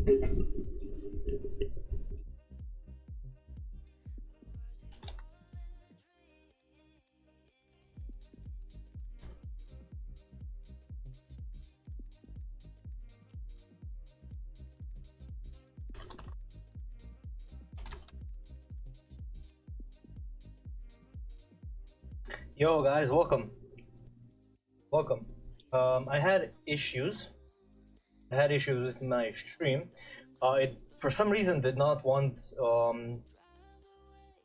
Yo guys, welcome. I had issues. with my stream. It for some reason did not want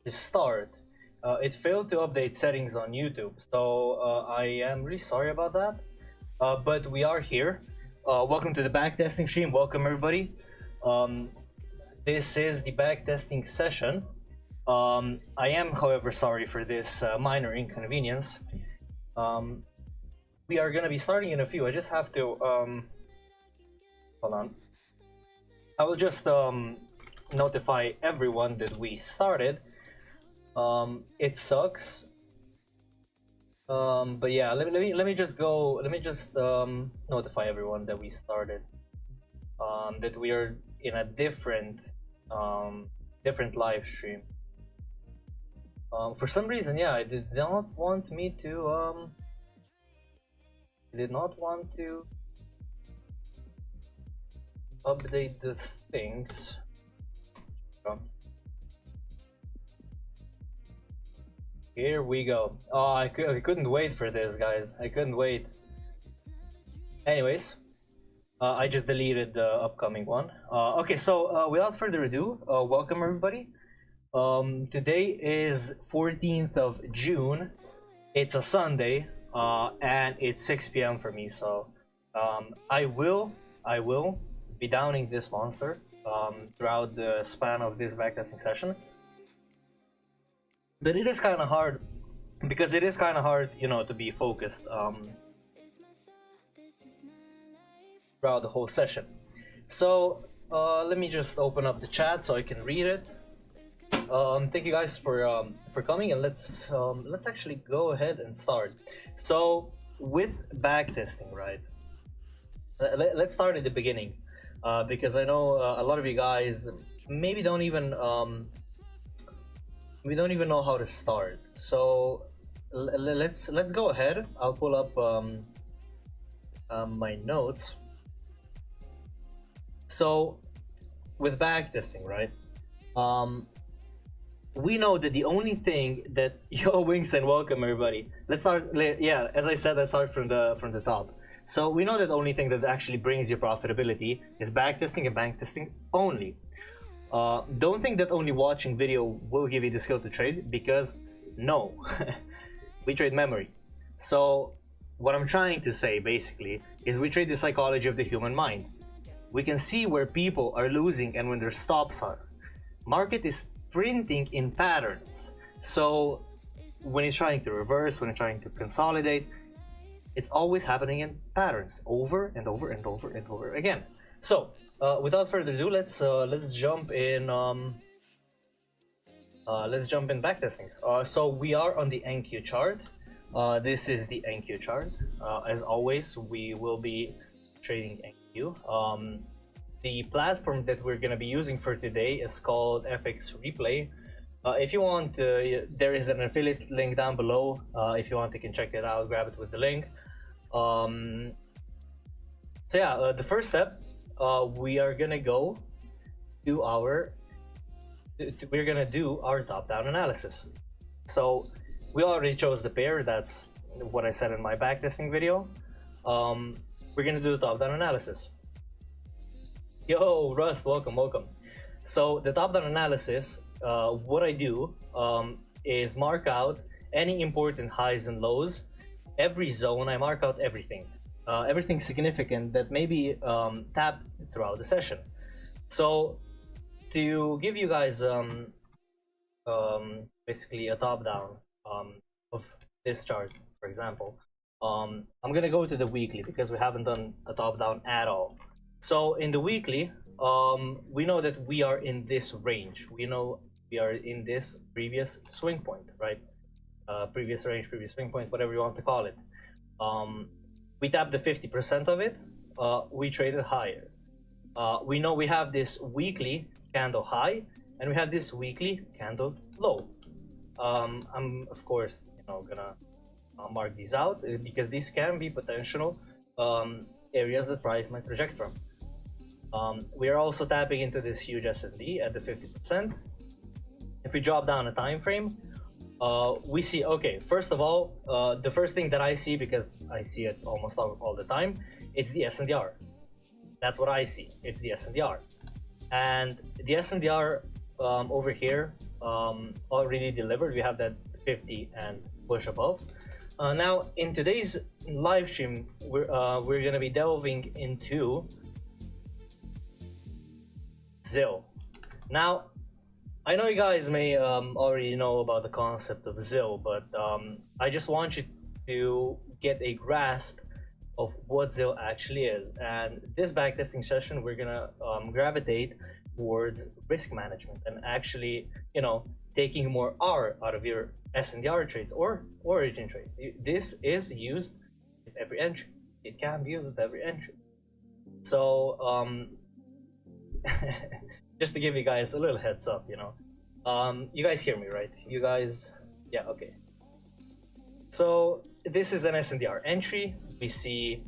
to start. It failed to update settings on YouTube, so I am really sorry about that. But we are here. Welcome to the backtesting stream. Welcome everybody. This is the backtesting session. I am, however, sorry for this minor inconvenience. We are gonna be starting in a few. I just have to hold on. I will just notify everyone that we started. It sucks. But yeah, let me just notify everyone that we started. That we are in a different live stream. For some reason, yeah, it did not want me to update the things. Here we go. Oh, I couldn't wait for this, guys. I couldn't wait. Anyways, I just deleted the upcoming one. Okay, so without further ado, welcome everybody. Today is 14th of June. It's a Sunday, and it's 6 p.m. for me. So I will be downing this monster throughout the span of this backtesting session. But it is kind of hard, because it is kind of hard, you know, to be focused throughout the whole session. So let me just open up the chat so I can read it. Thank you guys for coming, and let's actually go ahead and start. So with backtesting, right? Let's start at the beginning, because I know a lot of you guys maybe don't even know how to start. So let's go ahead. I'll pull up my notes. So with backtesting, right? We know that the only thing that yo Wings and welcome everybody. Let's start. Yeah, as I said, let's start from the top. So we know that the only thing that actually brings you profitability is backtesting and backtesting only. Don't think that only watching video will give you the skill to trade, because no, we trade memory. So what I'm trying to say basically is we trade the psychology of the human mind. We can see where people are losing and when their stops are. Market is printing in patterns. So when it's trying to reverse, when it's trying to consolidate, it's always happening in patterns over and over and over and over again. So without further ado, let's jump in. Let's jump in backtesting. So we are on the NQ chart. This is the NQ chart. As always, we will be trading NQ. The platform that we're going to be using for today is called FX Replay. If you want, there is an affiliate link down below. If you want, you can check it out, grab it with the link. So yeah, the first step, we are gonna go to we're gonna do our top-down analysis. So we already chose the pair. That's what I said in my backtesting video. We're gonna do the top-down analysis. Yo, Rust, welcome. So the top-down analysis, what I do is mark out any important highs and lows. Every zone, I mark out everything. Everything significant that may be tapped throughout the session. So to give you guys basically a top-down of this chart, for example, I'm gonna go to the weekly because we haven't done a top-down at all. So in the weekly, we know that we are in this range. We know we are in this previous swing point, right? Previous range, previous swing point, whatever you want to call it. We tapped the 50% of it. We traded higher. we know we have this weekly candle high and we have this weekly candle low. I'm of course gonna mark these out because these can be potential areas that price might reject from. We are also tapping into this huge S&D at the 50%. If we drop down a time frame, we see, okay, first of all, the first thing that I see, because I see it almost all the time, it's the SNDR. That's what I see. It's the SNDR. And the SNDR over here already delivered. We have that 50 and push above. Now, in today's live stream, we're going to be delving into ZIL. Now, I know you guys may already know about the concept of ZIL, but I just want you to get a grasp of what ZIL actually is. And this backtesting session, we're gonna gravitate towards risk management and actually, taking more R out of your S&DR trades or origin trade. This is used with every entry. It can be used with every entry. So just to give you guys a little heads up, you guys hear me, right? You guys, yeah, okay. So this is an S&DR entry. We see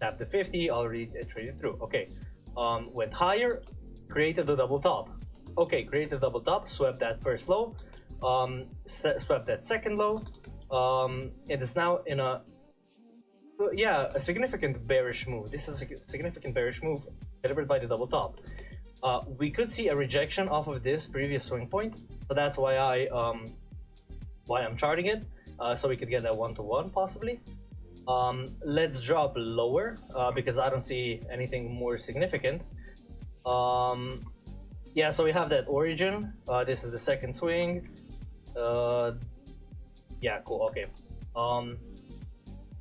tap the 50, already traded through. Okay, went higher, created the double top. Okay, created a double top, swept that first low, swept that second low. It is now in a significant bearish move. This is a significant bearish move delivered by the double top. We could see a rejection off of this previous swing point, so that's why I'm charting it, so we could get that 1-to-1 possibly. Let's drop lower because I don't see anything more significant. Yeah, so we have that origin. This is the second swing. Yeah, cool. Okay.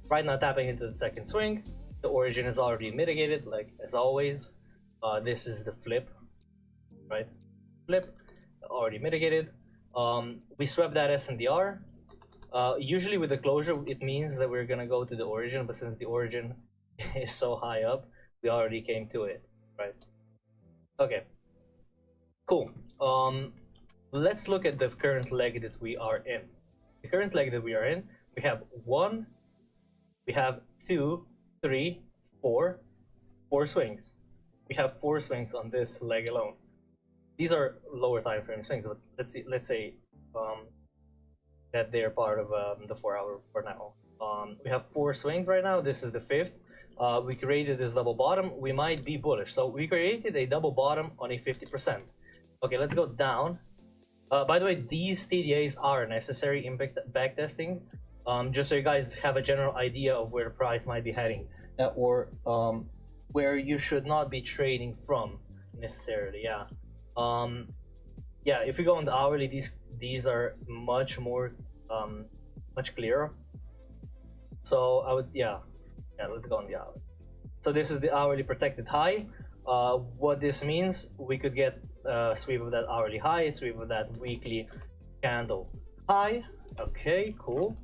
Right now tapping into the second swing. The origin is already mitigated, like as always. This is the flip, right? Flip, already mitigated. We swept that S&DR. Usually with the closure, it means that we're gonna go to the origin, but since the origin is so high up, we already came to it, right? Okay, cool. Let's look at the current leg that we are in. The current leg that we are in, we have 1, we have 2, 3, 4 swings. We have 4 swings on this leg alone. These are lower time frame swings, but let's say that they're part of the 4-hour for now. We have 4 swings right now. This is the 5th. We created this double bottom. We might be bullish. So we created a double bottom on a 50%. Okay, let's go down. By the way, these TDAs are necessary in backtesting, just so you guys have a general idea of where the price might be heading, or where you should not be trading from necessarily. Yeah. Yeah, if we go on the hourly, these are much more much clearer. So I would let's go on the hourly. So this is the hourly protected high. What this means, we could get a sweep of that hourly high, sweep of that weekly candle high. Okay, cool.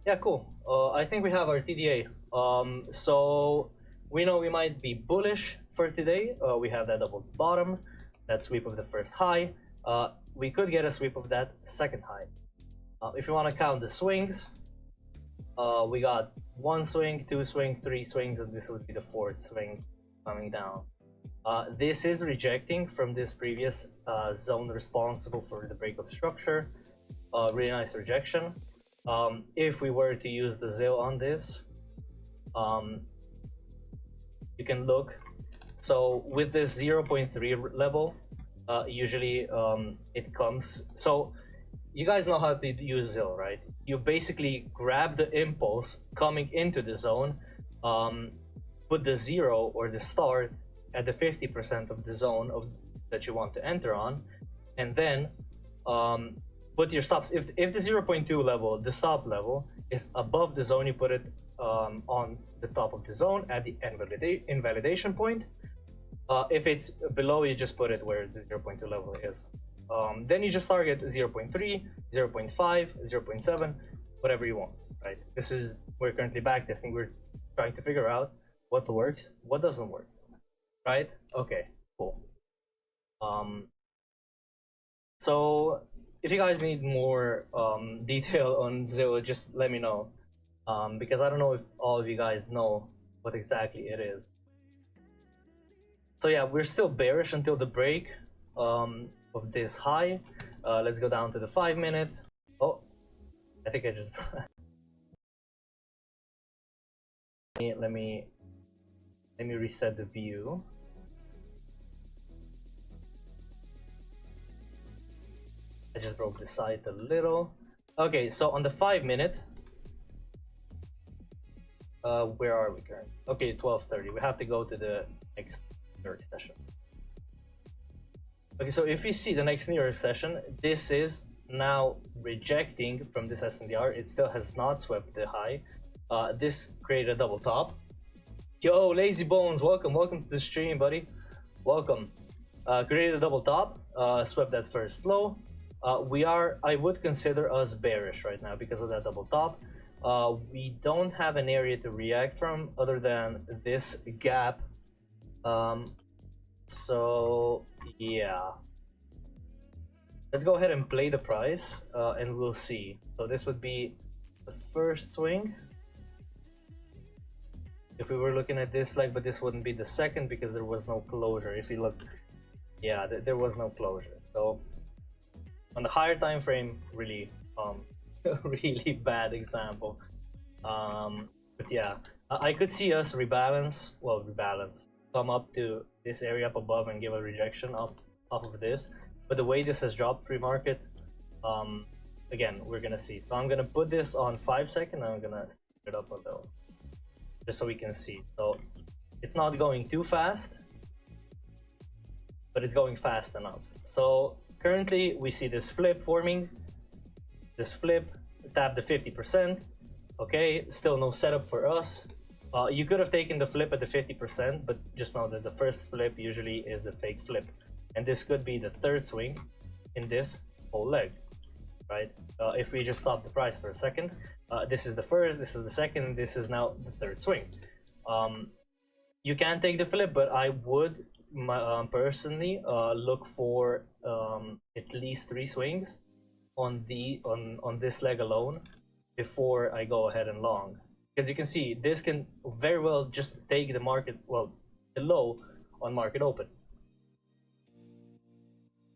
Yeah, cool. I think we have our TDA. So we know we might be bullish for today. We have that double bottom, that sweep of the first high. We could get a sweep of that second high. If you want to count the swings, we got 1 swing, 2 swings, 3 swings, and this would be the 4th swing coming down. This is rejecting from this previous zone responsible for the breakup structure. Really nice rejection. If we were to use the ZIL on this, you can look. So with this 0.3 level, usually it comes. So you guys know how to use ZIL, right? You basically grab the impulse coming into the zone, put the 0 or the start at the 50% of the zone that you want to enter on, and then put your stops. If the 0.2 level, the stop level, is above the zone, you put it on the top of the zone at the invalidation point. If it's below, you just put it where the 0.2 level is. Then you just target 0.3, 0.5, 0.7, whatever you want, right? We're currently backtesting. We're trying to figure out what works, what doesn't work, right? Okay, cool. So if you guys need more detail on Zillow, just let me know, because I don't know if all of you guys know what exactly it is. So yeah, we're still bearish until the break of this high. Let's go down to the 5-minute. Oh, I think I just let me reset the view. I just broke the site a little. Okay, so on the 5-minute, where are we currently? Okay, 12:30. We have to go to the next New York session. Okay, so if you see the next New York session, this is now rejecting from this SNDR. It still has not swept the high. This created a double top. Yo, Lazy Bones, welcome to the stream, buddy. Welcome. Created a double top, swept that first low. I would consider us bearish right now because of that double top. We don't have an area to react from other than this gap. So yeah, let's go ahead and play the price, and we'll see. So this would be the first swing if we were looking at this leg, but this wouldn't be the second because there was no closure. If you look, yeah, there was no closure. So on the higher time frame, really really bad example. But yeah, I could see us rebalance, come up to this area up above and give a rejection up off of this. But the way this has dropped pre-market, again, we're gonna see. So I'm gonna put this on 5 seconds and I'm gonna speed it up a little just so we can see. So it's not going too fast, but it's going fast enough. So currently we see this flip forming, this flip, tap the 50%. Okay, still no setup for us. You could have taken the flip at the 50%, but just know that the first flip usually is the fake flip. And this could be the third swing in this whole leg, right? If we just stop the price for a second, this is the first, this is the second, this is now the third swing. You can take the flip, but I would personally look for at least 3 swings on this leg alone before I go ahead and long. Because you can see this can very well just take the market, well, the low on market open.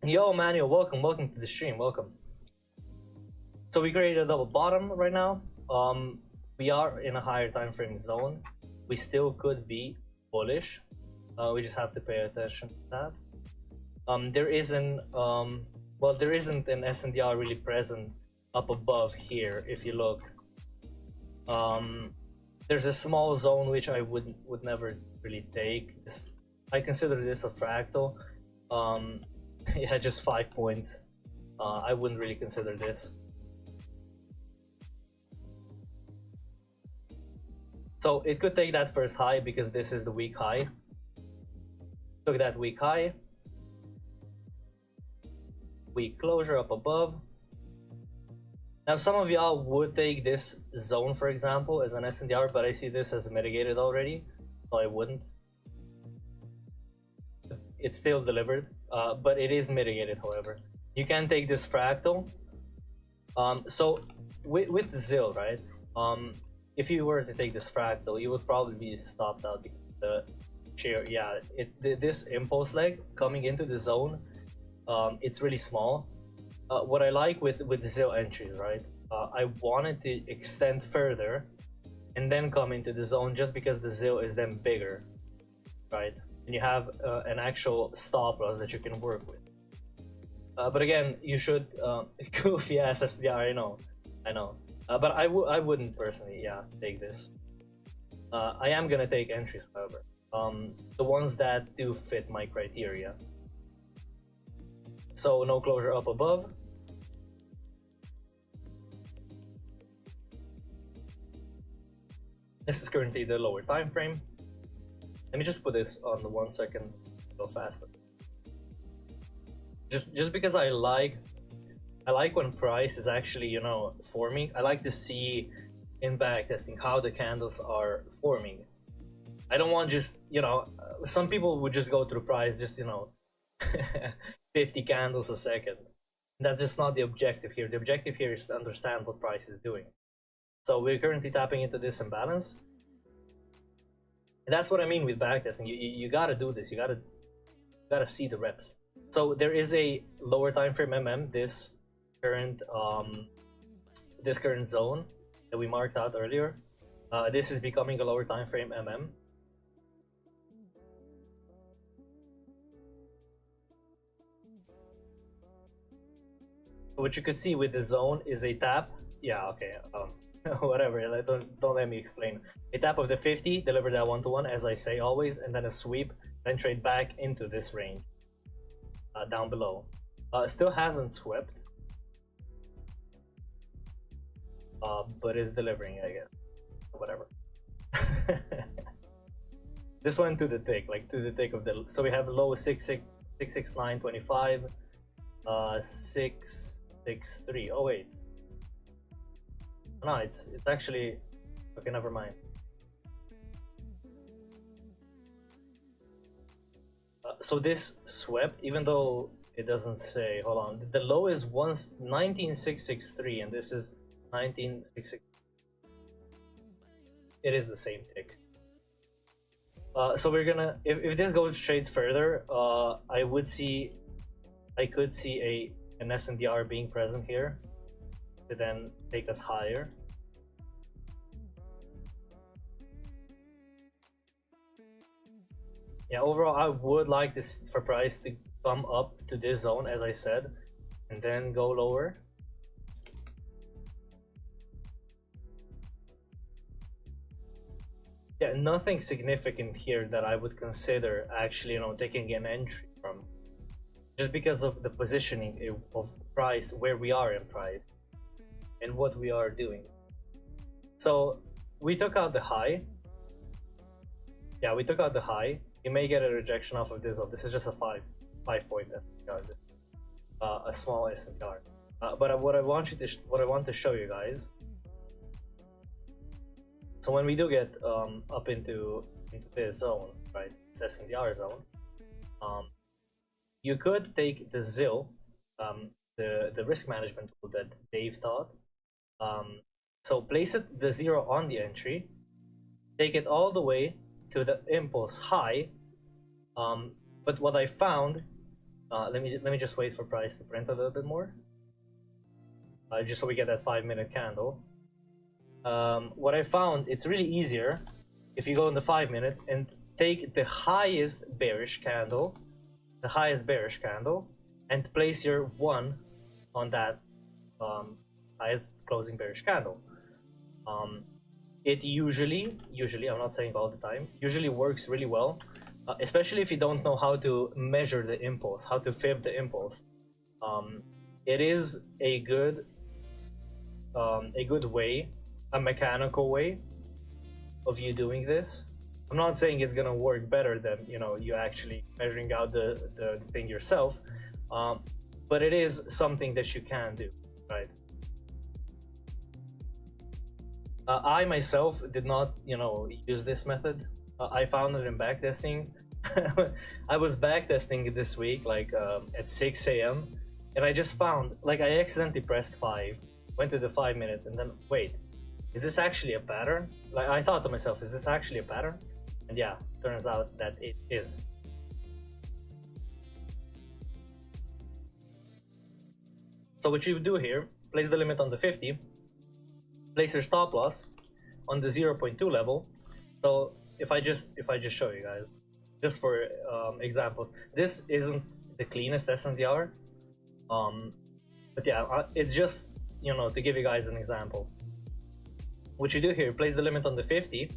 Yo, Manuel, welcome to the stream, welcome. So we created a double bottom right now. We are in a higher time frame zone. We still could be bullish. We just have to pay attention to that. There isn't an SNDR really present up above here. If you look, there's a small zone which I would never really take. I consider this a fractal. Yeah, just 5 points. I wouldn't really consider this. So it could take that first high because this is the weak high. Took that weak high. Weak closure up above. Now some of y'all would take this zone, for example, as an SNDR, but I see this as mitigated already, so I wouldn't. It's still delivered, but it is mitigated, however. You can take this fractal. So with ZIL, right? If you were to take this fractal, you would probably be stopped out because the share, yeah, this impulse leg coming into the zone, it's really small. What I like with the ZIL entries, right? I wanted to extend further and then come into the zone just because the ZIL is then bigger, right? And you have an actual stop loss that you can work with. But again, you should goofy ass SDR. I know. But I wouldn't personally, yeah, take this. I am gonna take entries, however, the ones that do fit my criteria. So no closure up above. This is currently the lower time frame. Let me just put this on the 1 second, go faster. Just because I like when price is actually, you know, forming. I like to see in backtesting how the candles are forming. I don't want just, you know, some people would just go through price, just, you know, 50 candles a second. That's just not the objective here. The objective here is to understand what price is doing. So we're currently tapping into this imbalance. And that's what I mean with backtesting. You gotta do this. You gotta see the reps. So there is a lower time frame this current zone that we marked out earlier. This is becoming a lower time frame What you could see with the zone is a tap. Yeah, okay. Whatever. Don't let me explain. A tap of the 50, deliver that 1-to-1 as I say always, and then a sweep, then trade back into this range down below. Still hasn't swept, but is delivering, I guess. Whatever. This went to the tick, like to the tick of the. So we have low 669.25, 663. Oh wait. No, it's actually okay. Never mind. So this swept, even though it doesn't say. Hold on. The low is 19663, and this is 19663. It is the same tick. So we're gonna, if this goes trades further, I could see an SNDR being present here to then take us higher. Yeah, overall I would like this for price to come up to this zone, as I said, and then go lower. Yeah, nothing significant here that I would consider actually, you know, taking an entry from, just because of the positioning of price, where we are in price and what we are doing. So we took out the high. Yeah, we took out the high. You may get a rejection off of this. This is just a 5-point SNR, a small SNR. But what I want to show you guys. So when we do get up into this zone, right, this SNDR zone, you could take the ZIL, the risk management tool that Dave taught. So place the 0 on the entry, take it all the way to the impulse high. But what I found, let me just wait for price to print a little bit more, just so we get that 5-minute candle. What I found, it's really easier if you go in the 5-minute and take the highest bearish candle, and place your 1 on that highest closing bearish candle. It usually, I'm not saying all the time, usually works really well, especially if you don't know how to measure the impulse, how to fib the impulse. It is a good way, a mechanical way of you doing this. I'm not saying it's gonna work better than, you know, you actually measuring out the thing yourself, but it is something that you can do, right? I myself did not, you know, use this method. I found it in backtesting. I was backtesting this week, like at 6 a.m. and I just found, like, I accidentally pressed 5, went to the 5-minute, and then wait, is this actually a pattern? Like, I thought to myself, is this actually a pattern? And yeah, turns out that it is. So what you do here, place the limit on the 50, place your stop loss on the 0.2 level. So if I just show you guys, just for examples, this isn't the cleanest SNDR, but yeah, it's just, you know, to give you guys an example. What you do here, place the limit on the 50,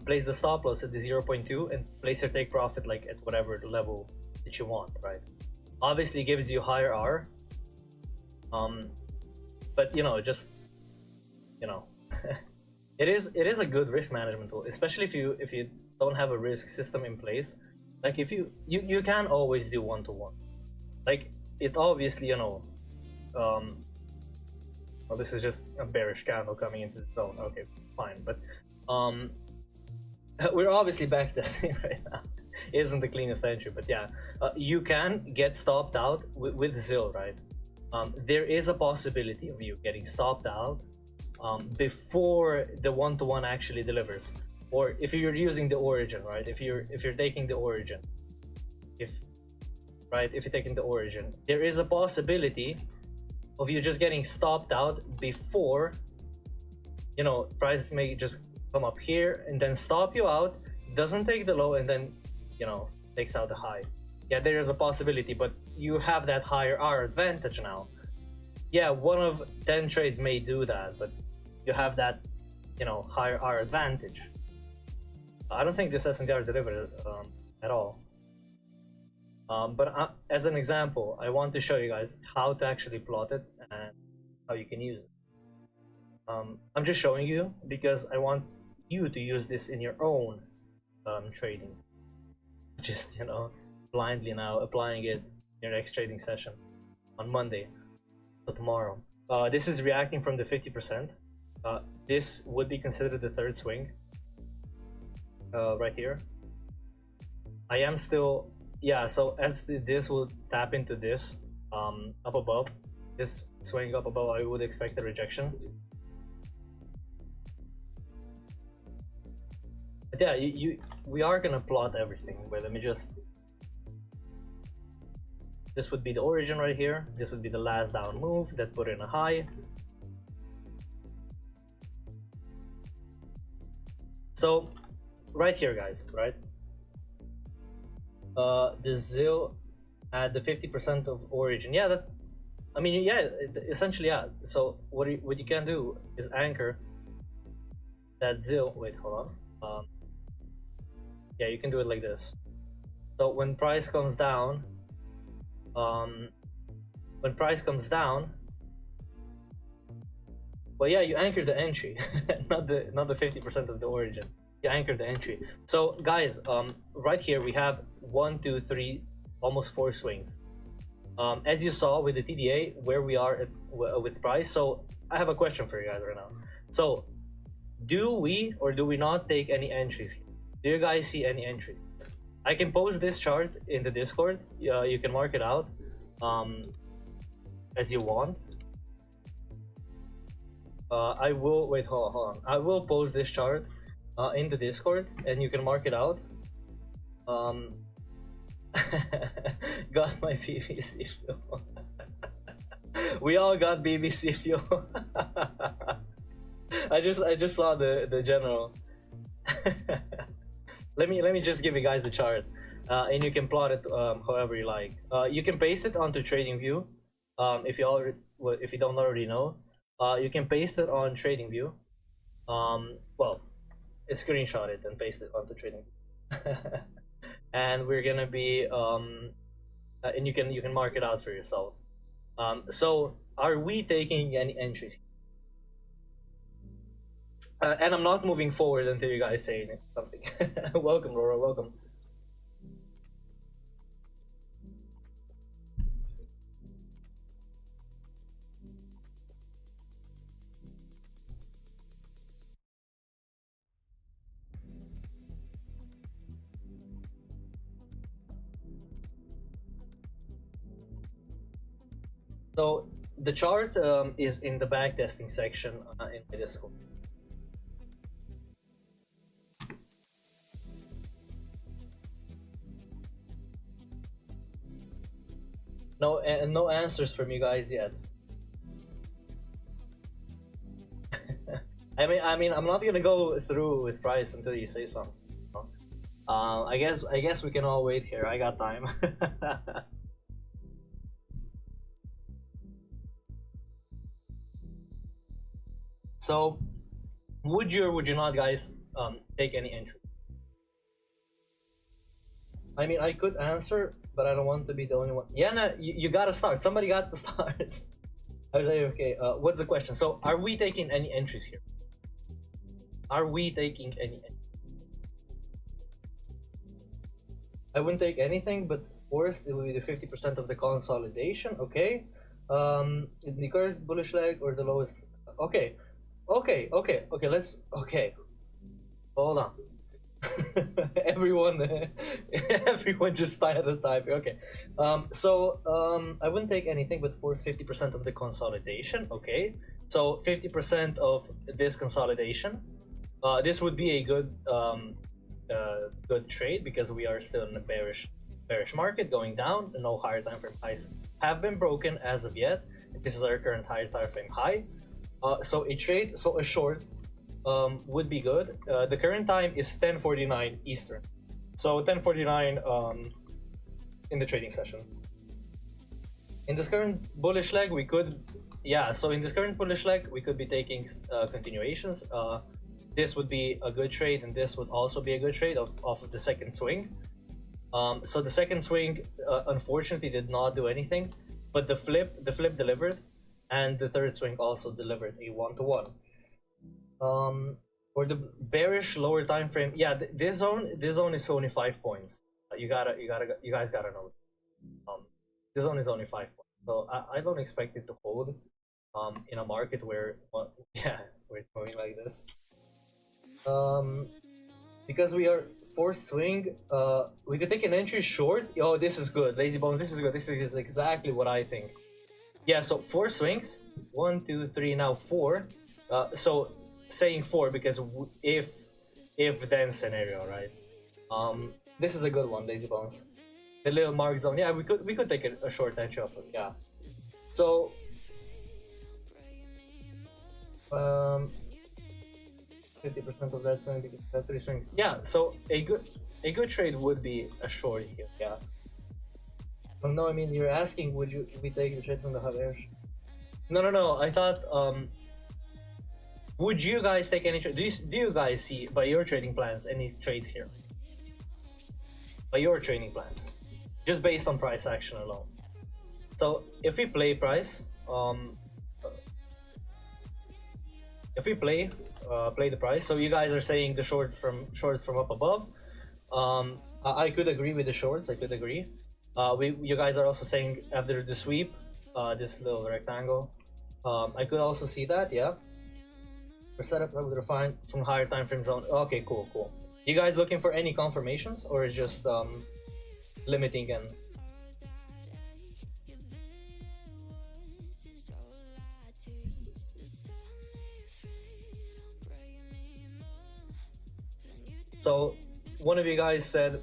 place the stop loss at the 0.2, and place your take profit like at whatever level that you want, right? Obviously it gives you higher R, but, you know, just, you know, it is a good risk management tool, especially if you don't have a risk system in place. Like, if you can always do 1-to-1. Like, it obviously, you know, well, this is just a bearish candle coming into the zone. Okay, fine, but we're obviously backtesting right now. It isn't the cleanest entry, but yeah, you can get stopped out with ZIL, right? There is a possibility of you getting stopped out before the one-to-one actually delivers, or if you're using the origin, right? If you're taking the origin, if you're taking the origin, there is a possibility of you just getting stopped out before, you know, prices may just come up here and then stop you out, doesn't take the low, and then, you know, takes out the high. Yeah, there is a possibility, but you have that higher R advantage now. Yeah, 1 of 10 trades may do that, but you have that, you know, higher R advantage. I don't think this S&R delivered at all. But as an example, I want to show you guys how to actually plot it and how you can use it. I'm just showing you because I want you to use this in your own trading. Just, you know, blindly now applying it in your next trading session on Monday, so tomorrow. This is reacting from the 50%. This would be considered the third swing right here. I am still, yeah, so as this will tap into this up above, this swing up above, I would expect a rejection. But yeah, we are gonna plot everything. Wait, let me just. This would be the origin right here. This would be the last down move that put in a high. So, right here, guys, right? The ZIL at the 50% of origin. Yeah, that. I mean, yeah, essentially, yeah. So what you can do is anchor that ZIL. Wait, hold on. Yeah, you can do it like this. So when price comes down, well, yeah, you anchor the entry, not the 50% of the origin. You anchor the entry. So guys, right here we have 1, 2, 3, almost 4 swings. As you saw with the TDA, where we are at, with price. So I have a question for you guys right now. So do we or do we not take any entries here? Do you guys see any entries? I can post this chart in the Discord. You can mark it out as you want. I will wait. Hold on. I will post this chart in the Discord, and you can mark it out. Got my BBC fuel. We all got BBC fuel. I just saw the general. Let me just give you guys the chart, and you can plot it however you like. You can paste it onto TradingView if you don't already know. You can paste it on TradingView. Well, screenshot it and paste it onto TradingView. And we're gonna be and you can mark it out for yourself. So are we taking any entries? And I'm not moving forward until you guys say something. Welcome, Laura. Welcome. So the chart is in the backtesting section in my Discord. No, no answers from you guys yet. I mean, I'm not gonna go through with price until you say something. I guess we can all wait here. I got time. So, would you or would you not, guys, take any entry? I mean, I could answer, but I don't want to be the only one. Yana, you gotta start. Somebody got to start. I was like, okay, what's the question? So, are we taking any entries here? Are we taking any entries? I wouldn't take anything, but of course, it will be the 50% of the consolidation, okay? The current bullish leg or the lowest, okay. Okay, let's, okay. Hold on. everyone everyone just started typing. Okay, I wouldn't take anything but force 50% of the consolidation. Okay, so 50% of this consolidation, this would be a good trade because we are still in a bearish market going down. No higher time frame highs have been broken as of yet. This is our current higher time frame high. So a short would be good. The current time is 10:49 Eastern, so 10:49 in the trading session. In this current bullish leg, we could, yeah. So in this current bullish leg, we could be taking continuations. This would be a good trade, and this would also be a good trade off of the second swing. So the second swing, unfortunately, did not do anything, but the flip delivered, and the third swing also delivered a 1-to-1. For the bearish lower time frame, yeah, this zone is only 5 points. You guys gotta know. This zone is only 5 points, so I don't expect it to hold in a market where, well, yeah, where it's moving like this. Because we are forced swing, we could take an entry short. Oh, this is good, lazy bones. This is good. This is exactly what I think. Yeah, so 4 swings, 1, 2, 3, now 4. So saying 4 because if then scenario, right? This is a good one, lazy bones. The little mark zone. Yeah, we could take a short entry off of, yeah. So 50% of that swing because that 3 swings. Yeah, so a good trade would be a short here. Yeah. No, I mean, you're asking, would we take the trade from the hot air? No. I thought, would you guys take any trade? Do you guys see, by your trading plans, any trades here? By your trading plans, just based on price action alone. So if we play price, if we play the price, so you guys are saying the shorts from up above. I could agree with the shorts. I could agree. You guys are also saying after the sweep, this little rectangle. I could also see that, yeah. For setup, I would refine from higher time frame zone. Okay, cool. You guys looking for any confirmations or just limiting and? So one of you guys said,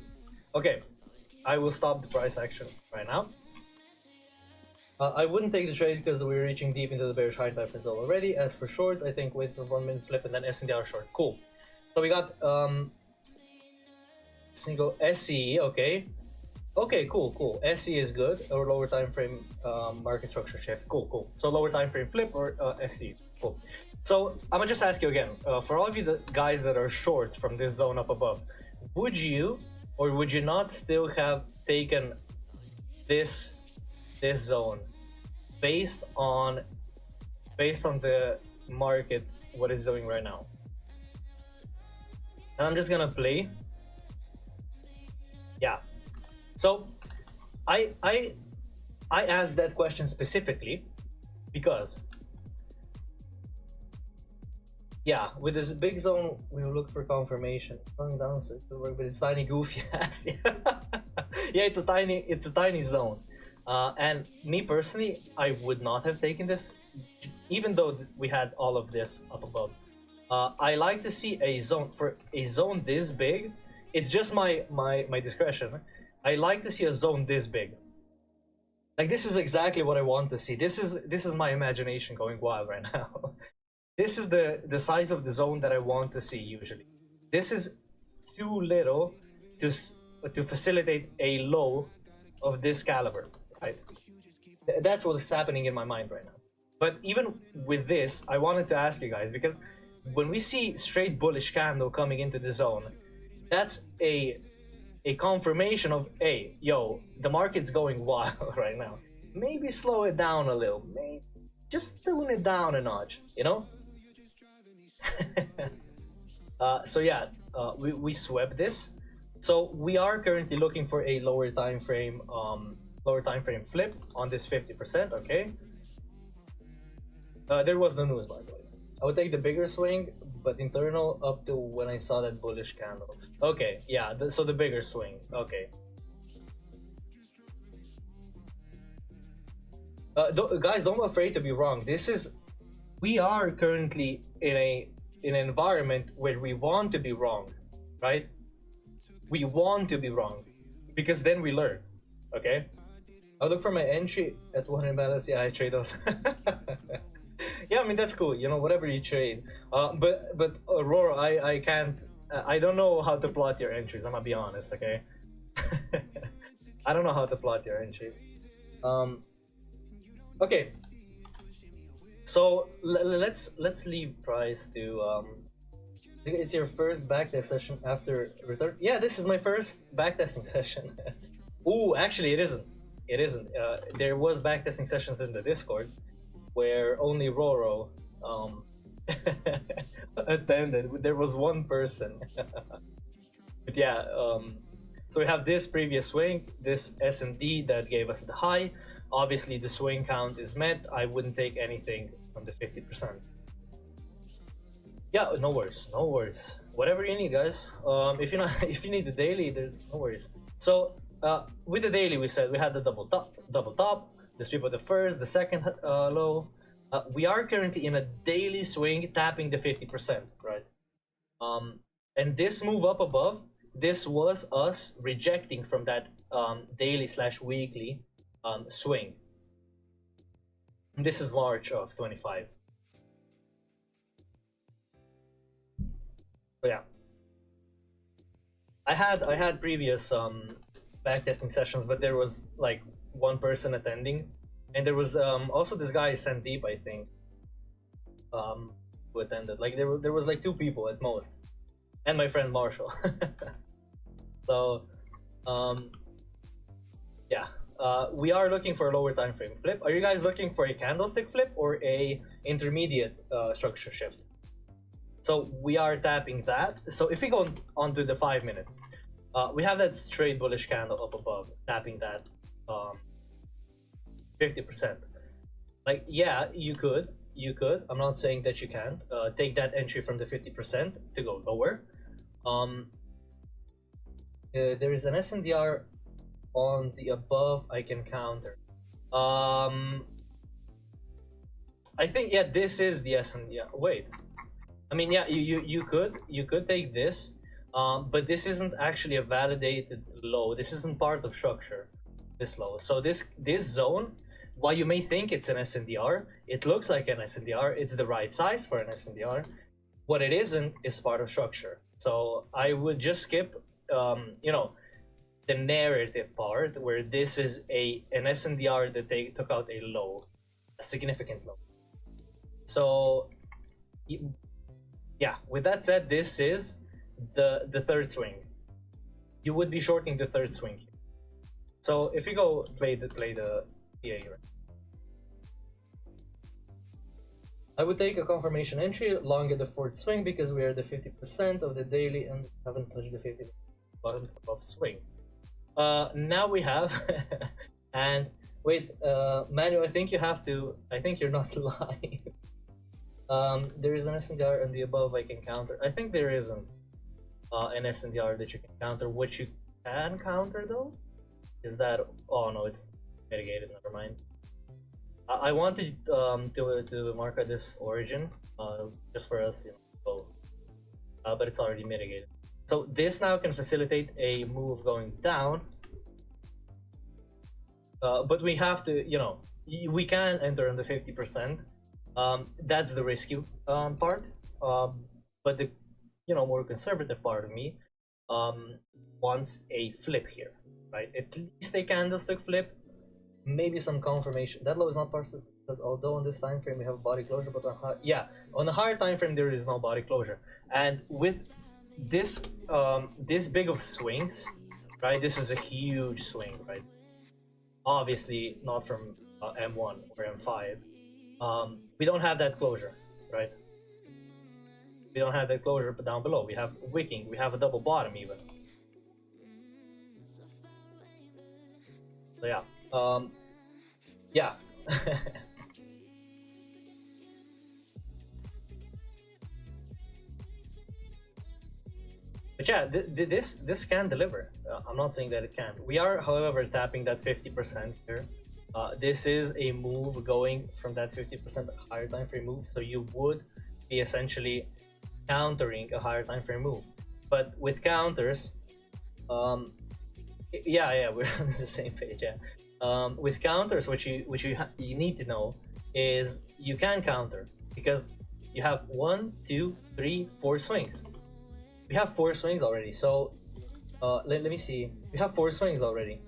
okay, I will stop the price action right now. I wouldn't take the trade because we're reaching deep into the bearish high time frame zone already. As for shorts, I think wait for 1 minute flip and then SNDR short. Cool. So we got single SE. Okay, cool. SE is good, or lower time frame market structure shift. Cool. So lower time frame flip or SE. Cool. So I'm gonna just ask you again, for all of you guys that are short from this zone up above, would you or would you not still have taken this zone based on the market, what it's doing right now? And I'm just gonna play. Yeah. So I asked that question specifically because, yeah, with this big zone, we will look for confirmation. Going down, so it will work with its tiny goofy ass. Yeah, it's a tiny zone. And me personally, I would not have taken this, even though we had all of this up above. I like to see a zone this big. It's just my discretion. I like to see a zone this big. Like, this is exactly what I want to see. This is my imagination going wild right now. This is the size of the zone that I want to see usually. This is too little to facilitate a low of this caliber, right? That's what's happening in my mind right now. But even with this, I wanted to ask you guys, because when we see straight bullish candle coming into the zone, that's a confirmation of, hey, yo, the market's going wild right now. Maybe slow it down a little. Maybe just tune it down a notch, you know? So yeah, we swept this. So we are currently looking for a lower time frame flip on this 50%. Okay. There was no news, by the way. I would take the bigger swing, but internal up to when I saw that bullish candle. Okay, yeah, so the bigger swing. Okay. Guys, don't be afraid to be wrong. We are currently in an environment where we want to be wrong, right? We want to be wrong because then we learn. Okay. I'll look for my entry at 100 balance. Yeah, I trade those. Yeah, I mean that's cool. You know, whatever you trade. But Aurora, I can't. I don't know how to plot your entries. I'm gonna be honest. Okay. I don't know how to plot your entries. Okay. So let's leave price to It's your first backtest session after return. Yeah, this is my first backtesting session. Ooh, actually, it isn't. It isn't. There was backtesting sessions in the Discord where only Roro attended. There was one person. But yeah, so we have this previous swing, this S&D that gave us the high. Obviously, the swing count is met. I wouldn't take anything from the 50%. Yeah, no worries, no worries. Whatever you need, guys. If if you need the daily, there's no worries. So with the daily, we said we had the double top, the sweep of the first, the second low. We are currently in a daily swing, tapping the 50%, right? And this move up above, this was us rejecting from that daily/weekly swing. And this is March of 25. So yeah, I had previous backtesting sessions, but there was like one person attending, and there was also this guy Sandeep, I think, who attended. Like there was like 2 people at most, and my friend Marshall. So yeah, we are looking for a lower time frame flip. Are you guys looking for a candlestick flip or a intermediate structure shift? So we are tapping that. So if we go on to the 5-minute, we have that straight bullish candle up above, tapping that 50%. Like, yeah, you could. I'm not saying that you can't take that entry from the 50% to go lower. There is an SNDR on the above. I can counter. I think, yeah, this is the SNDR. Wait. I mean, yeah, you could take this, but this isn't actually a validated low. This isn't part of structure, this low. So this zone, while you may think it's an SNDR, it looks like an SNDR. It's the right size for an SNDR. What it isn't is part of structure. So I would just skip, you know, the narrative part where this is an SNDR that they took out a low, a significant low. So yeah, with that said, this is the third swing. You would be shorting the third swing here. So if you go play the PA, right? I would take a confirmation entry long at the fourth swing because we are the 50% of the daily and haven't touched the 50 bottom of swing. Now we have and wait, Manuel, I think you're not lying. There is an SNDR and the above I can counter. I think there isn't an SNDR that you can counter. What you can counter though is that, oh no, it's mitigated, never mind. I wanted to mark out this origin just for us, you know, but it's already mitigated. So this now can facilitate a move going down, but we have to, you know, we can enter on the 50%. That's the risky part, but the, you know, more conservative part of me wants a flip here, right? At least a candlestick flip, maybe some confirmation. That low is not part of, because although on this time frame we have body closure, but on a higher time frame there is no body closure. And with this this big of swings, right? This is a huge swing, right? Obviously not from M1 or M5. We don't have that closure, right? We don't have that closure, but down below we have wicking, we have a double bottom even. So yeah, yeah. But yeah, this can deliver. I'm not saying that it can't. We are, however, tapping that 50% here. This is a move going from that 50% higher time frame move, so you would be essentially countering a higher time frame move. But with counters, yeah, we're on the same page. Yeah, with counters, which you need to know is you can counter because you have 1, 2, 3, 4 swings. We have 4 swings already. So let me see. We have 4 swings already,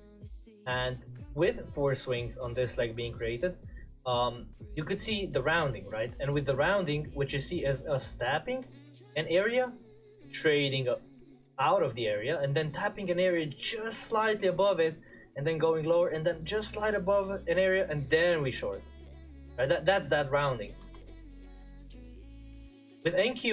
and with 4 swings on this leg being created, you could see the rounding, right? And with the rounding, what you see is us tapping an area, trading out of the area, and then tapping an area just slightly above it, and then going lower, and then just slight above an area, and then we short. Right? That's that rounding. With NQ,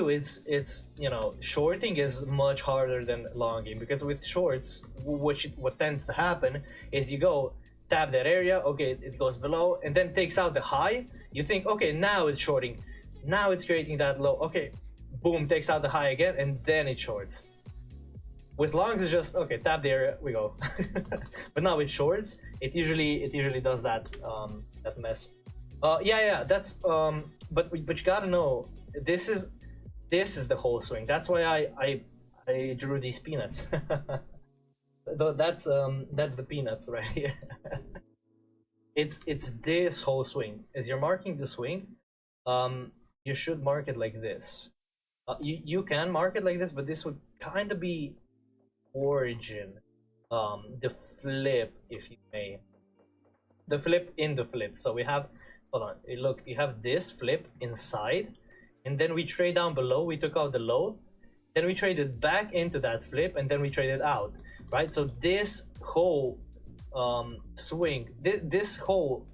it's you know, shorting is much harder than longing, because with shorts, what tends to happen is you go tap that area, okay, it goes below, and then takes out the high. You think, okay, now it's shorting, now it's creating that low, okay, boom, takes out the high again, and then it shorts. With longs, it's just okay, tap the area, we go. But now with shorts, it usually does that that mess. Yeah, that's but you gotta know, this is the whole swing. That's why I drew these peanuts. That's the peanuts right here. It's this whole swing. As you're marking the swing, you should mark it like this. You can mark it like this, but this would kind of be origin, the flip, if you may, the flip in the flip. So we have, hold on, look, you have this flip inside, and then we trade down below, we took out the low, then we traded back into that flip, and then we traded out, right? So this whole swing, this whole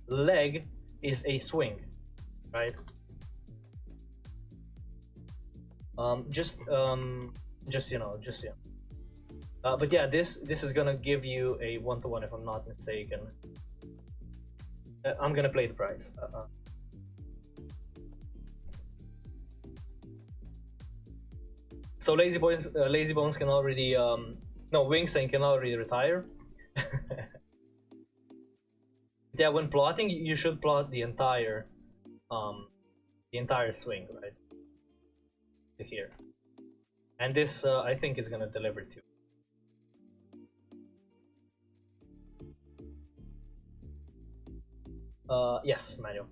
leg is a swing, right? Just you know, but yeah, this is gonna give you a 1-to-1 if I'm not mistaken. I'm gonna play the price. So lazy bones can already no, Wingsang can already retire. Yeah, when plotting, you should plot the entire swing, right, to here, and this I think is gonna deliver too. Yes, manual.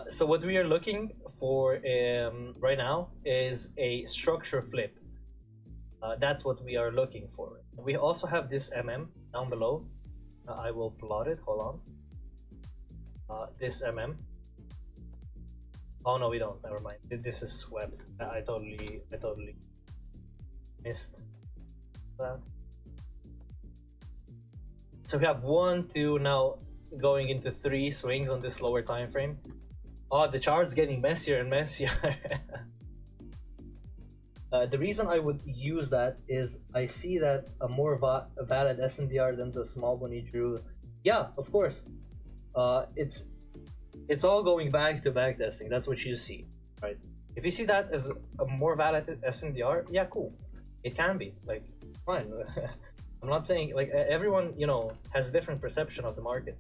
So what we are looking for right now is a structure flip. That's what we are looking for. We also have this down below. I will plot it. Hold on. This Oh no, we don't. Never mind. This is swept. I totally missed that. So we have 1, 2, now going into 3 swings on this lower time frame. Oh, the chart's getting messier and messier. The reason I would use that is I see that a more valid SNDR than the small one you drew. Yeah, of course. It's all going back to backtesting. That's what you see, right? If you see that as a more valid SNDR, yeah, cool. It can be, like, fine. I'm not saying, like, everyone, you know, has a different perception of the market.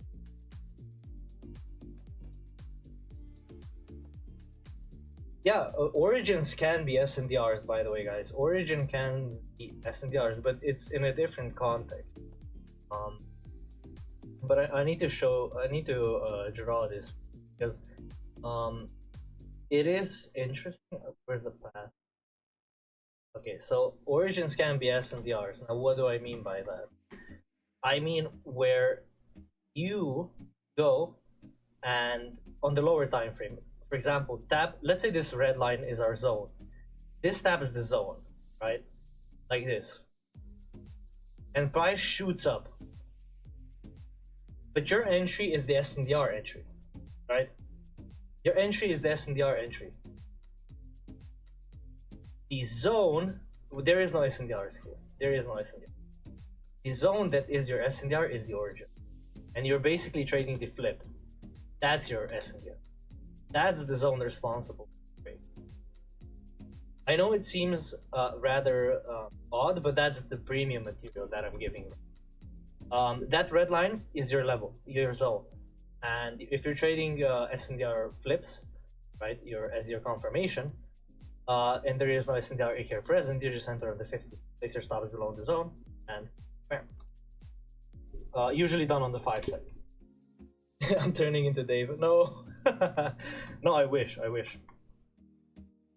Yeah, origins can be SNDRs, by the way, guys. Origin can be SNDRs, but it's in a different context. But I need to draw this because it is interesting. Where's the path? Okay, so origins can be SNDRs. Now, what do I mean by that? I mean where you go and on the lower time frame. For example, tap, let's say this red line is our zone. This tap is the zone, right? Like this. And price shoots up. But your entry is the SNDR entry, right? Your entry is the SNDR entry. The zone, there is no SNDRs here. There is no SNDR. The zone that is your SNDR is the origin. And you're basically trading the flip. That's your SNDR. That's the zone responsible for trade. I know it seems rather odd, but that's the premium material that I'm giving. That red line is your level, your zone. And if you're trading SNDR flips, right, as your confirmation, and there is no SNDR here present, you just enter on the 50. Place your stops below the zone, and bam. Usually done on the 5 second. I'm turning into David. No, no, I wish.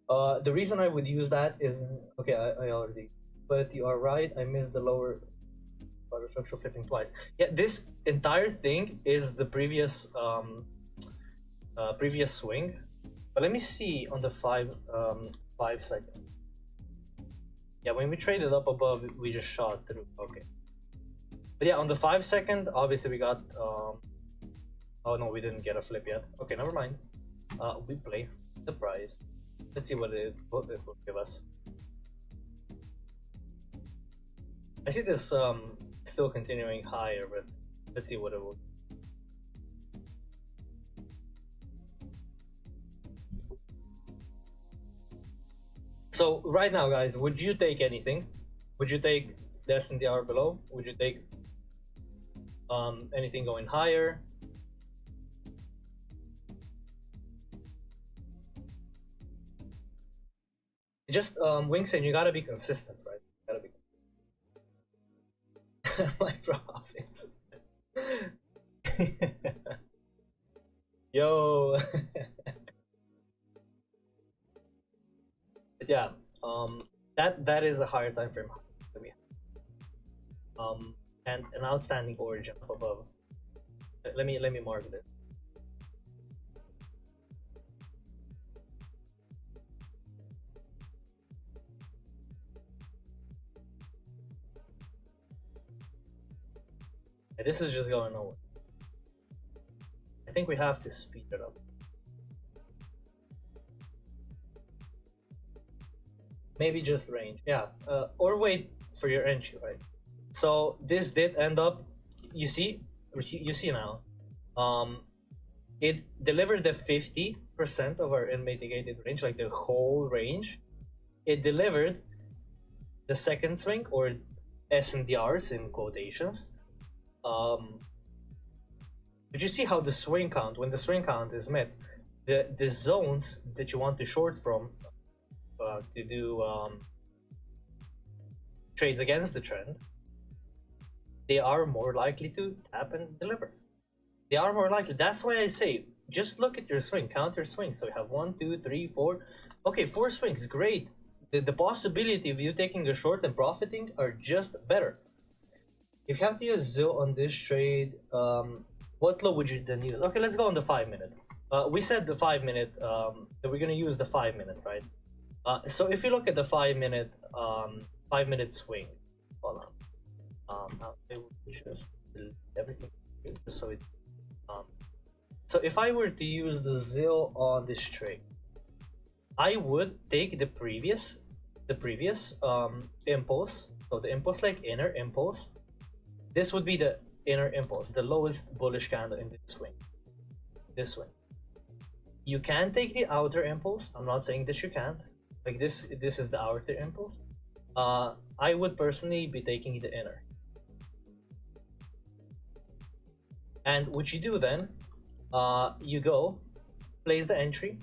The reason I would use that is okay. I already, but you are right. I missed the lower structural flipping twice. Yeah, this entire thing is the previous previous swing. But let me see on the 5 second. Yeah, when we traded up above, we just shot through. Okay. But yeah, on the 5 second, obviously we got. Oh no, we didn't get a flip yet. Okay, never mind. We play the price. Let's see what it will give us. I see this still continuing higher, but let's see what it will. So right now, guys, would you take anything? Would you take the SNDR below? Would you take anything going higher? Just Wingson, you gotta be consistent, right? You gotta be. My profits. Yo. But yeah, that is a higher time frame that we have. And an outstanding origin up above. Let me mark this. This is just going nowhere. I think we have to speed it up. Maybe just range, yeah. Or wait for your entry, right? So this did end up, you see now, it delivered the 50% of our unmitigated range, like the whole range. It delivered the second swing, or SNDRs in quotations. But you see how the swing count, when the swing count is met, the zones that you want to short from to do trades against the trend, they are more likely to tap and deliver. They are more likely. That's why I say just look at your swing, count your swing. So you have 1, 2, 3, 4. Okay, 4 swings, great. The possibility of you taking a short and profiting are just better. If you have to use ZIL on this trade, what low would you then use? Okay, let's go on the 5 minute. We said the 5 minute, that we're gonna use the 5 minute, right? So if you look at the 5 minute, 5 minute swing, hold on. I will just delete everything just so it's, so if I were to use the ZIL on this trade, I would take the previous impulse. So the impulse, like inner impulse. This would be the inner impulse, the lowest bullish candle in this swing. This swing. You can take the outer impulse. I'm not saying that you can't. Like this is the outer impulse. I would personally be taking the inner. And what you do then, you go, place the entry,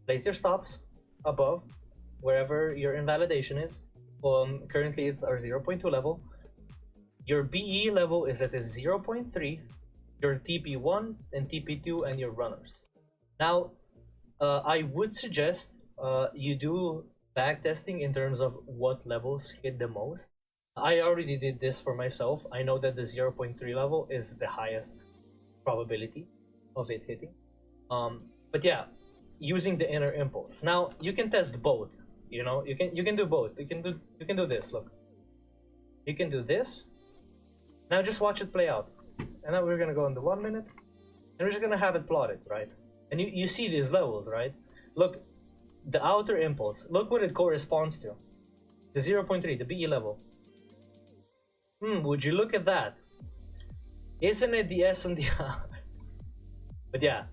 place your stops above wherever your invalidation is. Currently it's our 0.2 level. Your BE level is at a 0.3, your TP1 and TP2 and your runners. Now, I would suggest you do backtesting in terms of what levels hit the most. I already did this for myself. I know that the 0.3 level is the highest probability of it hitting. But yeah, using the inner impulse. Now you can test both. You know, you can do both. You can do this. Look, you can do this. Now just watch it play out. And now we're gonna go in the 1 minute, and we're just gonna have it plotted, right? And you see these levels, right? Look, the outer impulse. Look what it corresponds to. The 0.3, the BE level. Would you look at that? Isn't it the S and the R? But yeah,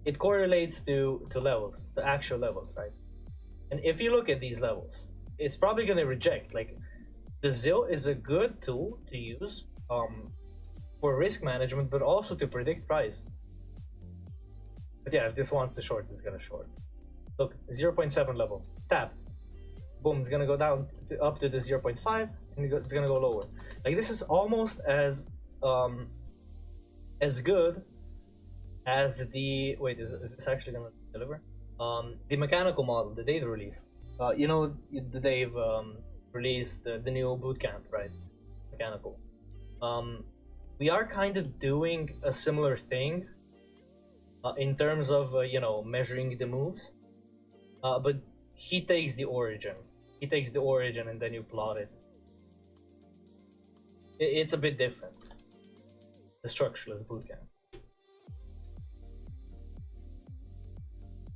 it correlates to levels, the actual levels, right? And if you look at these levels, it's probably going to reject. Like, the ZIL is a good tool to use for risk management, but also to predict price. But yeah, if this wants to short, it's going to short. Look, 0.7 level, tap, boom, it's going to go down up to the 0.5, and it's going to go lower. Like, this is almost as good as the, wait, is this actually going to deliver? The mechanical model that they've released. You know, they've released the new bootcamp, right? Mechanical. We are kind of doing a similar thing in terms of you know, measuring the moves, but he takes the origin. He takes the origin and then you plot it. It's a bit different. The structureless bootcamp.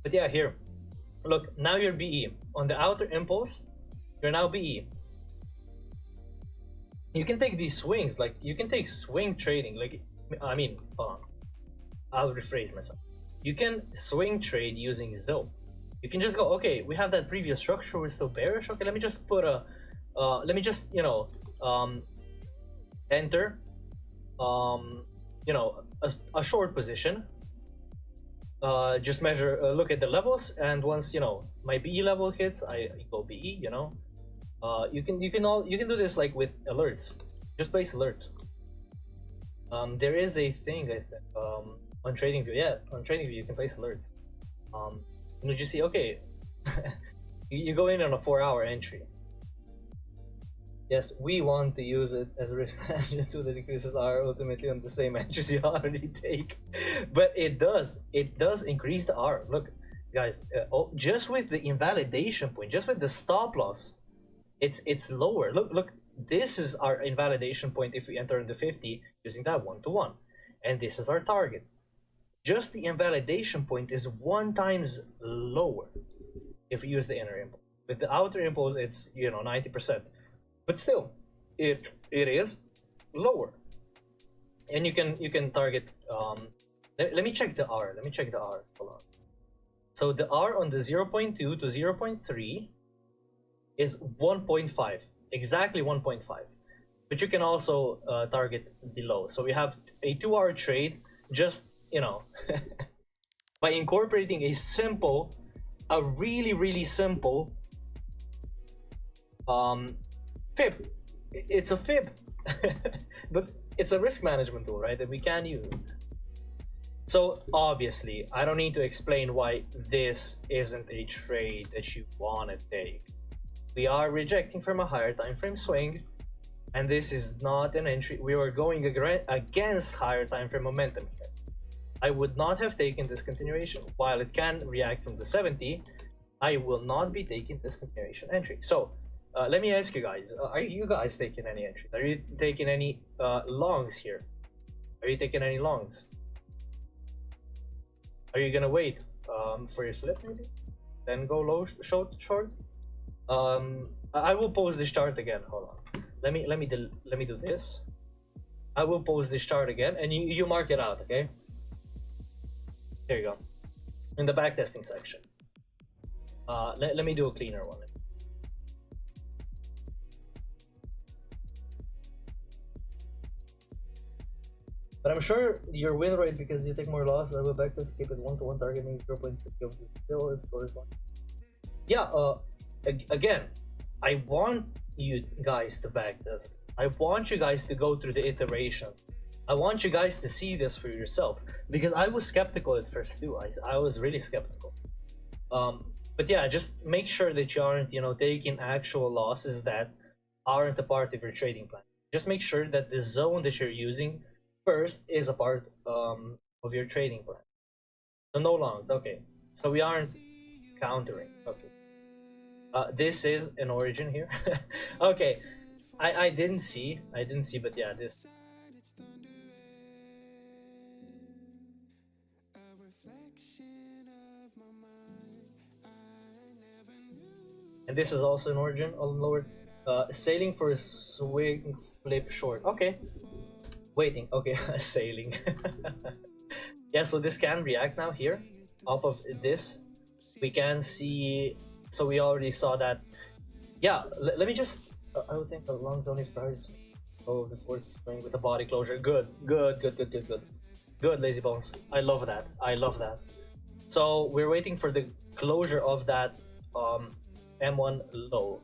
But yeah, here, look, now you're BE. On the outer impulse, you're now BE. You can take these swings, like, you can take swing trading, like, I mean, hold on. I'll rephrase myself. You can swing trade using ZIL. You can just go, okay, we have that previous structure, we're still bearish, okay, let me just put a, let me just, you know, enter, you know, a short position. Just measure, look at the levels, and once, you know, my BE level hits, I go BE, you know. You can do this like with alerts. Just place alerts. There is a thing, I think, on TradingView. Yeah, on TradingView you can place alerts. And you just see, okay, you go in on a 4-hour entry. Yes, we want to use it as a risk management tool that increases R ultimately on the same entries you already take. But it does increase the R. Look, guys, just with the invalidation point, just with the stop loss, it's lower. Look, this is our invalidation point if we enter in the 50 using that 1-to-1, and this is our target. Just the invalidation point is 1 times lower if we use the inner impulse. With the outer impulse, it's, you know, 90%. But still, it is lower, and you can target. Let me check the R. Hold on. So the R on the 0.2 to 0.3 is 1.5, exactly 1.5. But you can also target below. So we have a 2-hour trade, just, you know, by incorporating a really simple fib. It's a fib, but it's a risk management tool, right, that we can use. So obviously, I don't need to explain why this isn't a trade that you want to take. We are rejecting from a higher time frame swing, and this is not an entry. We are going against higher time frame momentum here. I would not have taken this continuation. While it can react from the 70, I will not be taking this continuation entry. So let me ask you guys, are you guys taking any entries? Are you taking any longs here? Are you taking any longs? Are you gonna wait for your slip maybe? Then go low, short? I will pause this chart again. Hold on. Let me do this. I will pause this chart again, and you mark it out, okay? There you go. In the backtesting section. Let me do a cleaner one. But I'm sure your win rate, because you take more loss, I will backtest, keep it 1-to-1 targeting 0.50 of the still it corresponds. Yeah, again, I want you guys to backtest. I want you guys to go through the iterations. I want you guys to see this for yourselves, because I was skeptical at first too. I was really skeptical. But yeah, just make sure that you aren't, you know, taking actual losses that aren't a part of your trading plan. Just make sure that the zone that you're using first is a part of your trading plan. So no longs. Okay, so we aren't countering. Okay, this is an origin here. Okay, I didn't see, but yeah, this. And this is also an origin on lower. Sailing for a swing flip short. Okay, waiting. Okay, sailing. Yeah, so this can react now here. off of this, we can see. So we already saw that. Yeah, let me just. I would think the long zone is price. Oh, the fourth swing with the body closure. Good, good, good, good, good, good. Good, Lazy Bones. I love that. I love that. So we're waiting for the closure of that M1 low.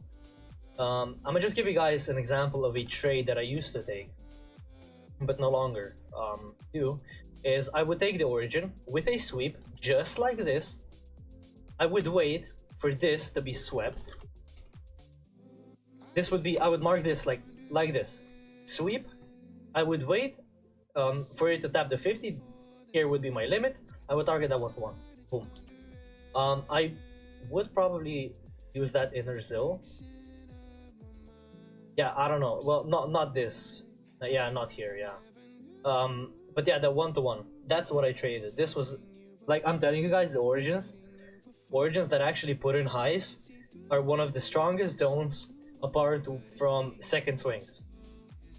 I'm gonna just give you guys an example of a trade that I used to take, but no longer do. Is I would take the origin with a sweep just like this. I would wait for this to be swept. This would be, I would mark this like this. Sweep. I would wait for it to tap the 50. Here would be my limit. I would target that 1-1. Boom. I would probably use that inner Zill. Yeah, I don't know. Well, not this. Yeah, not here. Yeah. But yeah, the 1-1. That's what I traded. This was, like I'm telling you guys, the origins that actually put in highs are one of the strongest zones apart from second swings,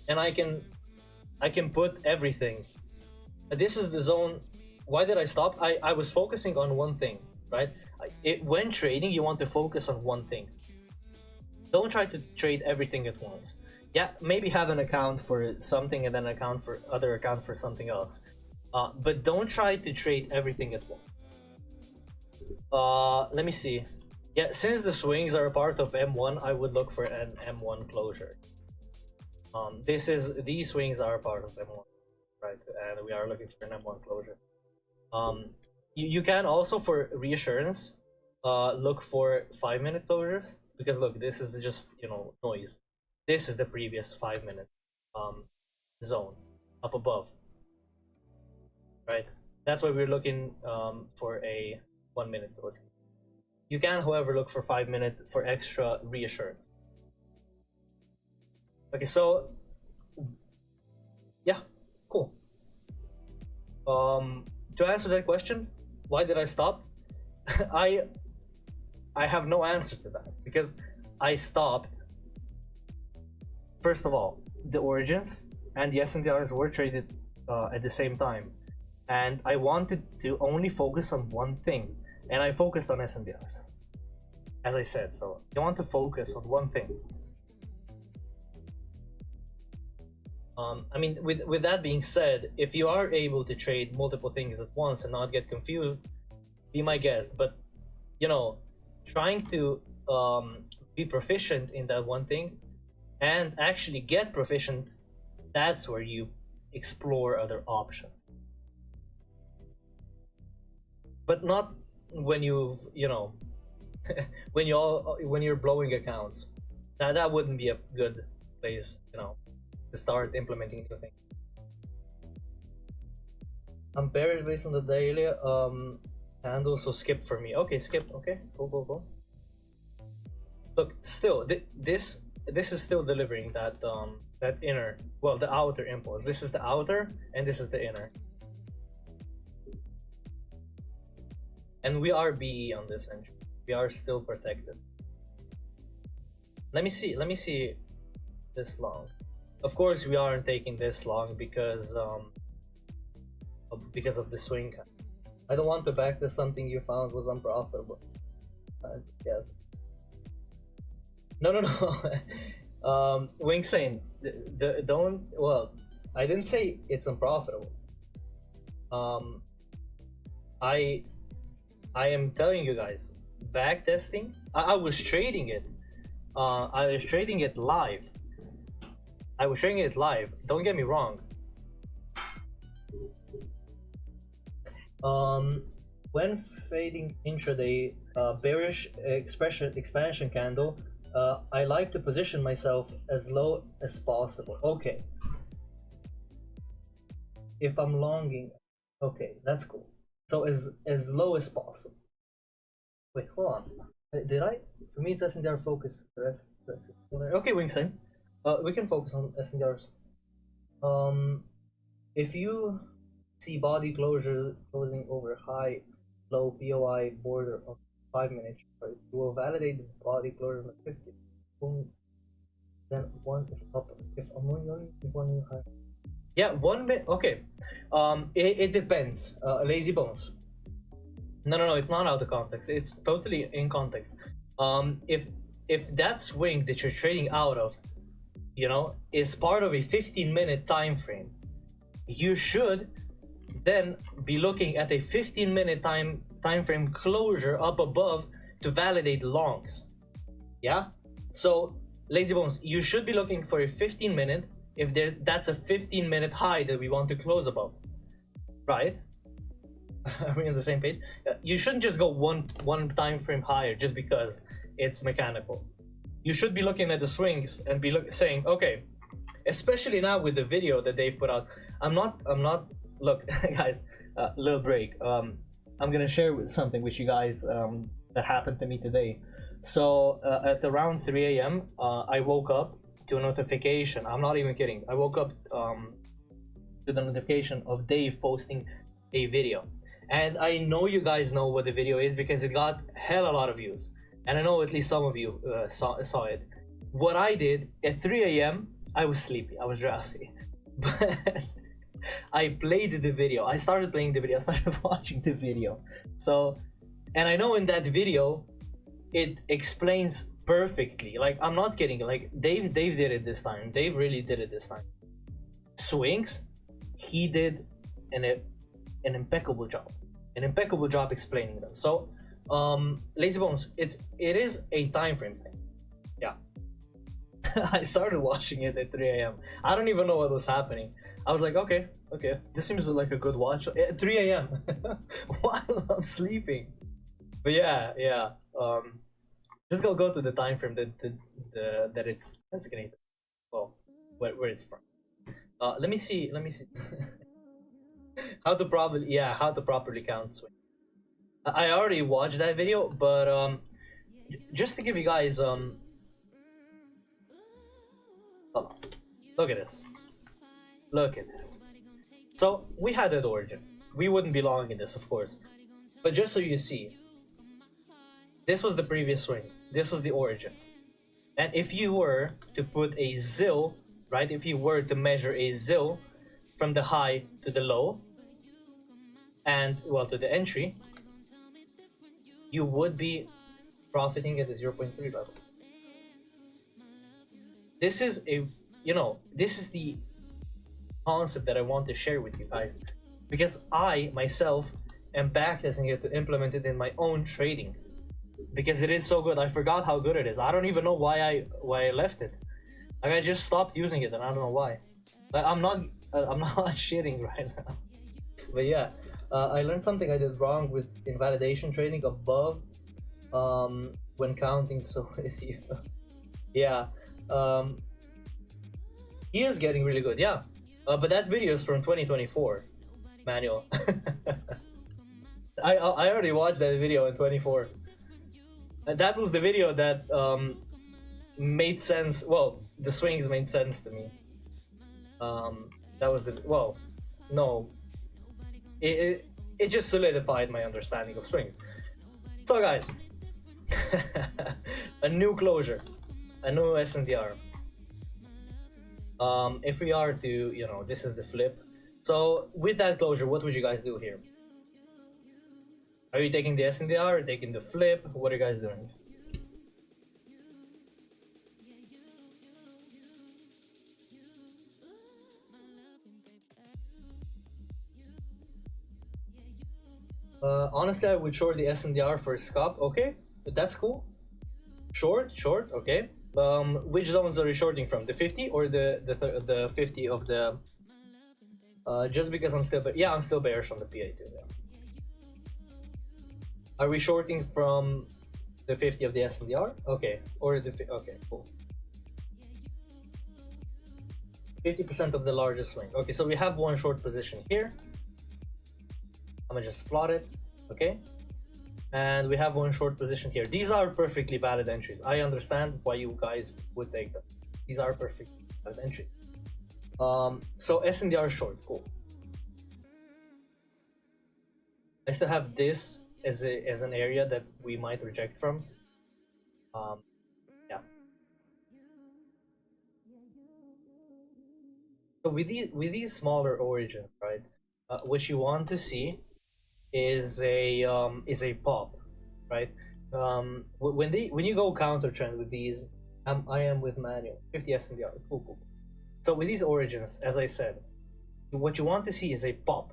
and I can put everything. This is the zone. Why did I stop? I was focusing on one thing, right? When trading, you want to focus on one thing. Don't try to trade everything at once. Yeah, maybe have an account for something and then an account for other accounts for something else. But don't try to trade everything at once. Let me see. Yeah, since the swings are a part of M1, I would look for an M1 closure. These swings are a part of M1, right? And we are looking for an M1 closure. You can also, for reassurance, look for 5-minute closures, because look, this is just, you know, noise. This is the previous 5-minute zone up above, right? That's why we're looking for a 1-minute closure. You can, however, look for 5-minute for extra reassurance. Okay, so yeah, cool. To answer that question, why did I stop? I have no answer to that, because I stopped. First of all, the origins and the SNDRs were traded at the same time, and I wanted to only focus on one thing, and I focused on SNDRs, as I said. So you want to focus on one thing. I mean, with that being said, if you are able to trade multiple things at once and not get confused, be my guest. But you know, trying to be proficient in that one thing and actually get proficient, that's where you explore other options. But not when you know when you're blowing accounts. Now that wouldn't be a good place, you know, to start implementing new things. I'm bearish based on the daily handle, so skip for me. Okay, skip. Okay, go. Look, still this is still delivering that that inner, well, the outer impulse. This is the outer and this is the inner. And we are BE on this entry. We are still protected. Let me see this long. Of course, we aren't taking this long because of the swing. I don't want to back to something you found was unprofitable. Yes. No. Wing saying don't. Well, I didn't say it's unprofitable. I am telling you guys, backtesting. I was trading it. I was trading it live. Don't get me wrong. When fading intraday, bearish expansion candle, I like to position myself as low as possible. Okay. If I'm longing, okay, that's cool. So as low as possible. Wait, hold on. Did I? For me, it's SNDR focus. The rest. Okay, Wingsign. We can focus on SNDRs. If you see body closure closing over high, low POI border of 5-minute, right, you will validate the body closure on 50. Then one is up. If I'm only one high. Yeah, 1 minute. Okay. It depends. Lazy Bones. No, it's not out of context. It's totally in context. If that swing that you're trading out of, you know, is part of a 15-minute time frame, you should then be looking at a 15-minute time frame closure up above to validate longs. Yeah. So lazy bones, you should be looking for a 15-minute if that's a 15-minute high that we want to close above, right? Are we on the same page? You shouldn't just go one time frame higher just because it's mechanical. You should be looking at the swings and be saying, okay, especially now with the video that they've put out. I'm not. Look, guys, little break. I'm gonna share something with you guys that happened to me today. So at around 3 a.m., I woke up to a notification. I'm not even kidding. I woke up to the notification of Dave posting a video. And I know you guys know what the video is because it got hell a lot of views. And I know at least some of you saw it. What I did at 3 a.m., I was sleepy. I was drowsy. But I played the video. I started playing the video. I started watching the video. So, and I know in that video, it explains perfectly. Like, I'm not kidding. Like, Dave did it this time. Dave really did it this time. Swings, he did an impeccable job. An impeccable job explaining them. So, lazy bones, it is a time frame thing. Yeah. I started watching it at 3 a.m. I don't even know what was happening. I was like, okay, this seems like a good watch at 3 a.m. while I'm sleeping. But yeah. Just go to the time frame that it's designated. Well, where it's from. Let me see. how to properly count swing. I already watched that video, but just to give you guys hold on. Look at this. So we had that origin. We wouldn't belong in this, of course. But just so you see, this was the previous swing. This was the origin. And if you were to put a ZIL, right? If you were to measure a ZIL from the high to the low, and well, to the entry, you would be profiting at the 0.3 level. This is this is the concept that I want to share with you guys, because I myself am backtesting it to implement it in my own trading, because it is so good. I forgot how good it is. I don't even know why I left it. Like, I just stopped using it and I don't know why. Like, I'm not shitting right now. But yeah, I learned something I did wrong with invalidation trading above when counting. So with you, yeah, he is getting really good. Yeah, but that video is from 2024, manual. I already watched that video in 24. And that was the video that made sense. Well, the swings made sense to me. That was it just solidified my understanding of swings. So guys, a new closure, a new SNDR. If we are to, this is the flip. So with that closure, what would you guys do here? Are you taking the SNDR or taking the flip? What are you guys doing? Honestly, I would short the SNDR for a scalp. Okay, but that's cool. Short, okay. Which zones are you shorting from? The 50 or the 50 of the? Just because I'm still bearish on the PA too. Yeah. Are we shorting from the 50 of the SNDR? Okay, or okay, cool. 50% of the largest swing. Okay, so we have one short position here. I'm gonna just plot it, okay? And we have one short position here. These are perfectly valid entries. I understand why you guys would take them. These are perfectly valid entries. So SNDR short, cool. I still have this as an area that we might reject from. Yeah. So with these smaller origins, right? What you want to see is a pop, right? When you go counter trend with these, I am with manual 50 SNDR. Cool. So with these origins, as I said, what you want to see is a pop.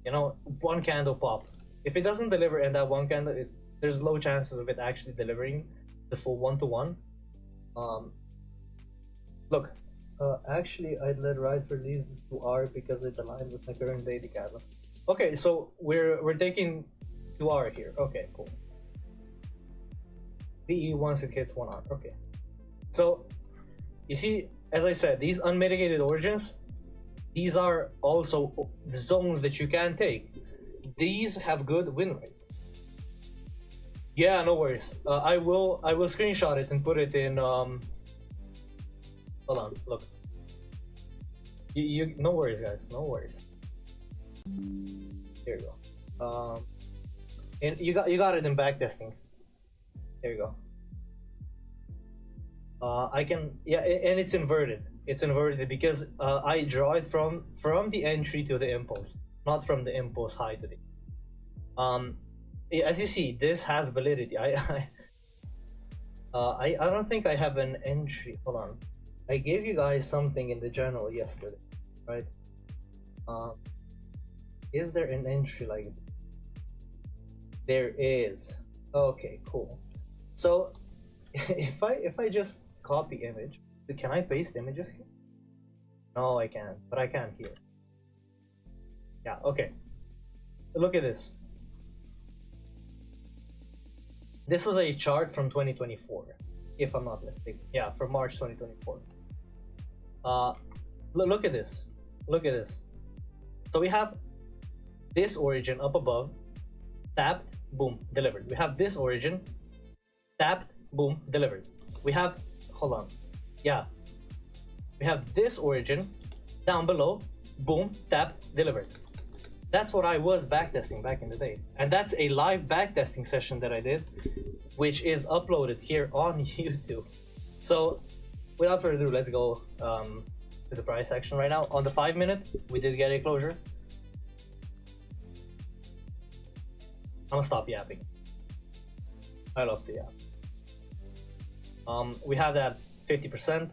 You know, one candle pop. If it doesn't deliver in that one candle, there's low chances of it actually delivering the full 1-to-1. Look, actually, I'd let ride for these to R because it aligned with my current daily candle. Okay, so we're taking 2R here. Okay, cool. BE once it hits 1R. Okay. So you see, as I said, these unmitigated origins, these are also zones that you can take. These have good win rate. Yeah, no worries. I will screenshot it and put it in. Hold on, look. You no worries, guys. No worries. Here you go. And you got it in backtesting. There you go. I can, yeah, and it's inverted. It's inverted because I draw it from the entry to the impulse, not from the impulse high to the. As you see, this has validity. I don't think I have an entry. Hold on. I gave you guys something in the journal yesterday, right? Is there an entry like this? There is. Okay, cool. So if I just copy image, can I paste images here? No, I can't, but I can here. Yeah, okay. Look at this. This was a chart from 2024, if I'm not mistaken. Yeah, from March 2024. Look at this. Look at this. So we have this origin up above, tapped, boom, delivered. We have this origin, tapped, boom, delivered. We have, hold on, yeah. We have this origin down below, boom, tap, delivered. That's what I was backtesting back in the day. And that's a live backtesting session that I did, which is uploaded here on YouTube. So without further ado, let's go to the price action right now. On the 5 minute, we did get a closure. I'm gonna stop yapping. I love to yap. We have that 50%.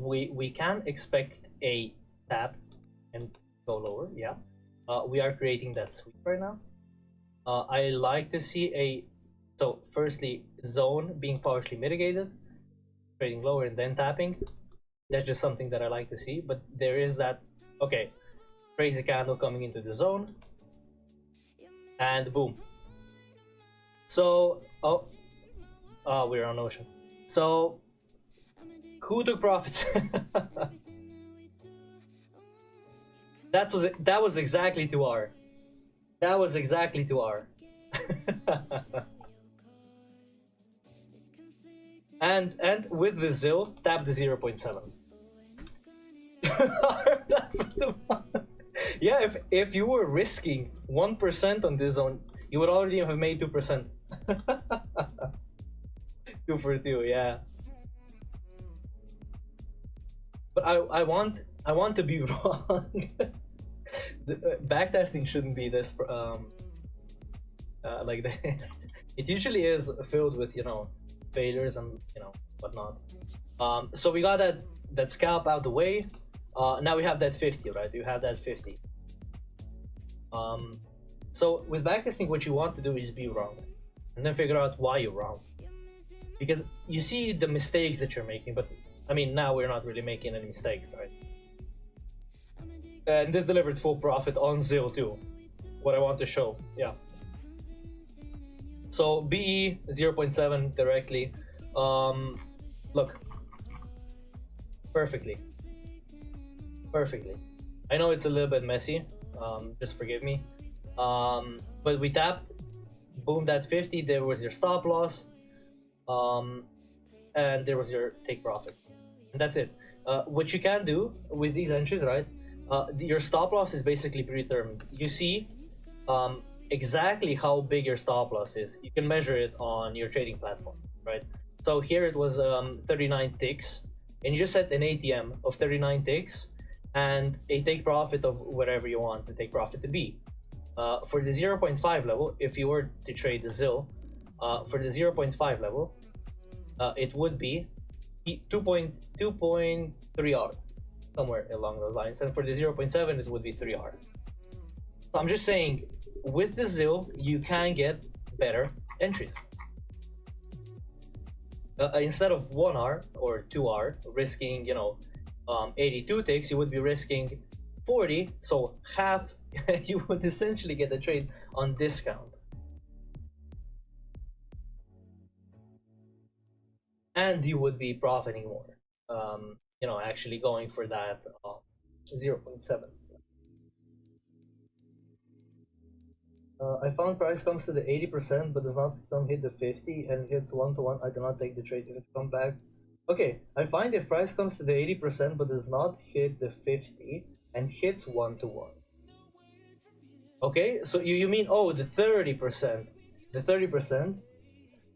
We can expect a tap and go lower, yeah. We are creating that sweep right now. I like to see a, so firstly, zone being partially mitigated, trading lower and then tapping. That's just something that I like to see, but there is that, okay, crazy candle coming into the zone, and boom. So, we're on ocean. So, who took profits? That was exactly 2R. That was exactly 2R. and with the ZIL, tap the 0.7. Yeah, if you were risking 1% on this zone, you would already have made 2%. 2 for 2, yeah. But I want to be wrong. Backtesting shouldn't be this like this. It usually is filled with, you know, failures and, you know, whatnot. So we got that scalp out the way. Now we have that 50, right? You have that 50. So with backtesting, what you want to do is be wrong, and then figure out why you're wrong. Because you see the mistakes that you're making, but I mean, now we're not really making any mistakes, right? And this delivered full profit on ZIL too. What I want to show, yeah. So BE 0.7 directly. Look, perfectly. I know it's a little bit messy. Just forgive me. But we tapped, boom, that 50. There was your stop loss, and there was your take profit, and that's it. What you can do with these entries, right? Your stop loss is basically predetermined. You see exactly how big your stop loss is. You can measure it on your trading platform, right? So here it was 39 ticks, and you just set an ATM of 39 ticks and a take profit of whatever you want the take profit to be. For the 0.5 level, if you were to trade the ZIL, for the 0.5 level, it would be 2.3R, somewhere along those lines. And for the 0.7, it would be 3R. So I'm just saying, with the ZIL, you can get better entries. Instead of 1R or 2R, risking, 82 ticks, you would be risking 40, so half. You would essentially get the trade on discount. And you would be profiting more. Actually going for that 0.7. I found price comes to the 80% but does not come hit the 50 and hits 1-to-1. I do not take the trade if it come back. Okay, I find if price comes to the 80% but does not hit the 50 and hits 1-to-1. Okay, so you mean, oh, the 30%. The 30%.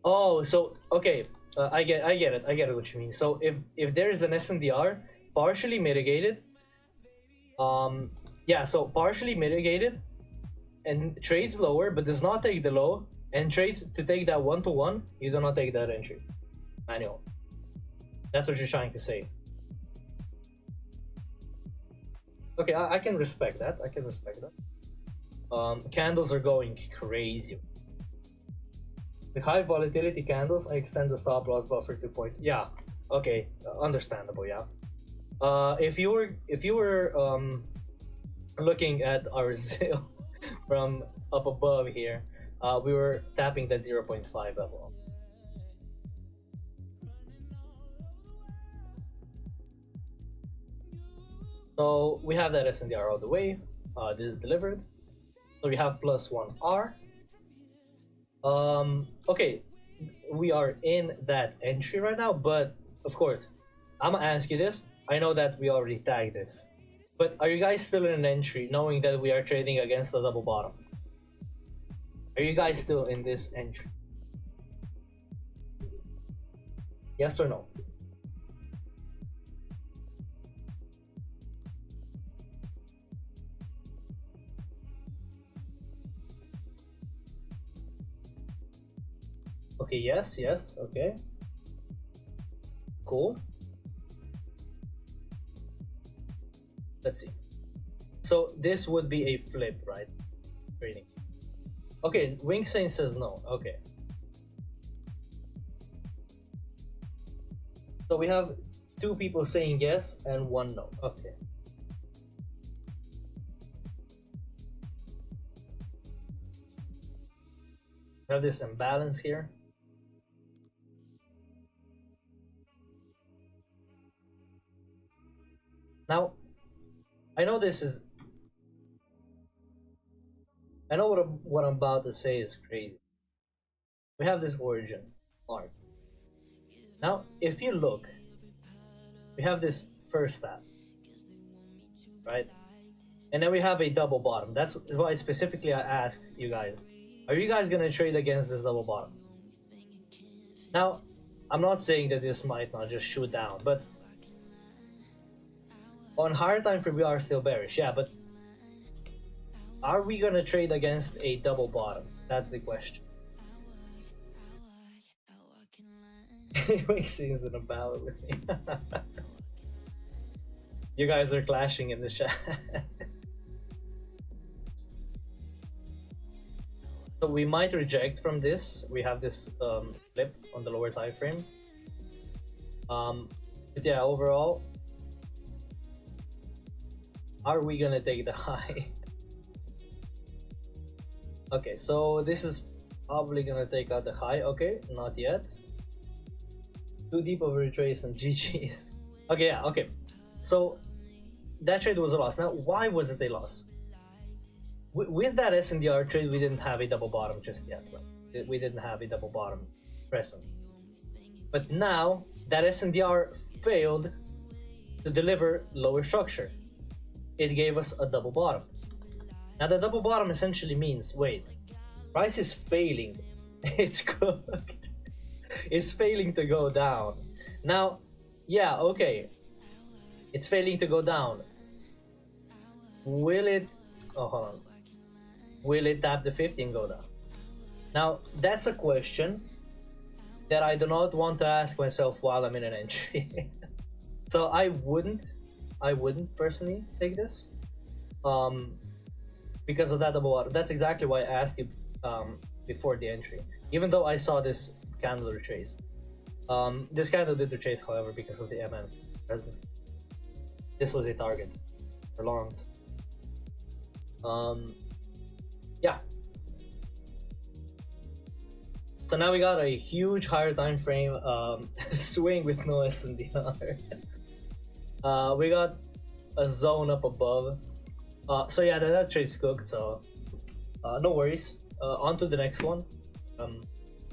Oh, so okay, I get it what you mean. So if there is an SNDR partially mitigated, so partially mitigated and trades lower but does not take the low and trades to take that 1-to-1, you do not take that entry. Manual. That's what you're trying to say. Okay, I can respect that. Candles are going crazy. With high volatility candles, I extend the stop loss buffer to point. Yeah, okay, understandable. Yeah. If you were looking at our ZIL from up above here, we were tapping that 0.5 level. So we have that SNDR all the way. This is delivered. So we have +1R. Okay, we are in that entry right now, but of course, I'm gonna ask you this. I know that we already tagged this, but are you guys still in an entry knowing that we are trading against the double bottom? Are you guys still in this entry? Yes or no? Okay, yes, okay. Cool. Let's see. So this would be a flip, right? Trading. Okay, Wingsane says no. Okay. So we have 2 people saying yes and 1 no. Okay. We have this imbalance here. Now, I know what I'm about to say is crazy. We have this origin arc. Now, if you look, we have this first tap, right? And then we have a double bottom. That's why specifically I asked you guys, are you guys gonna trade against this double bottom? Now, I'm not saying that this might not just shoot down, but on higher time frame we are still bearish, yeah, but are we gonna trade against a double bottom? That's the question. Wingsing's in a battle with me. You guys are clashing in the chat. So we might reject from this. We have this flip on the lower time frame. But yeah, overall, are we gonna take the high? Okay, so this is probably gonna take out the high. Okay, not yet. Too deep of a retracement. GG's. Okay, yeah, okay. So that trade was a loss. Now, why was it a loss? With that SNDR trade, we didn't have a double bottom just yet. Right? We didn't have a double bottom present. But now that SNDR failed to deliver lower structure. It gave us a double bottom. Now the double bottom essentially means, wait, price is failing. It's cooked. It's failing to go down. Now, yeah, okay. It's failing to go down. Will it... Oh, hold on. will it tap the 50 and go down? Now, that's a question that I do not want to ask myself while I'm in an entry. So I wouldn't personally take this, because of that double bottom. That's exactly why I asked you before the entry, even though I saw this candle retrace. This candle did retrace, however, because of the MN present. This was a target for longs. Yeah. So now we got a huge higher time frame swing with no SNDR. We got a zone up above. So yeah, that trade's cooked. So no worries. On to the next one.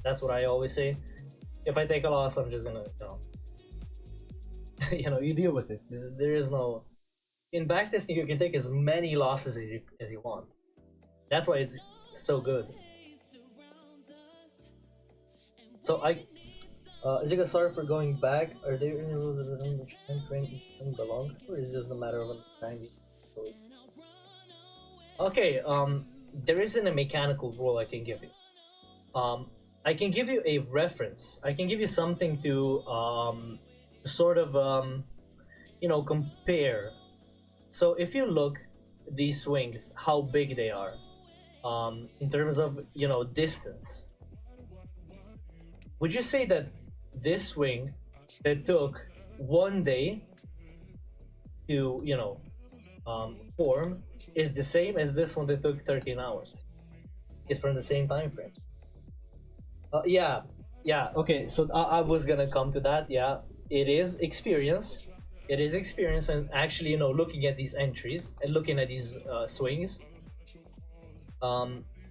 That's what I always say. If I take a loss, I'm just gonna, you deal with it. There is no. In backtesting, you can take as many losses as you want. That's why it's so good. So is it sorry for going back? Are there any rules that the time frame each thing belongs to, or is it just a matter of understanding? Okay, there isn't a mechanical rule I can give you. I can give you a reference. I can give you something to sort of compare. So if you look these swings, how big they are, in terms of distance. Would you say that this swing that took 1 day to form is the same as this one that took 13 hours? It's from the same time frame. Yeah. Okay, so I was gonna come to that. Yeah, it is experience. It is experience, and actually, looking at these entries and looking at these swings.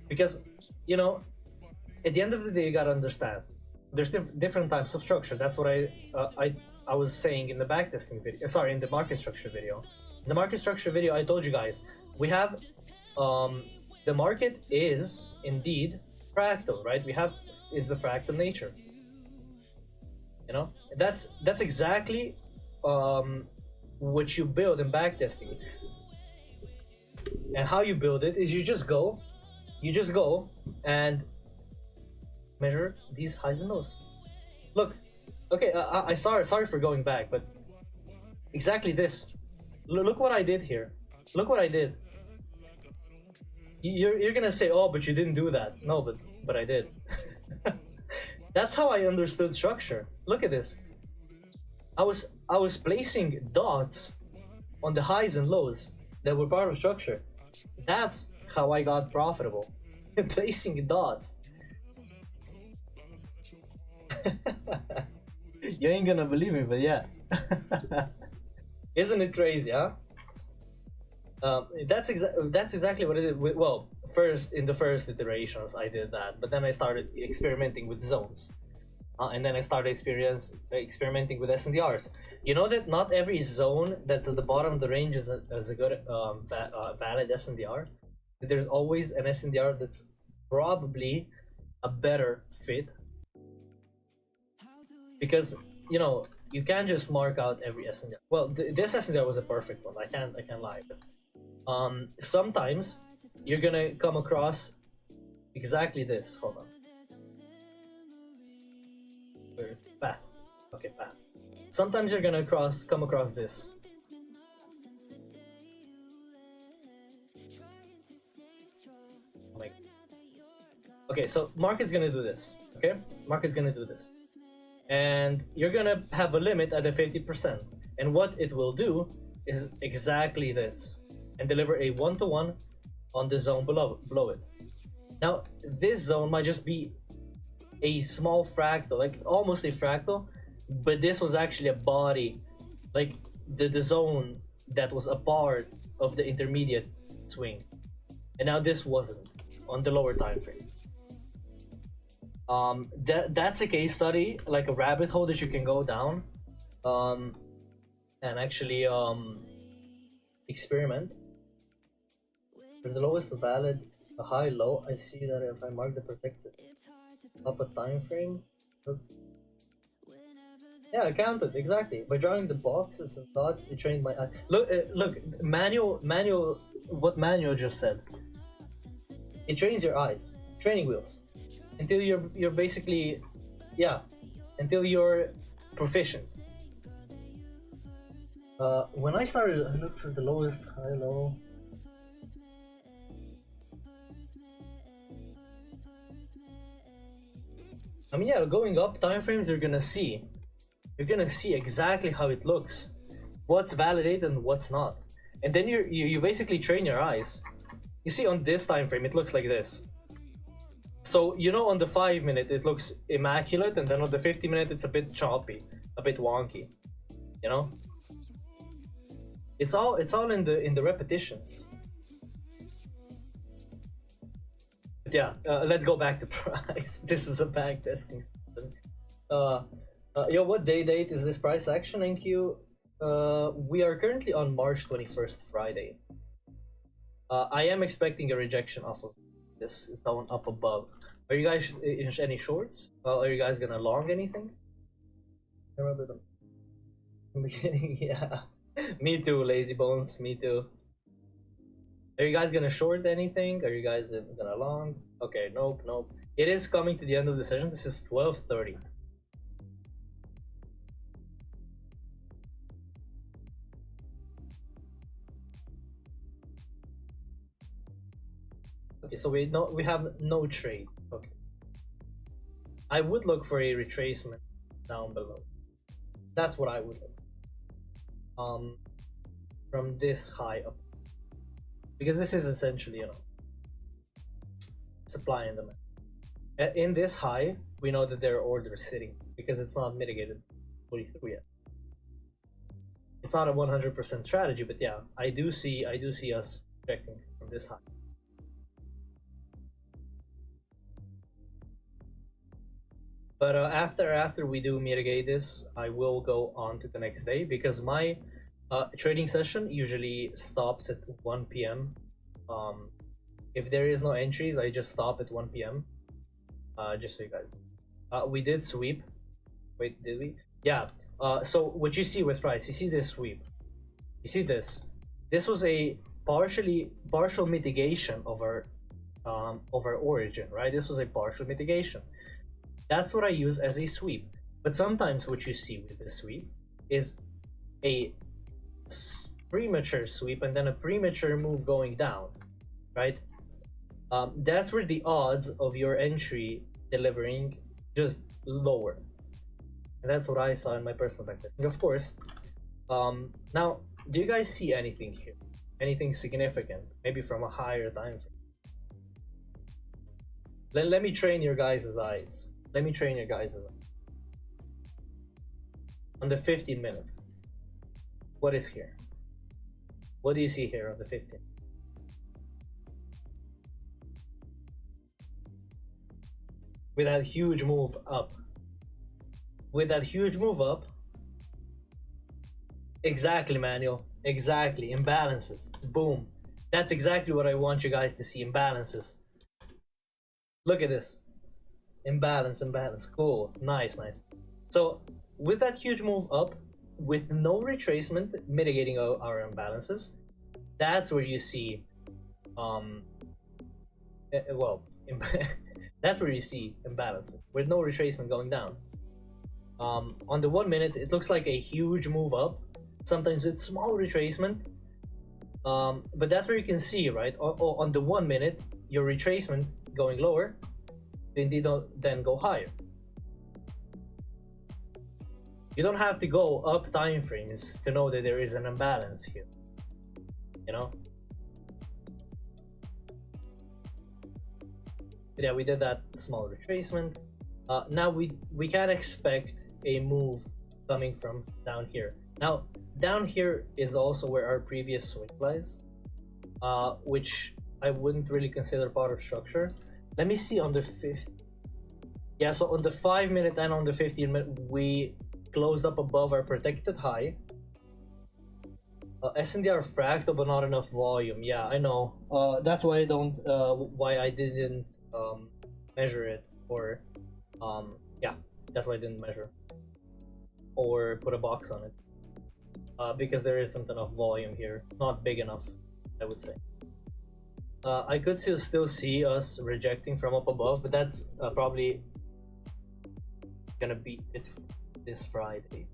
Because at the end of the day, you gotta understand. There's different types of structure. That's what I was saying in the backtesting video. Sorry, in the market structure video. In the market structure video, I told you guys we have the market is indeed fractal, right? Is the fractal nature. That's exactly what you build in backtesting. And how you build it is you just go and measure these highs and lows. Look, okay, I sorry for going back, but exactly this. Look what I did here. Look what I did. You're gonna say, oh, but you didn't do that. No, but I did. That's how I understood structure. Look at this. I was placing dots on the highs and lows that were part of structure. That's how I got profitable. Placing dots. You ain't gonna believe me, but yeah. Isn't it crazy, huh? That's exactly what it is. Well, in the first iterations I did that, but then I started experimenting with zones, and then I started experimenting with SNDRs. You know that not every zone that's at the bottom of the range is a good valid SNDR. There's always an SNDR that's probably a better fit, because you can't just mark out every SNDR. Well, this SNDR was a perfect one. I can't lie. But, sometimes you're gonna come across exactly this. Hold on. Where's path? Okay, path. Sometimes you're gonna come across this. Oh my. Okay, so market's gonna do this. Okay, market's gonna do this, and you're gonna have a limit at a 50%. And what it will do is exactly this, and deliver a 1-to-1 on the zone below it. Now, this zone might just be a small fractal, like almost a fractal, but this was actually a body, like the zone that was a part of the intermediate swing, and now this wasn't on the lower time frame. That's a case study, like a rabbit hole that you can go down, and actually experiment. From the lowest to valid, a high low, I see that if I mark the protected up a time frame. Yeah, I counted exactly by drawing the boxes and dots. It trained my eye. Look, what Manuel just said. It trains your eyes, training wheels, until you're basically, yeah, until you're proficient. When I started, I looked for the lowest high low. I mean, yeah, going up time frames, you're gonna see exactly how it looks, what's validated and what's not, and then you basically train your eyes. You see, on this time frame, it looks like this. So you know, on the 5-minute, it looks immaculate, and then on the 50-minute, it's a bit choppy, a bit wonky. You know, it's all in the repetitions. But yeah, let's go back to price. This is a back testing session. Yo, what date is this price action in Q? We are currently on March 21st, Friday. I am expecting a rejection off of this zone up above. Are you guys in any shorts? Are you guys gonna long anything? I remember them in the beginning. Yeah, me too, lazy bones. Me too. Are you guys gonna short anything? Are you guys gonna long? Okay, nope. It is coming to the end of the session. This is 12:30. Okay, so we have no trades. Okay. I would look for a retracement down below. That's what I would look. From this high up, because this is essentially, you know, supply and demand. In this high, we know that there are orders sitting because it's not mitigated fully through yet. It's not a 100% strategy, but yeah, I do see us rejecting from this high. But after we do mitigate this, I will go on to the next day, because my trading session usually stops at 1 p.m. If there is no entries, I just stop at 1 p.m. Just so you guys know. We did sweep. Wait, did we? Yeah. So what you see with price, you see this sweep. You see this. This was a partial mitigation of our origin, right? This was a partial mitigation. That's what I use as a sweep. But sometimes what you see with the sweep is a premature sweep and then a premature move going down, right? That's where the odds of your entry delivering just lower. And that's what I saw in my personal backtesting. Of course, now, do you guys see anything here? Anything significant? Maybe from a higher time frame? Let me train your guys' eyes. Let me train your guys' eyes. On the 15-minute, what is here? What do you see here on the 15? With that huge move up. Exactly, Manuel. Exactly. Imbalances. Boom. That's exactly what I want you guys to see. Imbalances. Look at this. Imbalance. Cool. Nice. So, with that huge move up, with no retracement mitigating our imbalances, that's where you see, that's where you see imbalances, with no retracement going down. On the 1 minute, it looks like a huge move up, sometimes with small retracement, but that's where you can see, right? On the 1 minute, your retracement going lower, then go higher. You don't have to go up time frames to know that there is an imbalance here, you know? But yeah, we did that small retracement. Now we can expect a move coming from down here. Now, down here is also where our previous swing lies, which I wouldn't really consider part of structure. Let me see on the 5th. Yeah, so on the 5-minute and on the 15-minute, we closed up above our protected high. SNDR fractal, but not enough volume. Yeah, I know. That's why I didn't measure it, or yeah, that's why I didn't measure or put a box on it. Because there isn't enough volume here. Not big enough, I would say. I could still see us rejecting from up above, but that's probably gonna be it this Friday.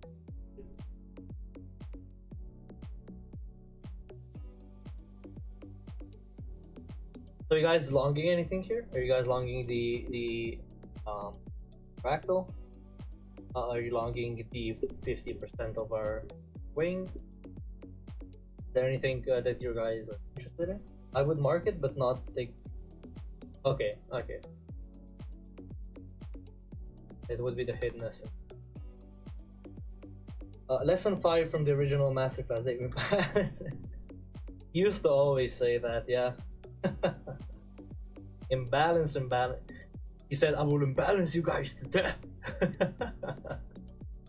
So you guys longing anything here? Are you guys longing the fractal? Are you longing the 50% of our wing? Is there anything that you guys are interested in? I would mark it, but not take. Okay, okay. It would be the hidden lesson. Lesson 5 from the original masterclass that we passed. Used to always say that, yeah. Imbalance. He said, I will imbalance you guys to death.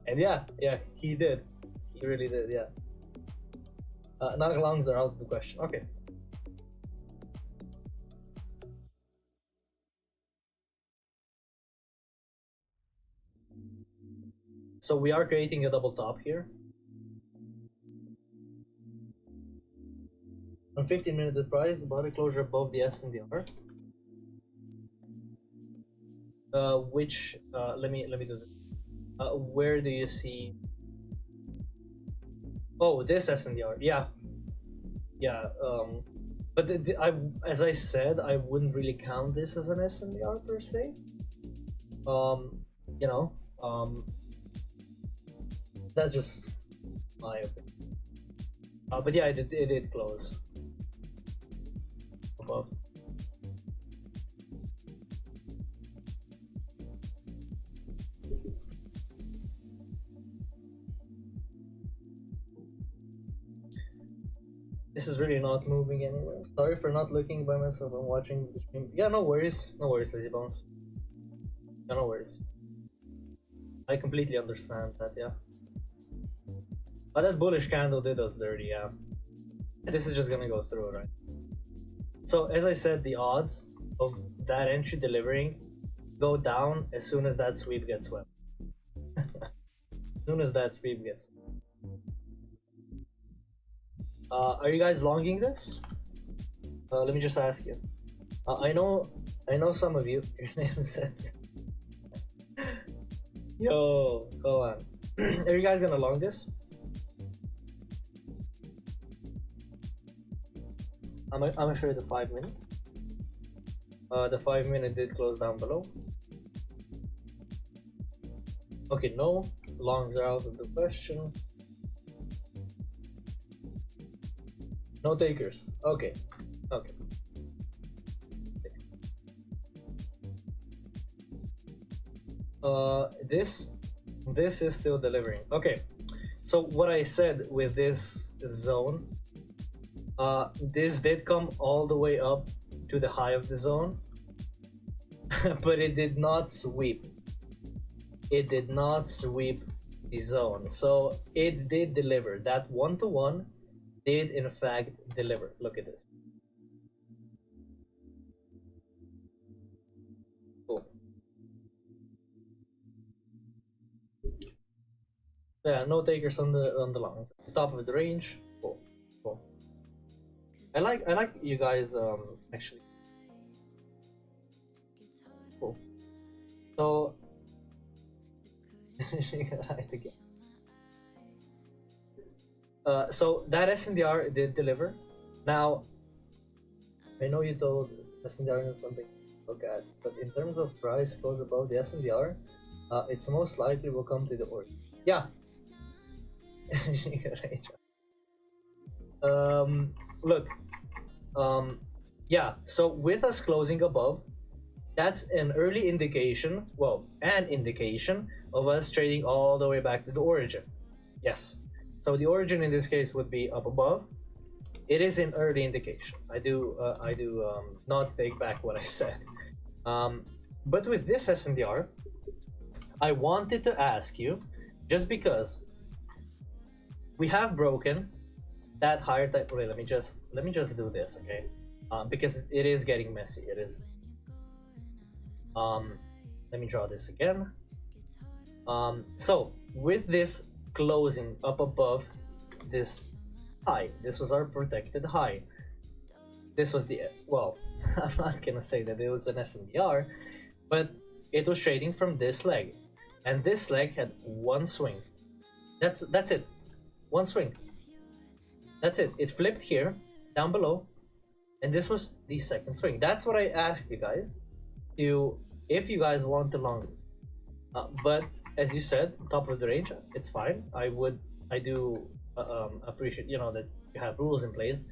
And yeah, he did. He really did, yeah. Nagalongs are out of the question. Okay. So we are creating a double top here. On 15-minute price, body closure above the S and the R. Which let me do this. Where do you see? Oh, this S and the R. Yeah. But as I said, I wouldn't really count this as an S and the R per se. You know, that's just my opinion. But yeah, it did close above. This is really not moving anywhere. Sorry for not looking by myself. I'm watching the stream. Yeah, no worries, Lazy Bones. Yeah, no worries. I completely understand that. Yeah. But that bullish candle did us dirty. Yeah. This is just gonna go through, right? So as I said, the odds of that entry delivering go down as soon as that sweep gets swept. As soon as that sweep gets swept. Are you guys longing this? Let me just ask you. I know some of you. Your name says. Yo, go on. Are you guys gonna long this? I'm gonna show you the 5-minute. The 5-minute did close down below. Okay, no longs are out of the question. No takers. Okay. This is still delivering. Okay. So what I said with this zone, this did come all the way up to the high of the zone, but it did not sweep. It did not sweep the zone. So it did deliver. That 1-to-1 did in fact deliver. Look at this. Cool. Yeah, no takers on the longs. Top of the range. Cool. I like you guys actually. Cool. So again. So that SNDR did deliver. Now, I know you told SNDR is something to look at, but in terms of price goes above the SNDR, it's most likely will come to the order. Yeah. Look. Yeah. So with us closing above, that's an early indication. Well, an indication of us trading all the way back to the origin. Yes. So the origin in this case would be up above. It is an early indication. I do not take back what I said. But with this SNDR, I wanted to ask you, just because we have broken that higher type. Wait, let me just do this, okay? Because it is getting messy. It is. Let me draw this again. So with this closing up above this high, this was our protected high. this was the, well, I'm not gonna say that it was an SNDR, but it was trading from this leg, and this leg had one swing. That's it, one swing. That's it. It flipped here, down below, and this was the second swing. That's what I asked you guys, if you guys want to long this. But as you said, top of the range, it's fine. I do appreciate, you know, that you have rules in place.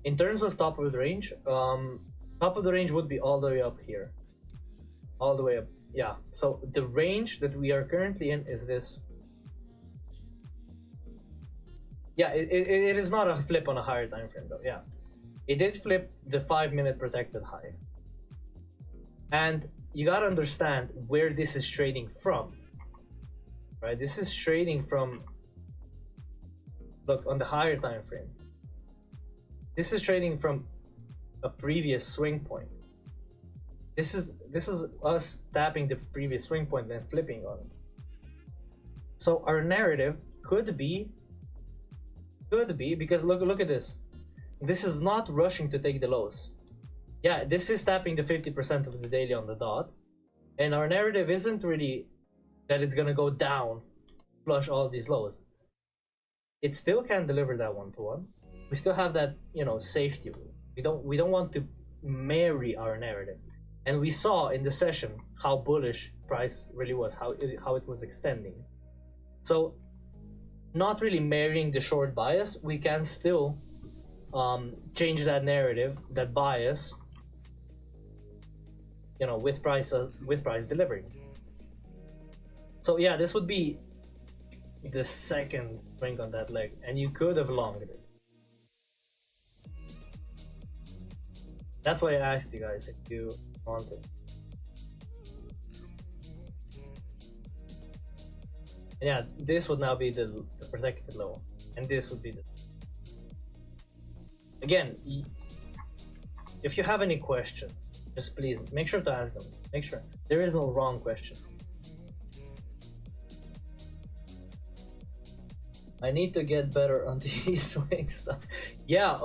In terms of top of the range, top of the range would be all the way up here, all the way up. Yeah. So the range that we are currently in is this. Yeah, it is not a flip on a higher time frame though. Yeah, it did flip the 5-minute protected high, and you gotta understand where this is trading from, right? This is trading from, look, on the higher time frame, this is trading from a previous swing point. This is us tapping the previous swing point and then flipping on it. So our narrative could be because look at this. This is not rushing to take the lows. Yeah, this is tapping the 50% of the daily on the dot, and our narrative isn't really that it's gonna go down, flush all these lows. It still can deliver that 1-to-1. We still have that, you know, safety rule. We don't want to marry our narrative, and we saw in the session how bullish price really was, how it was extending. So, not really marrying the short bias, we can still change that narrative, that bias, you know, with price delivery. So yeah, this would be the second swing on that leg, and you could have longed it. That's why I asked you guys if you want it. And yeah, this would now be the protected low, and this would be the. Again, if you have any questions, just please make sure to ask them. Make sure there is no wrong question. I need to get better on the swing stuff. Yeah,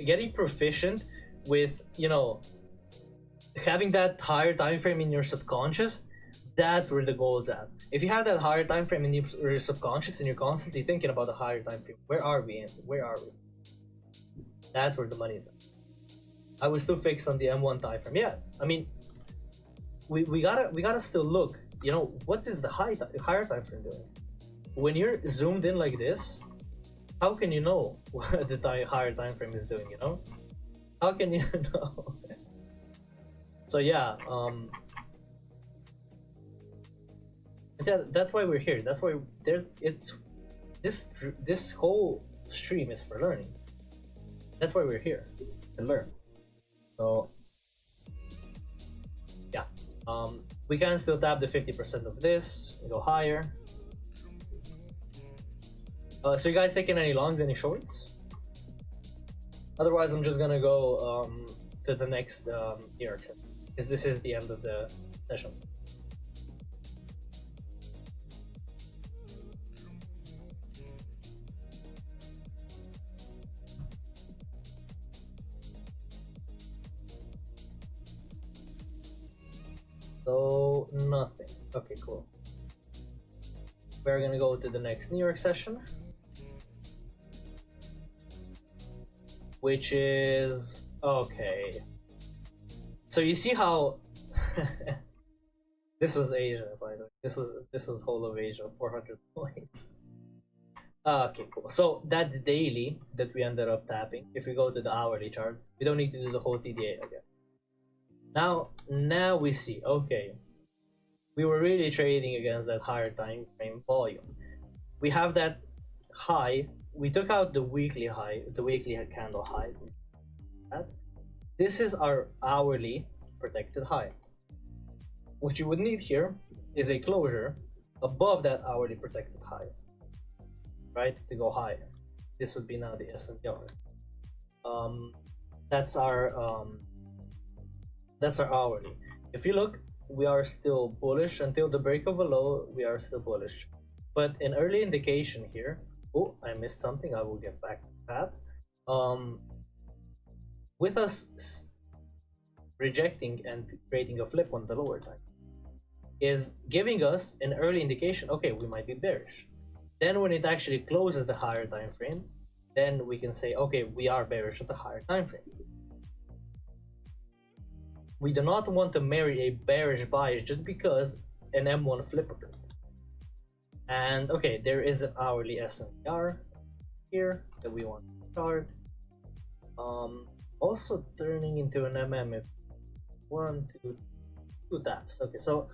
getting proficient with, you know, having that higher time frame in your subconscious. That's where the goal's at. If you have that higher time frame in your subconscious and you're constantly thinking about the higher time frame, where are we? That's where the money is at. I was too fixed on the M1 time frame. Yeah, I mean, we gotta still look. You know, what is the higher time frame doing? When you're zoomed in like this, how can you know what the higher time frame is doing? You know, how can you know? So yeah, yeah, that's why we're here. That's why this whole stream is for learning. That's why we're here, to learn. So yeah, we can still tap the 50% of this and go higher. So you guys taking any longs, any shorts? Otherwise, I'm just gonna go to the next New York session, because this is the end of the session. So nothing. Okay, cool. We're gonna go to the next New York session, which is okay. So you see how this was Asia, by the way. This was whole of Asia, 400 points. Okay, cool. So that daily that we ended up tapping, if we go to the hourly chart, we don't need to do the whole TDA again. Now we see, okay, we were really trading against that higher time frame volume. We have that high, we took out the weekly high, the weekly candle high. This is our hourly protected high. What you would need here is a closure above that hourly protected high, right, to go higher. This would be now the SNDR. That's our hourly. If you look, we are still bullish until the break of a low. We are still bullish, but an early indication here. Oh, I missed something. I will get back to that. with us rejecting and creating a flip on the lower time is giving us an early indication, okay, we might be bearish. Then when it actually closes the higher time frame, then we can say, okay, we are bearish at the higher time frame. We do not want to marry a bearish bias just because an M1 flip occurred. And okay, there is an hourly SNR here that we want to chart. Also turning into an MM if two taps. Okay, so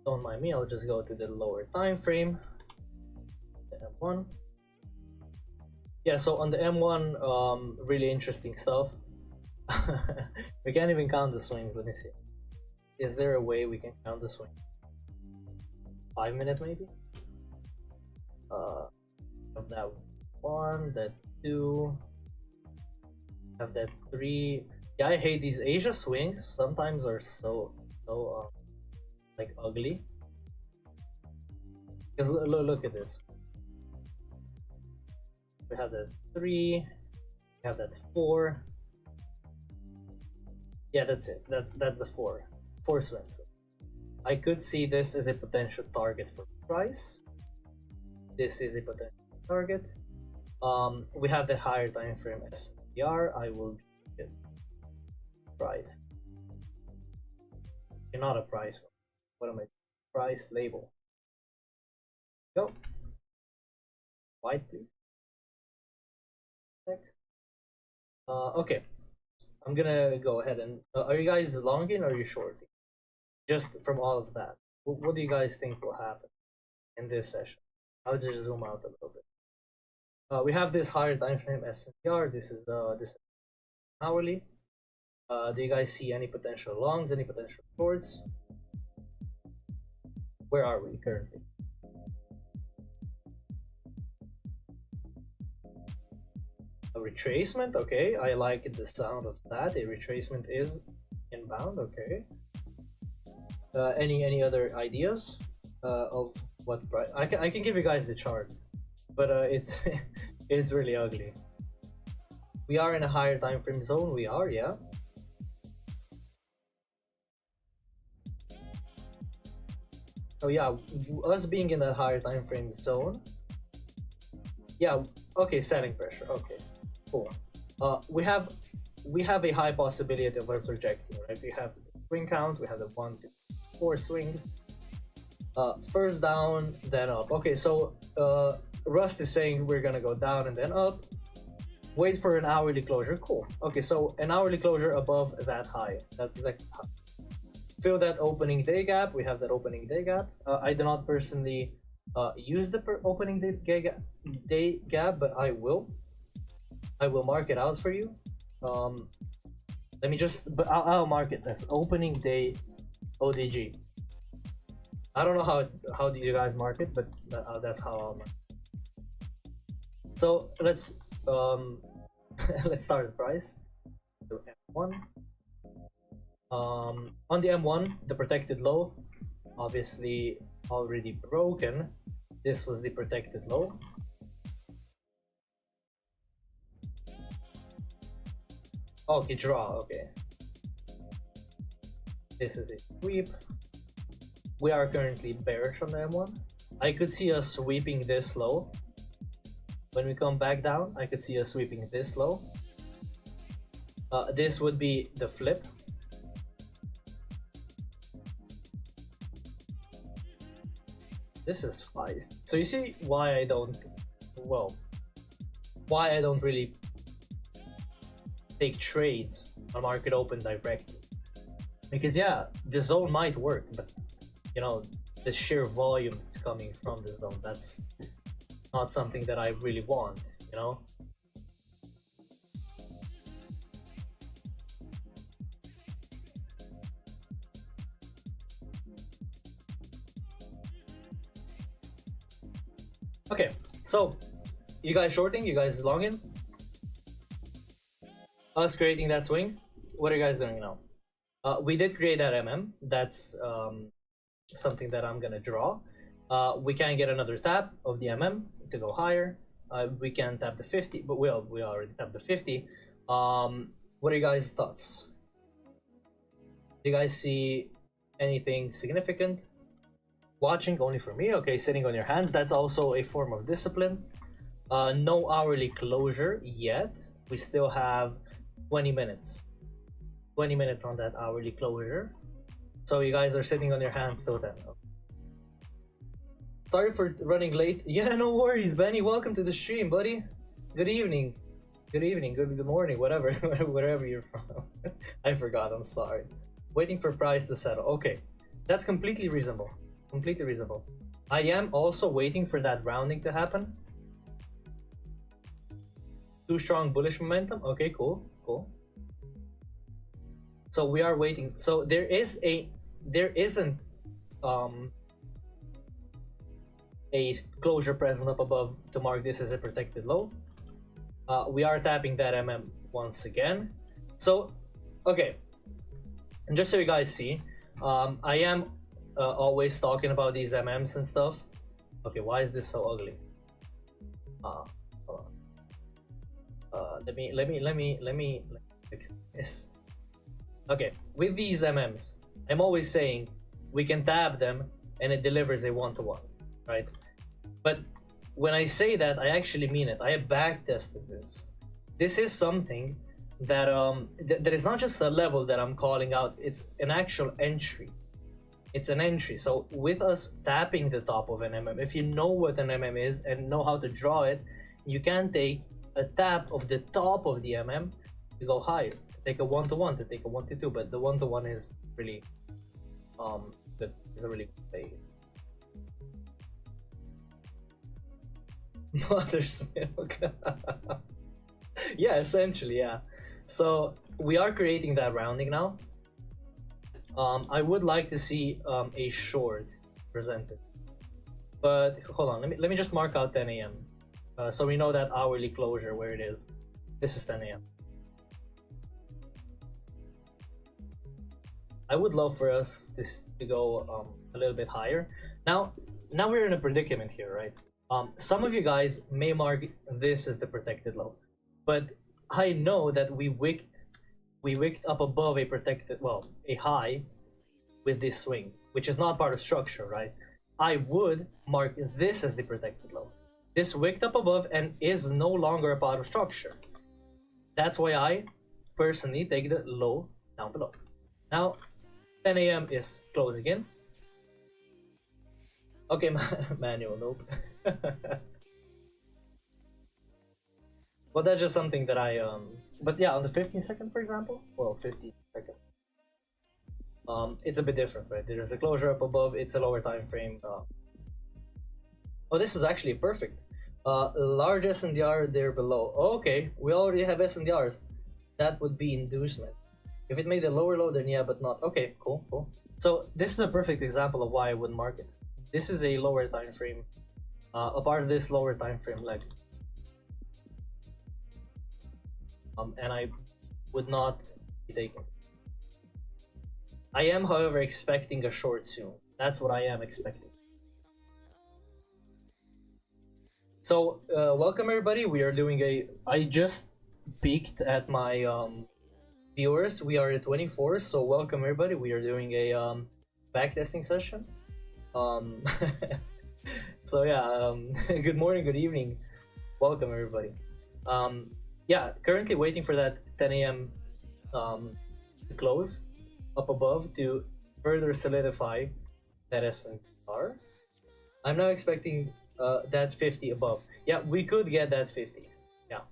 don't mind me, I'll just go to the lower time frame, the M1. Yeah, so on the M1, really interesting stuff. We can't even count the swings. Let me see. Is there a way we can count the swing? 5 minutes maybe? Have that 1, that 2, have that 3. Yeah, I hate these Asia swings. Sometimes are so like ugly. Because look at this. We have that 3, we have that 4. Yeah, that's it. That's the 4 swings. I could see this as a potential target for price. This is a potential target. We have the higher time frame SDR. I will get price. Okay, not a price. What am I? Price label. Go. White, please. Next. Okay. I'm gonna go ahead and. Are you guys longing or are you shorting? Just from all of that, what do you guys think will happen in this session? I'll just zoom out a little bit. We have this higher time frame SNR. This is hourly. Do you guys see any potential longs, any potential shorts? Where are we currently? A retracement, okay. I like the sound of that. A retracement is inbound, okay. Any other ideas of what price? I can give you guys the chart, but it's it's really ugly. We are in a higher time frame zone. We are, yeah. Oh yeah, us being in that higher time frame zone. Yeah. Okay, selling pressure. Okay, cool. We have a high possibility of us rejecting, right? We have the swing count. We have the 1, 2, 4 swings. First down, then up. Okay, so Rust is saying we're gonna go down and then up. Wait for an hourly closure. Cool. Okay, so an hourly closure above that high. That like fill that opening day gap. We have that opening day gap. I do not personally use the opening day gap, but I will mark it out for you. Let me just, but I'll mark it as opening day ODG. I don't know how do you guys mark it, but that's how I'll mark it. So let's let's start the price. So M1. On the M1, the protected low, obviously already broken. This was the protected low. Okay, draw. Okay. This is a sweep. We are currently bearish on the M1. I could see us sweeping this low. When we come back down, I could see us sweeping this low. This would be the flip. This is feist. So you see why I don't, well, why I don't really take trades on market open directly. Because yeah, the zone might work, but you know, the sheer volume that's coming from the zone, that's not something that I really want, you know? Okay, so you guys shorting, you guys longing? Us creating that swing? What are you guys doing now? We did create that MM. That's something that I'm gonna draw. We can get another tap of the MM to go higher. We can tap the 50, but we already tapped the 50. What are you guys' thoughts? Do you guys see anything significant? Watching only for me. Okay, sitting on your hands. That's also a form of discipline. No hourly closure yet. We still have 20 minutes. 20 minutes on that hourly closure. So you guys are sitting on your hands till then. Sorry for running late. Yeah, no worries, Benny. Welcome to the stream, buddy. Good evening. Good evening. Good morning. Whatever, wherever you're from. I forgot. I'm sorry. Waiting for price to settle. Okay, that's completely reasonable. Completely reasonable. I am also waiting for that rounding to happen. Too strong bullish momentum. Okay, cool. So we are waiting. So there isn't a closure present up above to mark this as a protected low. We are tapping that once again. So okay, and just so you guys see, I am always talking about these MMs and stuff. Okay, why is this so ugly? Hold on. Let me fix this. Okay, with these MMs, I'm always saying we can tab them and it delivers a one-to-one, right? But when I say that, I actually mean it. I have back tested this. This is something that that is not just a level that I'm calling out. It's an actual entry. It's an entry. So with us tapping the top of an MM, if you know what an MM is and know how to draw it, you can take a tap of the top of the MM to go higher. Take a one-to-one, to take a 1-2, but the one-to-one is really good. It's a really good play. Mother's milk. Yeah, essentially, yeah. So we are creating that rounding now. I would like to see a short presented, but hold on. Let me just mark out 10 a.m. So we know that hourly closure where it is. This is 10 a.m. I would love for us to go a little bit higher. Now we're in a predicament here, right? Some of you guys may mark this as the protected low, but I know that we wicked up above a protected, well, a high with this swing, which is not part of structure, right? I would mark this as the protected low. This wicked up above and is no longer a part of structure. That's why I personally take the low down below. Now 10 a.m. is closing in. Okay, manual, nope. Well, that's just something that I but yeah, on the 15 second, for example, well, 15 second, it's a bit different, right? There's a closure up above, it's a lower time frame. Oh, this is actually perfect. Large SNDR there below. Okay, we already have SNDRs. That would be inducement. If it made a lower low, then yeah, but not. Okay, cool. So this is a perfect example of why I wouldn't mark it. This is a lower time frame. A part of this lower time frame leg. And I would not be taking. I am, however, expecting a short soon. That's what I am expecting. So welcome everybody. We are doing I just peeked at my viewers. We are at 24, so welcome everybody. We are doing a backtesting session. So yeah, good morning, good evening, welcome everybody. Yeah, currently waiting for that 10 a.m. To close up above to further solidify that SNR. I'm now expecting that 50 above. Yeah, we could get that 50. Yeah,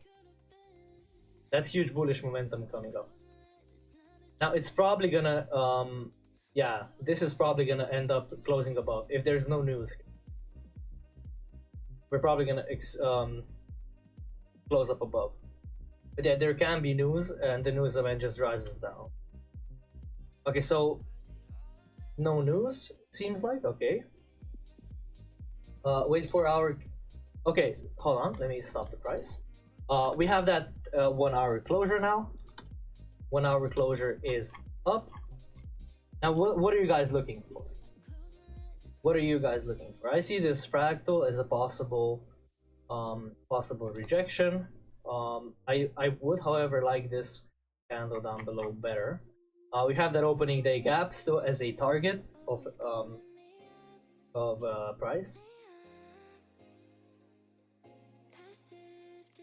that's huge bullish momentum coming up. Now it's probably gonna yeah, this is probably gonna end up closing above if there's no news. We're probably gonna close up above, but yeah, there can be news, and the news event just drives us down. Okay, so no news seems like. Okay, wait for our. Okay, hold on. Let me stop the price. We have that 1 hour closure now. 1 hour closure is up. Now, what are you guys looking for? What are you guys looking for? I see this fractal as a possible rejection. I would, however, like this candle down below better. We have that opening day gap still as a target of price.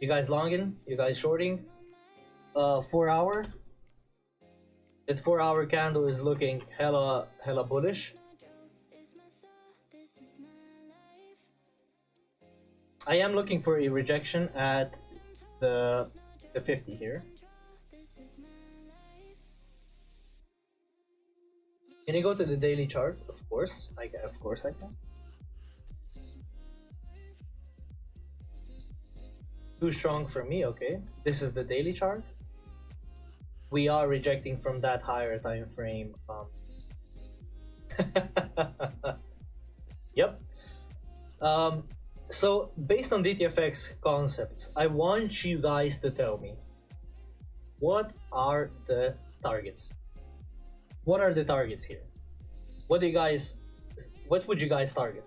You guys longing? You guys shorting? 4 hour. That 4 hour candle is looking hella bullish. I am looking for a rejection at the 50 here. Can you go to the daily chart? Of course, I can. Too strong for me. Okay, this is the daily chart. We are rejecting from that higher time frame. Yep. So based on DTFX concepts, I want you guys to tell me, what are the targets? What are the targets here? What would you guys target?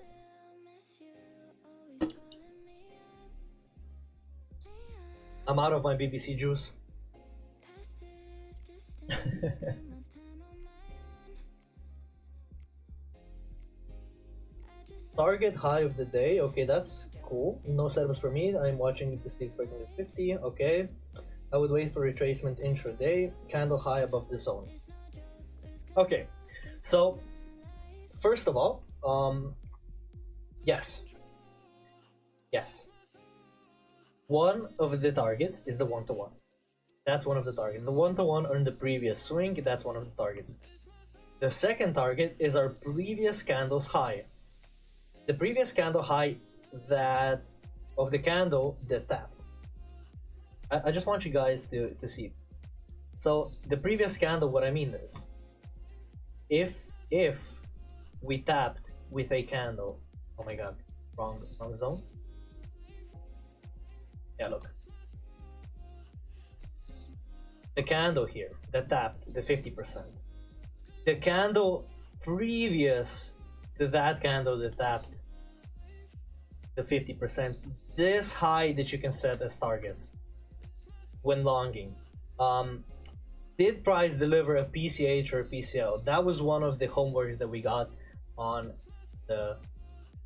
I'm out of my BBC juice. Target high of the day. Okay, that's cool. No setups for me. I'm watching the 6 expecting the 50. Okay. I would wait for retracement intraday. Candle high above the zone. Okay. So, first of all, yes. Yes. One of the targets is the 1-to-1. That's one of the targets. The 1-to-1 on the previous swing, that's one of the targets. The second target is our previous candle's high. The previous candle high that of the candle that tapped. I just want you guys to see. So the previous candle, what I mean is, if we tapped with a candle, oh my god, wrong zone. Yeah, look. The candle here that tapped the 50%. The candle previous to that candle that tapped the 50%. This high that you can set as targets when longing. Did price deliver a PCH or a PCL? That was one of the homeworks that we got on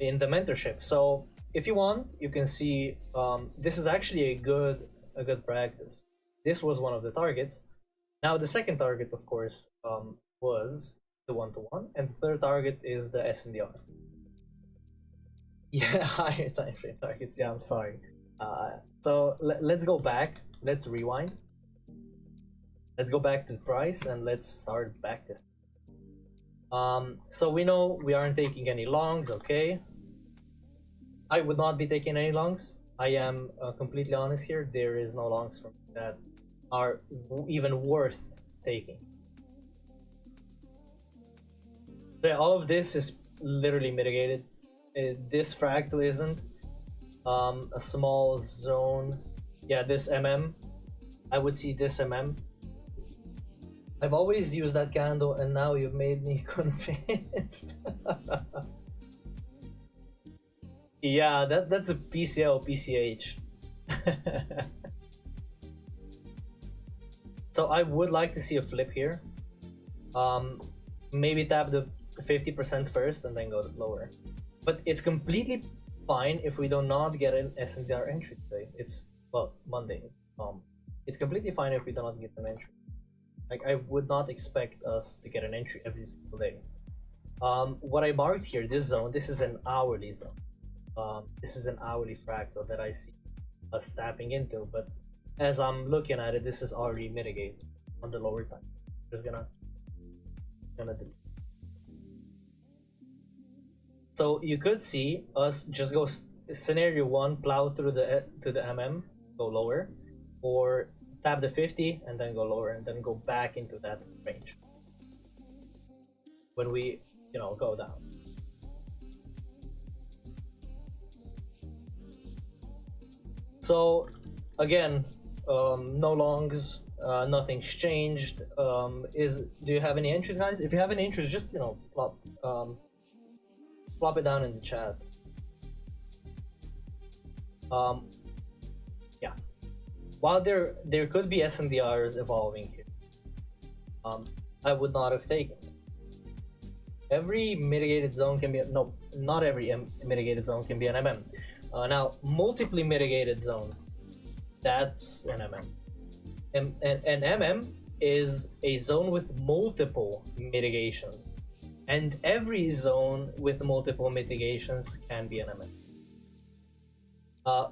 in the mentorship. So if you want, you can see this is actually a good practice. This was one of the targets. Now the second target, of course, was the 1-to-1, and the third target is the SNDR. Yeah, higher time frame targets. Yeah, I'm sorry. So let's go back. Let's rewind. Let's go back to the price and let's start backtesting. So we know we aren't taking any longs. Okay. I would not be taking any longs. I am completely honest here. There is no longs from that are even worth taking. So yeah, all of this is literally mitigated. This fractal isn't. A small zone. Yeah, this MM. I would see this MM. I've always used that candle, and now you've made me convinced. Yeah, that's a PCL, PCH. So I would like to see a flip here. Maybe tap the 50% first and then go lower. But it's completely fine if we do not get an SNDR entry today. It's, well, Monday. It's completely fine if we do not get an entry. Like, I would not expect us to get an entry every single day. What I marked here, this zone, this is an hourly zone. This is an hourly fractal that I see us tapping into, but as I'm looking at it, this is already mitigated on the lower time. Just gonna do. So you could see us just go scenario 1, plow through the to the MM, go lower, or tap the 50 and then go lower and then go back into that range when we, you know, go down. So again, no longs, nothing's changed. Do you have any entries, guys? If you have any entries, just, you know, plop it down in the chat. Yeah. while there could be SNDRs evolving here, I would not have taken it. Every mitigated zone can be no, not every mitigated zone can be an MM. Now, multiply mitigated zone, that's an MM. An MM is a zone with multiple mitigations, and every zone with multiple mitigations can be an MM.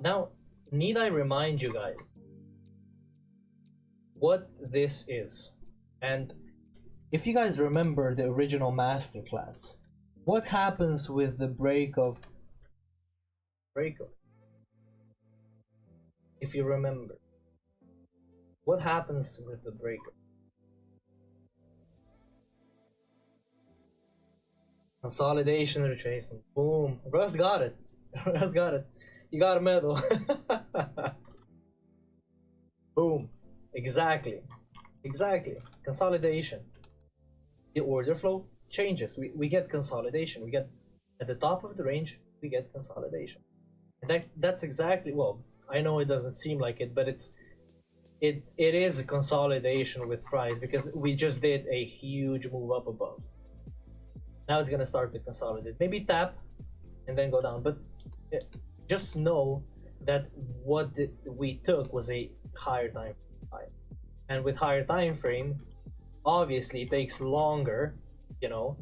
Now, need I remind you guys what this is? And if you guys remember the original masterclass, what happens with the break of? If you remember, what happens with the breaker? Consolidation, retracement. Boom. Russ got it. Russ got it. You got a medal. Boom. Exactly. Exactly. Consolidation. The order flow changes. We get consolidation. We get at the top of the range, we get consolidation. And that's exactly, well, I know it doesn't seem like it, but it is a consolidation with price, because we just did a huge move up above. Now it's gonna start to consolidate. Maybe tap and then go down, but just know that what we took was a higher time frame. And with higher time frame, obviously it takes longer, you know,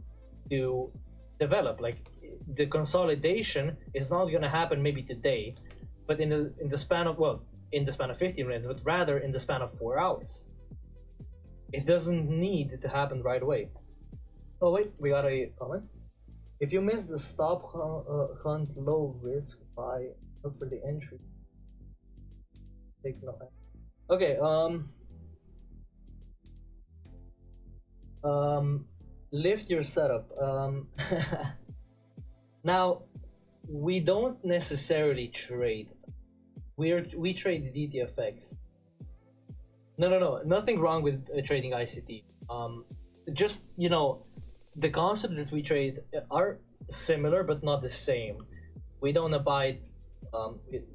to develop. Like, the consolidation is not gonna happen maybe today, but in the span of, well, in the span of 15 minutes, but rather in the span of 4 hours. It doesn't need to happen right away. Oh wait, we got a comment. If you miss the stop hunt low risk buy, look for the entry. Take no. Okay. Lift your setup. Now, we don't necessarily trade. We trade DTFX. No. Nothing wrong with trading ICT. Just, you know, the concepts that we trade are similar but not the same. We don't abide.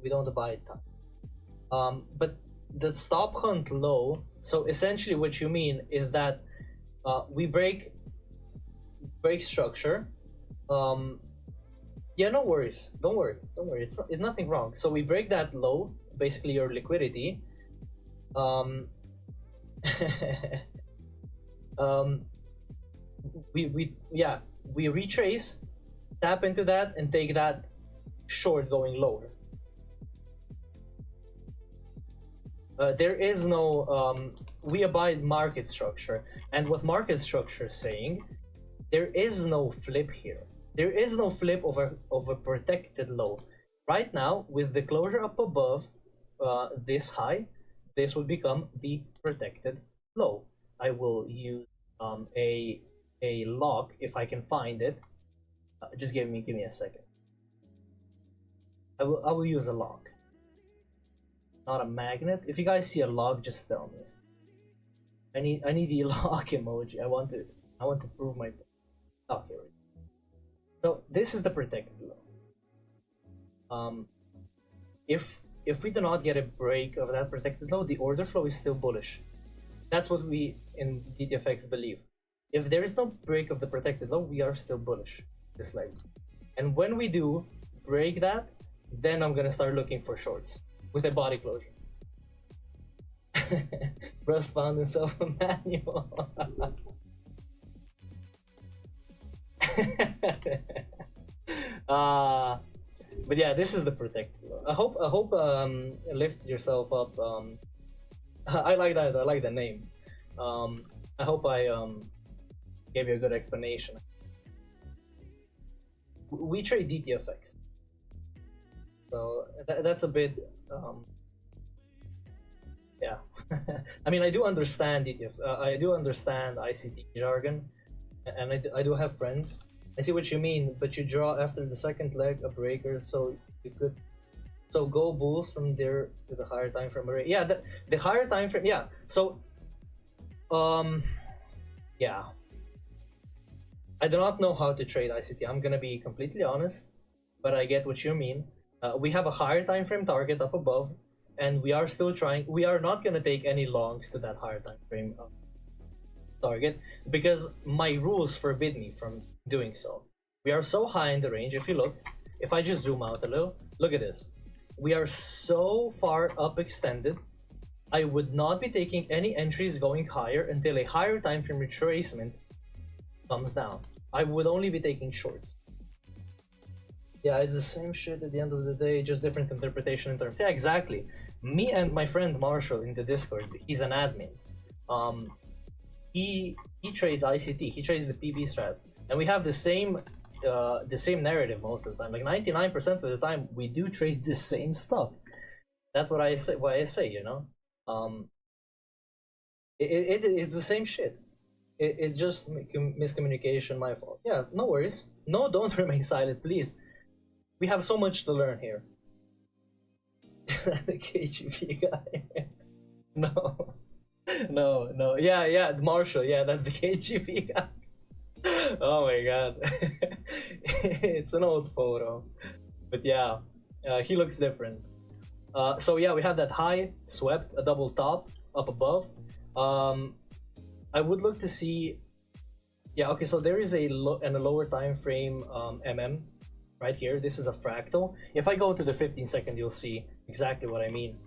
We don't abide time. But the stop hunt low. So essentially, what you mean is that we break structure. Yeah, no worries. Don't worry. It's nothing wrong. So we break that low, basically your liquidity. We retrace, tap into that, and take that short going lower. There is no we abide market structure, and what market structure is saying, there is no flip here. There is no flip of a protected low. Right now, with the closure up above this high, this will become the protected low. I will use a lock if I can find it. Just give me a second. I will use a lock, not a magnet. If you guys see a lock, just tell me. I need the lock emoji. I want to prove my. Oh, here we go. So this is the protected low. If we do not get a break of that protected low, the order flow is still bullish. That's what we in DTFX believe. If there is no break of the protected low, we are still bullish, just like. And when we do break that, then I'm gonna start looking for shorts with a body closure. Rust found himself a manual. But yeah, this is the protected low. I hope lift yourself up. I like that. I like the name. I hope I gave you a good explanation. We trade DTFX, so that's a bit. Yeah, I mean, I do understand DTF. I do understand ICT jargon, and I do have friends. I see what you mean, but you draw after the second leg a breaker, so you could. So go bulls from there to the higher time frame array. Yeah, the higher time frame. Yeah. So, yeah. I do not know how to trade ICT. I'm gonna be completely honest, but I get what you mean. We have a higher time frame target up above. and we are still trying. We are not going to take any longs to that higher time frame target because my rules forbid me from doing so. We are so high in the range. If you look, if I just zoom out a little, look at this. We are so far up extended. I would not be taking any entries going higher until a higher time frame retracement comes down. I would only be taking shorts. Yeah, it's the same shit at the end of the day, just different interpretation in terms. Yeah, exactly. Me and my friend Marshall in the Discord, he's an admin. He trades ICT, he trades the PB strat, and we have the same narrative most of the time. Like 99% of the time, we do trade the same stuff. That's what I say. Why I say, you know, it's the same shit. It's just miscommunication. My fault. Yeah, no worries. No, don't remain silent, please. We have so much to learn here. The KGB guy. No. No. Yeah, Marshall. Yeah, that's the KGB guy. Oh my god. It's an old photo. But yeah, he looks different. So yeah, we have that high, swept, a double top, up above. I would look to see... Yeah, okay, so there is a lower time frame MM right here. This is a fractal. If I go to the 15-second, you'll see exactly what I mean.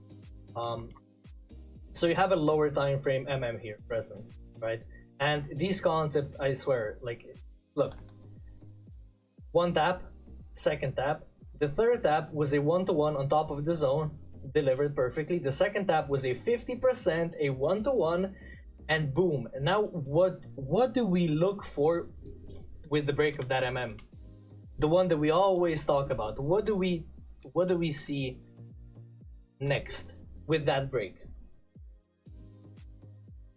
So you have a lower time frame MM here present, right? And these concepts, I swear, like, look. One tap, second tap. The third tap was a 1-to-1 on top of the zone, delivered perfectly. The second tap was a 50%, a 1-to-1, and boom. Now, what do we look for with the break of that MM? The one that we always talk about. What do we see next with that break?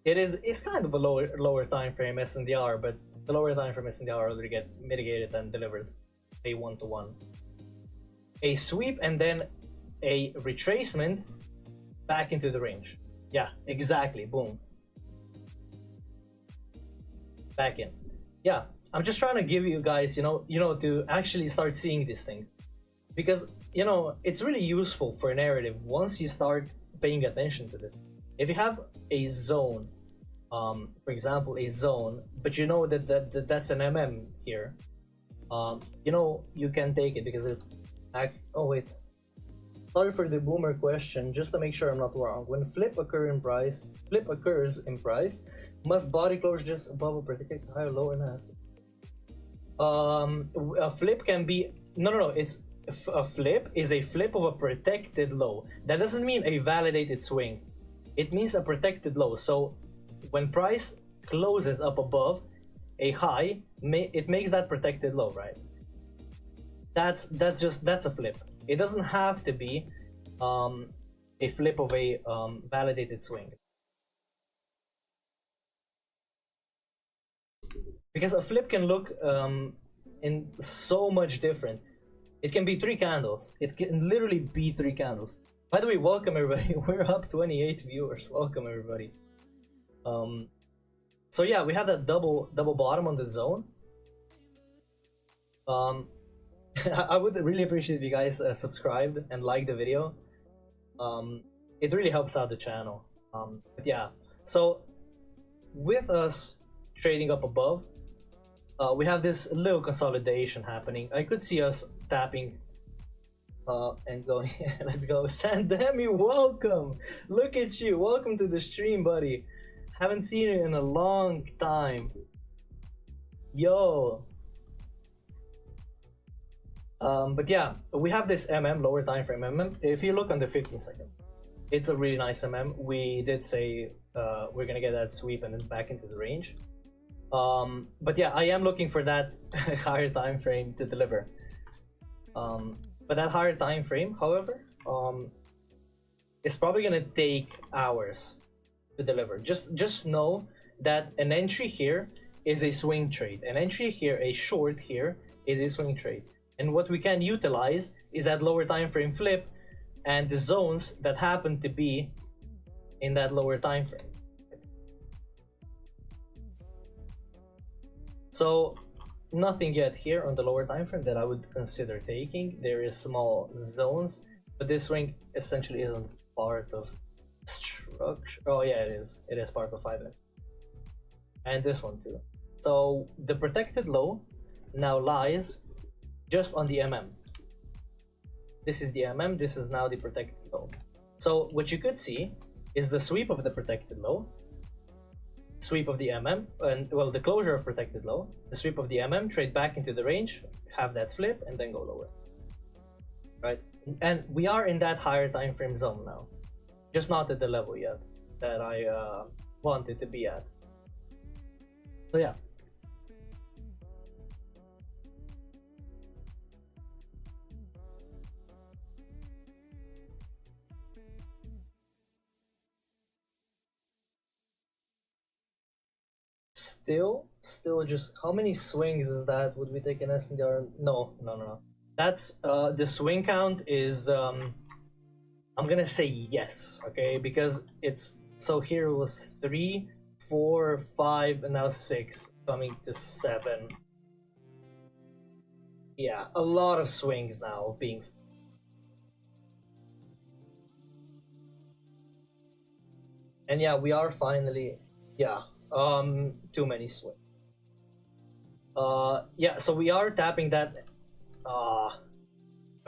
It's kind of a lower time frame SNDR, but the lower time frame SNDR already get mitigated and delivered a 1-to-1. A sweep and then a retracement back into the range. Yeah, exactly. Boom. Back in. Yeah, I'm just trying to give you guys, you know, to actually start seeing these things, because you know it's really useful for a narrative once you start paying attention to this. If you have a zone, for example, a zone, but you know that's an MM here, you know you can take it because it's. Oh wait, sorry for the boomer question. Just to make sure I'm not wrong. When flip occurs in price, must body close just above a particular high or low enhanced? A flip can be no. It's a flip is a flip of a protected low. That doesn't mean a validated swing. It means a protected low. So when price closes up above a high, it makes that protected low, right? That's a flip. It doesn't have to be a flip of a validated swing, because a flip can look in so much different. It can be 3 candles. It can literally be 3 candles. By the way, welcome everybody. We're up 28 viewers. Welcome everybody. So yeah, we have that double bottom on the zone. I would really appreciate if you guys subscribed and liked the video. It really helps out the channel. But yeah, so with us trading up above, we have this little consolidation happening. I could see us tapping and going. Let's go. Sandemi, welcome. Look at you. Welcome to the stream, buddy. Haven't seen you in a long time. Yo. But yeah, we have this MM, lower time frame MM. If you look on the 15-second, it's a really nice MM. We did say we're gonna get that sweep and then back into the range. But yeah, I am looking for that higher time frame to deliver. But that higher time frame, however, is probably gonna take hours to deliver. Just know that an entry here is a swing trade. An entry here, a short here, is a swing trade. And what we can utilize is that lower time frame flip and the zones that happen to be in that lower time frame. So nothing yet here on the lower time frame that I would consider taking. There is small zones, but this swing essentially isn't part of structure. Oh yeah, it is. It is part of 5x. And this one too. So the protected low now lies just on the MM. This is the MM, this is now the protected low. So what you could see is the sweep of the protected low, sweep of the MM, and well, the closure of protected low, the sweep of the MM, trade back into the range, have that flip, and then go lower. Right? And we are in that higher time frame zone now. Just not at the level yet that I wanted to be at. So yeah. Still just how many swings is that? Would we take an SNDR? No. That's the swing count is I'm gonna say yes, okay, because it's so here it was 3, 4, 5, and now 6, coming to 7. Yeah, a lot of swings now being. And yeah, we are finally, yeah, too many swings. Yeah, so we are tapping that. Are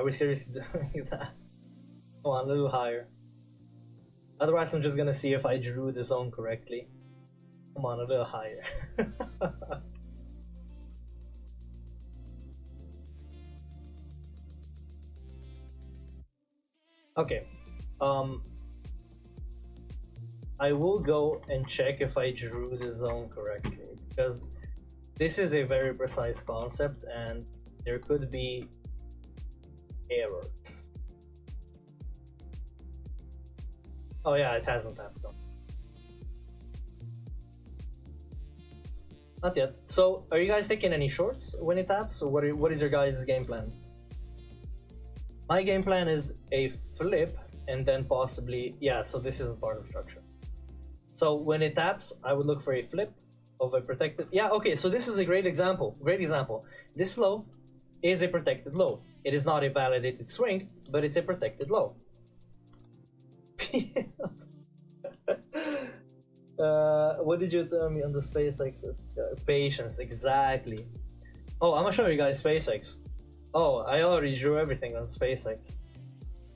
we seriously doing that? Come on, a little higher. Otherwise, I'm just gonna see if I drew the zone correctly. Come on, a little higher. Okay. I will go and check if I drew the zone correctly, because this is a very precise concept and there could be errors. Oh yeah, it hasn't happened. Not yet. So, are you guys taking any shorts when it taps? Or what is your guys' game plan? My game plan is a flip and then possibly, yeah, so this isn't part of structure. So when it taps, I would look for a flip of a protected. Yeah, okay, so this is a great example. Great example. This low is a protected low. It is not a validated swing, but it's a protected low. What did you tell me on the SpaceX? Patience, exactly. Oh, I'm gonna show you guys SpaceX. Oh, I already drew everything on SpaceX.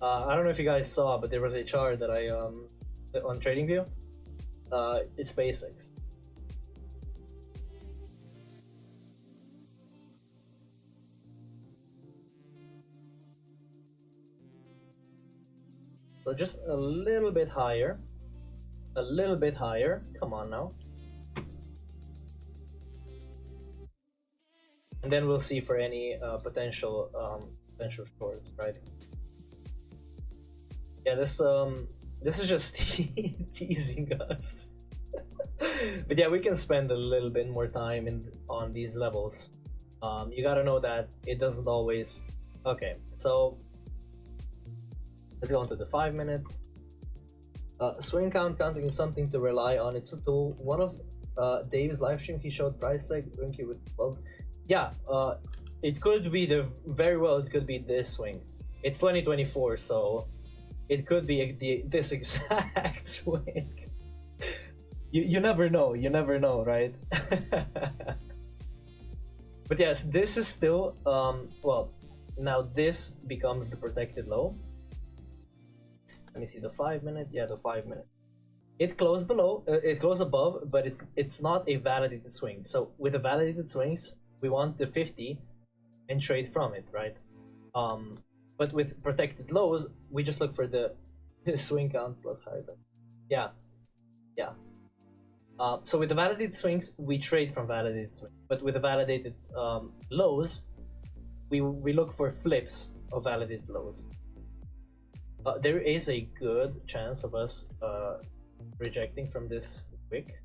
I don't know if you guys saw, but there was a chart that I on TradingView. It's SpaceX. So just a little bit higher. A little bit higher. Come on now. And then we'll see for any potential shorts, right? Yeah, this is just teasing us. But yeah, we can spend a little bit more time on these levels. You gotta know that it doesn't always. Okay, so let's go on to the 5 minute. Swing counting is something to rely on. It's a tool. One of Dave's live stream, he showed price leg Winky with 12. Yeah, it could be very well. It could be this swing. It's 2024, so it could be this exact swing. You never know. You never know, right? But yes, this is still well. Now this becomes the protected low. Let me see the 5 minute. Yeah, the 5 minute. It closed below. It closed above, but it's not a validated swing. So with the validated swings, we want the 50 and trade from it, right? But with protected lows, we just look for the swing count plus higher. Yeah. So with the validated swings, we trade from validated swings. But with the validated lows, we look for flips of validated lows. There is a good chance of us rejecting from this wick.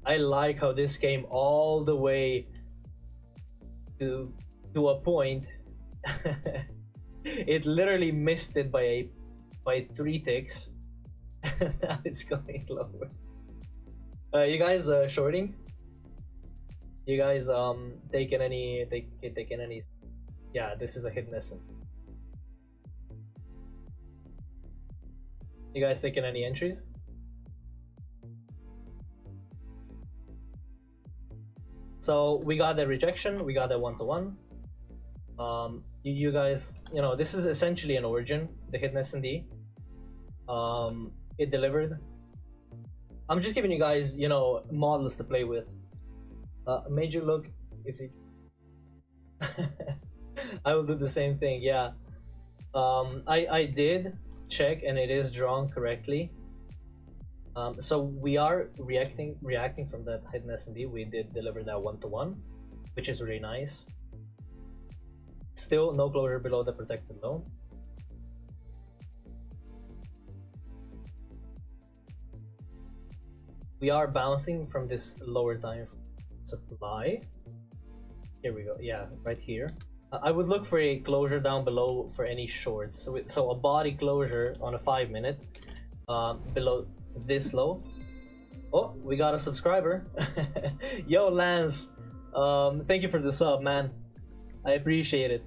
I like how this came all the way to a point. It literally missed it by 3 ticks. Now it's going lower. You guys shorting? You guys taking any Yeah, this is a hidden SMD. You guys taking any entries? So we got the rejection, we got the 1-to-1. You guys, you know, this is essentially an origin, the hidden S&D. It delivered. I'm just giving you guys, you know, models to play with. Major look, if you I will do the same thing, yeah. I did check and it is drawn correctly. So we are reacting from that hidden S&D. We did deliver that 1-to-1, which is really nice. Still no closure below the protected low. We are bouncing from this lower time supply. Here we go. Yeah, right here. I would look for a closure down below for any shorts. So a body closure on a 5-minute below this low. Oh, we got a subscriber. Yo, Lance. Thank you for the sub, man. I appreciate it.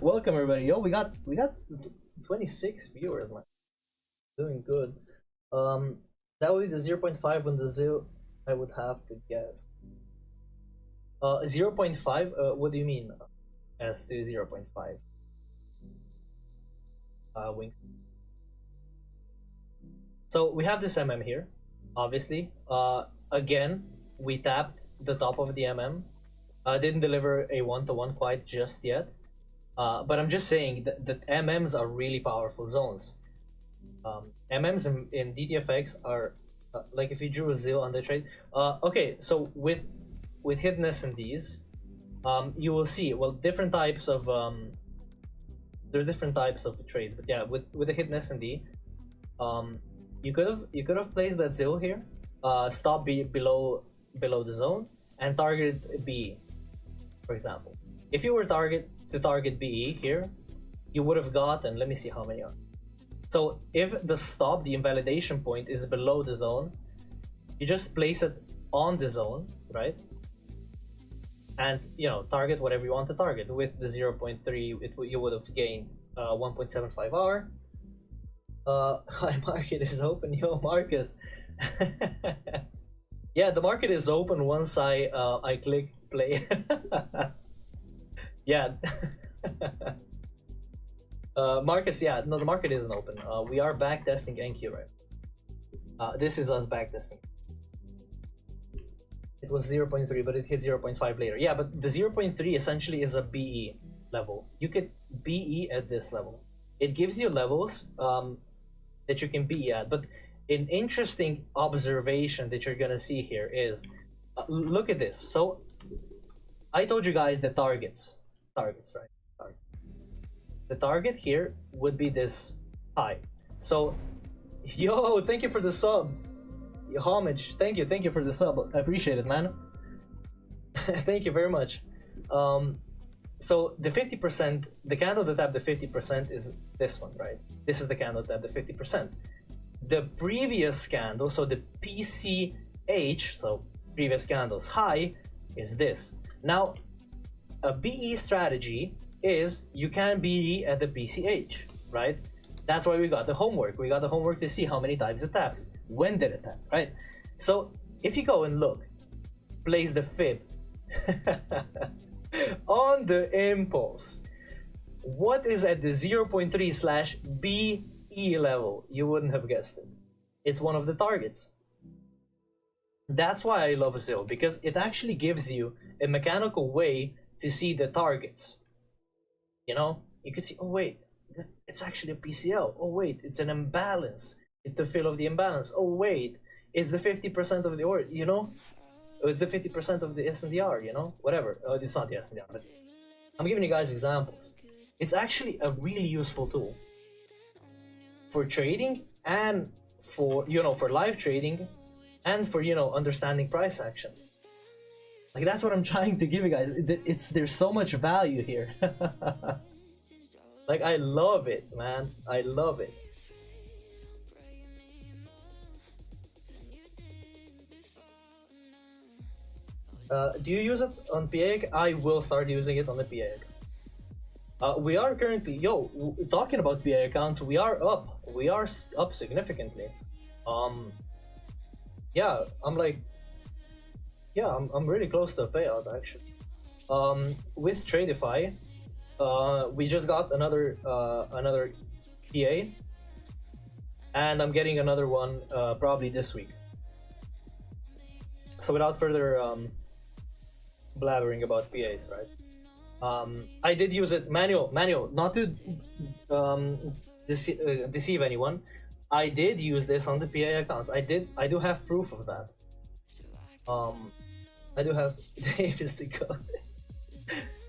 Welcome everybody. Yo, we got 26 viewers, man. Doing good. That would be the 0.5 on the ZIL. I would have to guess. 0.5. What do you mean? As to 0.5. Wings. So we have this MM here, obviously. Again, we tapped the top of the MM. Didn't deliver a 1-to-1 quite just yet. But I'm just saying that MMs are really powerful zones. MMs in DTFX are like if you drew a ZIL on the trade. Okay, so with hidden S&Ds, you will see, well, different types of there's different types of trades, but yeah, with the hidden S&D, you could have placed that ZIL here, stop below the zone, and target BE, for example. If you were to target BE here, you would have gotten, let me see how many are. So if the stop, the invalidation point, is below the zone, you just place it on the zone, right? And, you know, target whatever you want to target. With the 0.3, you would have gained 1.75 hour. Hi, market is open. Yo, Marcus. Yeah, the market is open once I click play. Yeah. Marcus, yeah, no, the market isn't open. We are backtesting NQ, right? This is us backtesting. It was 0.3, but it hit 0.5 later. Yeah, but the 0.3 essentially is a BE level. You could BE at this level. It gives you levels that you can BE at. But an interesting observation that you're gonna see here is, look at this. So I told you guys the targets, right? The target here would be this high. So, yo, thank you for the sub. Homage, thank you for the sub. I appreciate it, man. Thank you very much. So the 50%, the candle that tapped the 50% is this one, right? This is the candle that tapped the 50%. The previous candle, so the PCH, so previous candle's high, is this. Now, a BE strategy is you can BE at the PCH, right? That's why we got the homework. We got the homework to see how many times it taps. When did it tap, right? So if you go and look, place the fib on the impulse. What is at the 0.3/BE level? You wouldn't have guessed it. It's one of the targets. That's why I love ZIL, because it actually gives you a mechanical way to see the targets. You know, you could see, oh wait, it's actually a PCL. Oh wait, it's an imbalance. It's the fill of the imbalance. Oh wait, it's the 50% of the order, you know? It's the 50% of the SNDR, you know? Whatever. It's not the SNDR, but I'm giving you guys examples. It's actually a really useful tool for trading and for, you know, for live trading and for, you know, understanding price action. Like, that's what I'm trying to give you guys. There's so much value here. Like, I love it, man. I love it. Do you use it on PA? I will start using it on the PA. We are currently, talking about PA accounts, we are up. We are up significantly. Yeah, I'm really close to a payout actually. With Tradeify, we just got another PA, and I'm getting another one probably this week. So without further blabbering about PAs, right? I did use it manual, not to deceive anyone. I did use this on the PA accounts. I do have proof of that. I do have. Here's the code.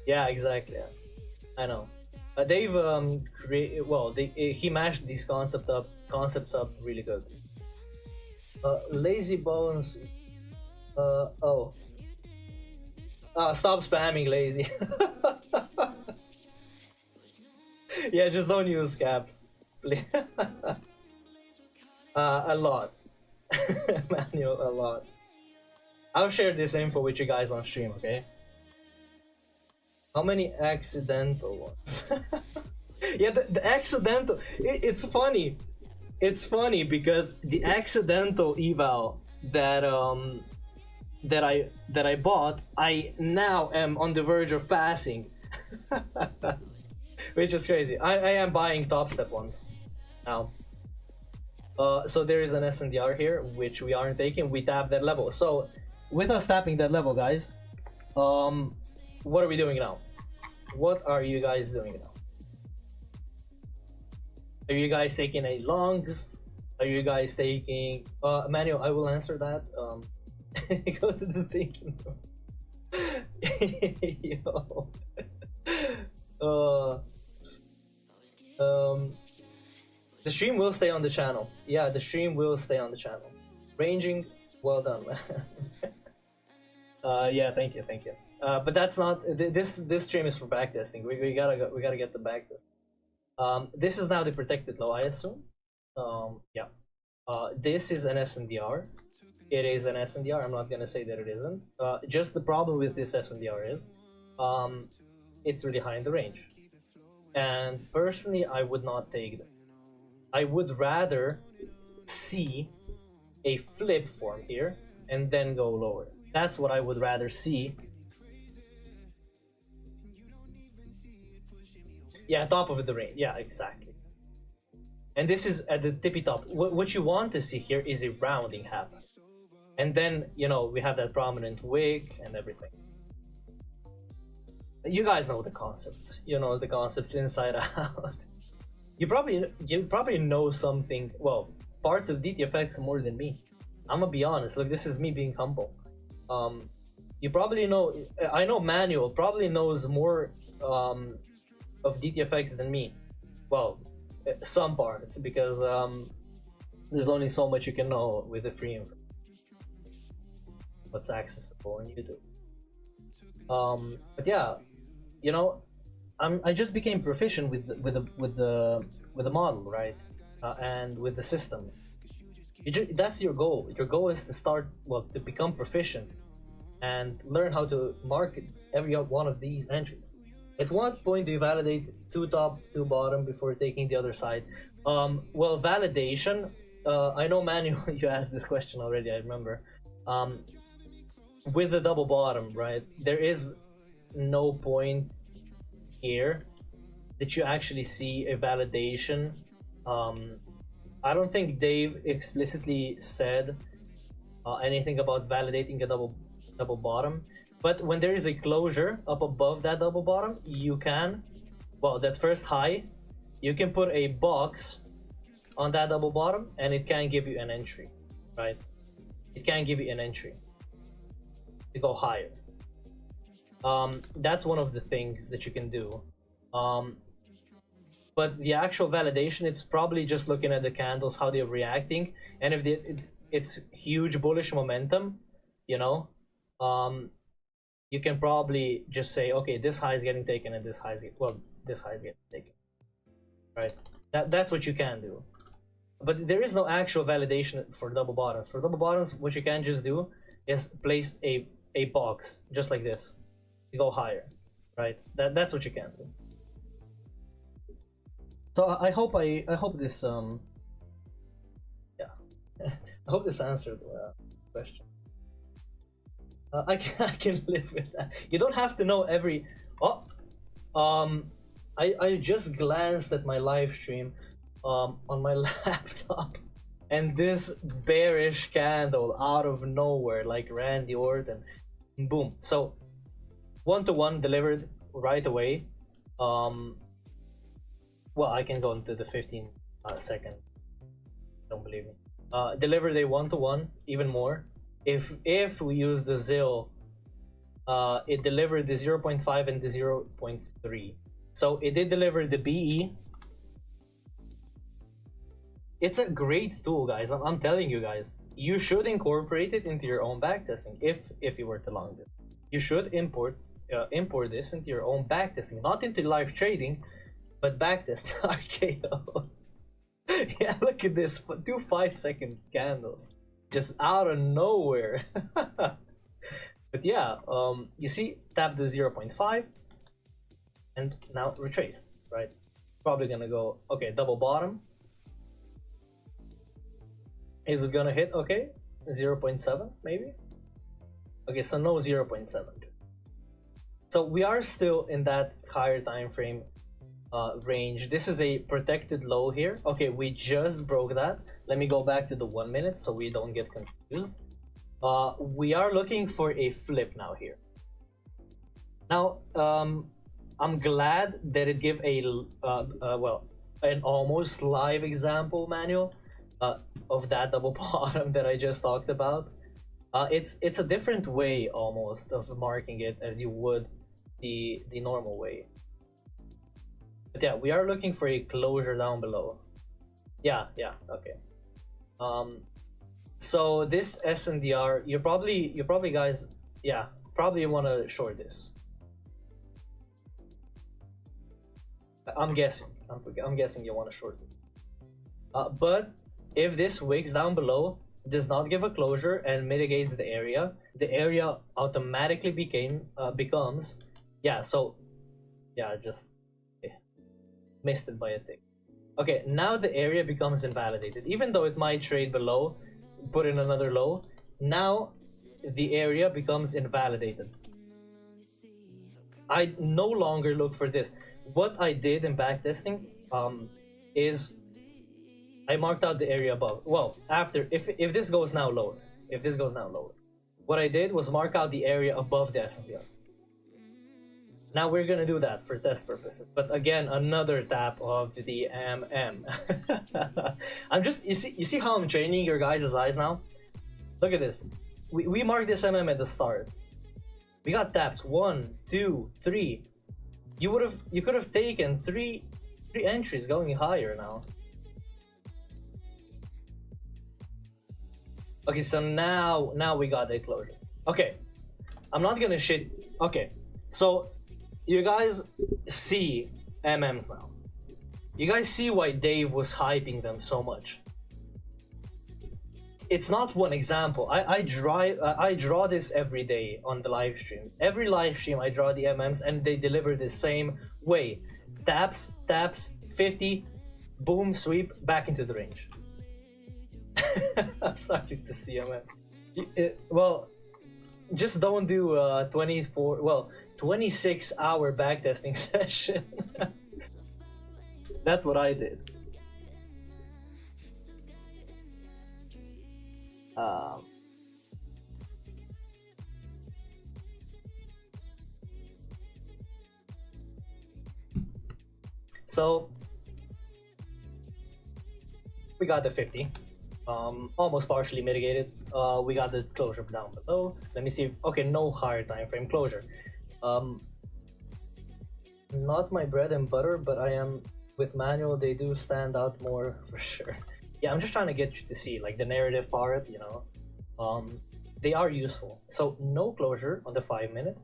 Yeah, exactly. Yeah. I know. They've created. Well, he mashed these concepts up really good. Lazy bones. Oh. Stop spamming lazy. Yeah, just don't use caps. A lot. Manual, a lot. I'll share this info with you guys on stream, okay? How many accidental ones? Yeah, the accidental. It's funny. It's funny because the accidental eval that I bought, I now am on the verge of passing. Which is crazy. I am buying top step ones now. So there is an SNDR here, which we aren't taking. We tap that level. So with us tapping that level, guys, what are we doing now? What are you guys doing now? Are you guys taking a longs? Are you guys taking Manuel? I will answer that. Go to the thinking room. Yo. The stream will stay on the channel. Yeah, the stream will stay on the channel. Ranging, well done, man. Yeah, thank you. But that's not this stream is for backtesting. We gotta get the backtest. This is now the protected low, I assume. Yeah. This is an SNDR. It is an SNDR. I'm not gonna say that it isn't. Just the problem with this SNDR is, it's really high in the range, and personally, I would not take that. I would rather see a flip form here and then go lower. That's what I would rather see. Yeah, top of the range. Yeah, exactly. And this is at the tippy top. What you want to see here is a rounding happen. And then, we have that prominent wick and everything. You guys know the concepts. You know the concepts inside out. You probably know something, well, parts of DTFX more than me. I'm gonna be honest. Look, this is me being humble. You probably know. I know Manuel probably knows more of DTFX than me. Well, some parts, because there's only so much you can know with the free info. What's accessible on YouTube. But yeah, I just became proficient with the model, right? And with the system. That's your goal. Your goal is to to become proficient and learn how to market every one of these entries. At what point do you validate 2 top, 2 bottom before taking the other side? Well, validation. I know, Manuel, you asked this question already. I remember. With the double bottom, right? There is no point here that you actually see a validation. I don't think Dave explicitly said anything about validating a double bottom, but when there is a closure up above that double bottom, you can, that first high, you can put a box on that double bottom and it can give you an entry, right? It can give you an entry to go higher. That's one of the things that you can do. But the actual validation, it's probably just looking at the candles, how they're reacting, and if it's huge bullish momentum, you can probably just say, okay, this high is getting taken and this high is getting taken, right? That's what you can do. But there is no actual validation for double bottoms. For double bottoms, what you can just do is place a a box just like this to go higher, right? That's what you can do. So I hope this yeah I hope this answered the question. I can live with that. You don't have to know every. Oh, I just glanced at my live stream, on my laptop, and this bearish candle out of nowhere, like Randy Orton, boom. So 1-to-1 delivered right away. Well, I can go into the 15 second. Don't believe me. Delivered a 1-to-1, even more. If we use the ZIL, it delivered the 0.5 and the 0.3. So it did deliver the BE. It's a great tool, guys. I'm telling you guys, you should incorporate it into your own backtesting. If you were to long this, you should import this into your own backtesting, not into live trading, but backtest. RKO. Yeah, look at this. 2 5-second candles just out of nowhere. But yeah, you see, tap the 0.5 and now retraced, right? Probably gonna go, okay, double bottom. Is it gonna hit? Okay, 0.7 maybe. Okay, so no 0.7. So we are still in that higher time frame range. This is a protected low here. Okay, we just broke that. Let me go back to the 1 minute so we don't get confused. We are looking for a flip now here. Now, I'm glad that it gave a well, an almost live example manual of that double bottom that I just talked about. It's a different way almost of marking it as you would the normal way. But yeah, we are looking for a closure down below. Yeah, okay. So this SNDR, you probably guys, yeah, probably want to short this. I'm guessing you want to short it. But if this wicks down below does not give a closure and mitigates the area automatically becomes, yeah. So yeah, just missed it by a tick. Okay, now the area becomes invalidated. Even though it might trade below, put in another low, now the area becomes invalidated. I no longer look for this. What I did in backtesting is I marked out the area above. Well, after, if this goes now lower, what I did was mark out the area above the SNDR. Now we're gonna do that for test purposes. But again, another tap of the MM. I'm just, you see how I'm training your guys' eyes now? Look at this. We marked this MM at the start. We got taps 1, 2, 3. You could have taken three entries going higher now. Okay, so now we got a closure. Okay, I'm not gonna shit. Okay, so you guys see MMs now. You guys see why Dave was hyping them so much. It's not one example. I draw this every day on the live streams. Every live stream I draw the MMs and they deliver the same way. Taps, 50, boom, sweep, back into the range. I'm starting to see MMs. Well, just don't do 26-hour backtesting session. That's what I did. So we got the 50, almost partially mitigated. We got the closure down below. Let me see if, okay, no higher time frame closure. Not my bread and butter, but I am with manual. They do stand out more for sure. Yeah, I'm just trying to get you to see like the narrative part, you know. They are useful. So no closure on the 5 minute,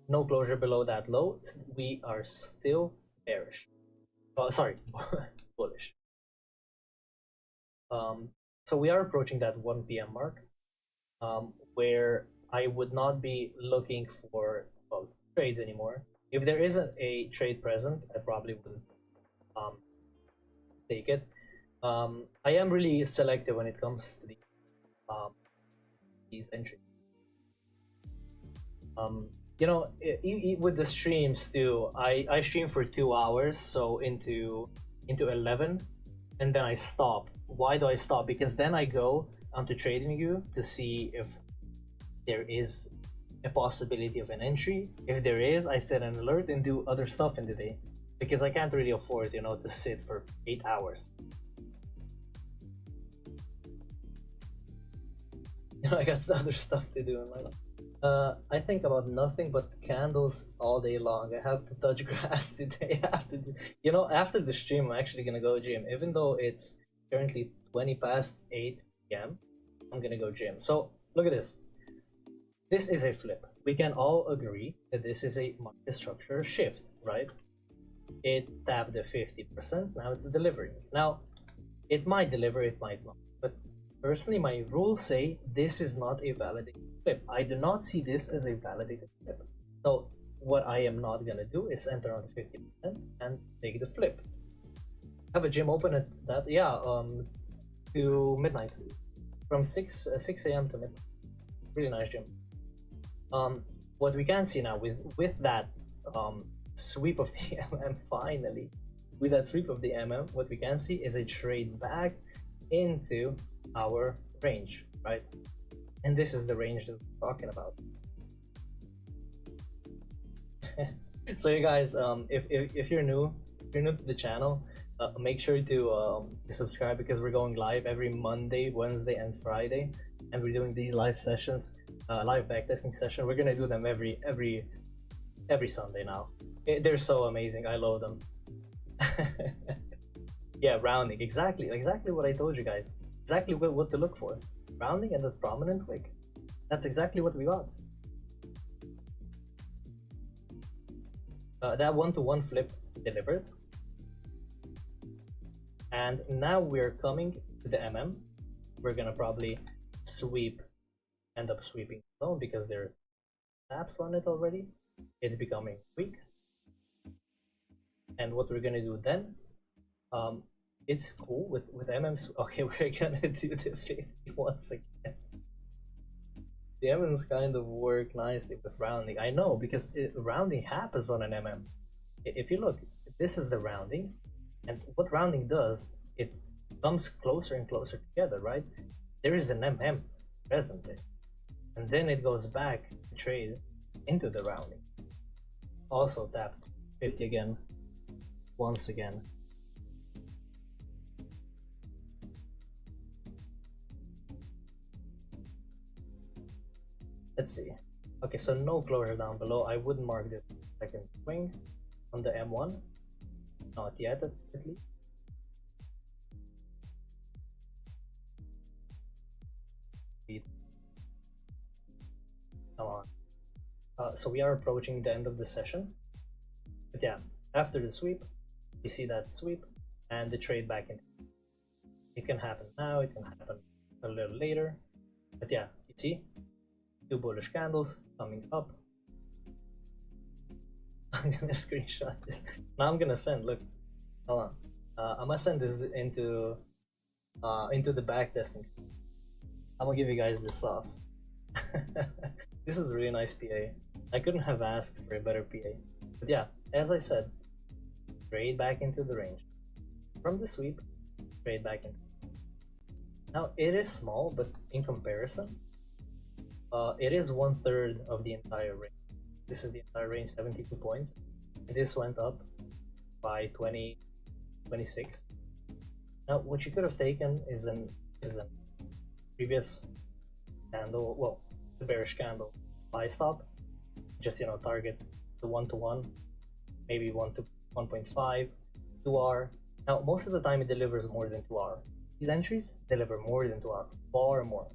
no closure below that low. We are still bearish. Sorry, bullish. So we are approaching that 1 p.m. mark, where I would not be looking for, well, trades anymore. If there isn't a trade present, I probably wouldn't um, take it. I am really selective when it comes to um, these entries. You know, with the streams too, I stream for 2 hours, so into 11, and then I stop. Why do I stop? Because then I go onto TradingView to see if there is a possibility of an entry. If there is, I set an alert and do other stuff in the day, because I can't really afford, you know, to sit for 8 hours. I got other stuff to do in my life. I think about nothing but candles all day long. I have to touch grass today. I have to do, you know, after the stream, I'm actually gonna go gym. Even though it's currently 20 past 8 p.m., I'm gonna go gym. So look at this. This is a flip. We can all agree that this is a market structure shift, right? It tapped the 50%. Now it's delivering. Now, it might deliver, it might not. But personally, my rules say this is not a validated flip. I do not see this as a validated flip. So what I am not gonna do is enter on 50% and take the flip. Have a gym open at that, yeah, to midnight, from 6 a.m. to midnight. Really nice gym. What we can see now with that sweep of the MM, finally, with that sweep of the MM, what we can see is a trade back into our range, right? And this is the range that we're talking about. So you guys, if you're new to the channel, make sure to subscribe, because we're going live every Monday, Wednesday, and Friday, and we're doing these live sessions, live backtesting session. We're gonna do them every Sunday now. They're so amazing. I love them. Yeah, rounding, exactly what I told you guys. Exactly what to look for. Rounding and a prominent wick. That's exactly what we got. That one-to-one flip delivered. And now we're coming to the MM. We're gonna probably end up sweeping the zone, because there's taps on it already. It's becoming weak. And what we're gonna do then, it's cool with MMs. Okay, we're gonna do the 50 once again. The MMs kind of work nicely with rounding. I know, because rounding happens on an MM. If you look, this is the rounding, and what rounding does, it comes closer and closer together, right? There is an MM present there, and then it goes back to trade into the rounding. Also tapped 50 again, once again. Let's see. Okay, so no closure down below. I wouldn't mark this second swing on the M1. Not yet, at least. Come on. So we are approaching the end of the session. But yeah, after the sweep, you see that sweep and the trade back in. It can happen now, it can happen a little later. But yeah, you see? 2 bullish candles coming up. I'm gonna screenshot this. Now I'm gonna send. Look, hold on. I'm gonna send this into the backtesting. I'm gonna give you guys the sauce. This is a really nice PA. I couldn't have asked for a better PA. But yeah, as I said, trade back into the range. From the sweep, trade back into. Now it is small, but in comparison, it is 1/3 of the entire range. This is the entire range, 72 points. And this went up by 26. Now, what you could have taken is an previous candle, well, the bearish candle buy stop. Just, you know, target the 1-to-1, maybe 1 to 1.5, 2R. Now, most of the time it delivers more than 2R. These entries deliver more than 2R, far more.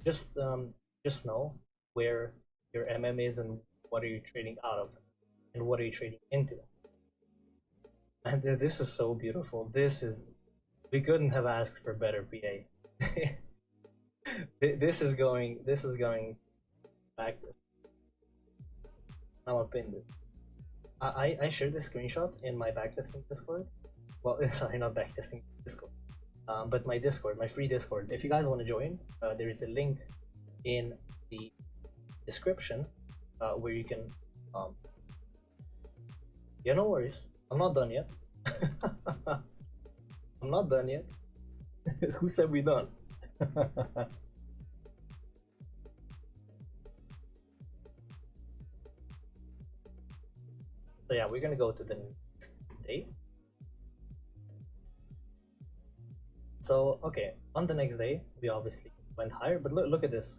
Just know where your MM is and what are you trading out of and what are you trading into. And this is so beautiful. We couldn't have asked for better PA. This is going back. I'm gonna pin this. I shared this screenshot in my backtesting Discord. Well, sorry, not backtesting Discord. But my Discord, my free Discord. If you guys want to join, there is a link in the description where you can. Yeah, no worries. I'm not done yet. I'm not done yet. Who said we done? So yeah, we're gonna go to the next day. So okay, on the next day we obviously went higher, but look at this.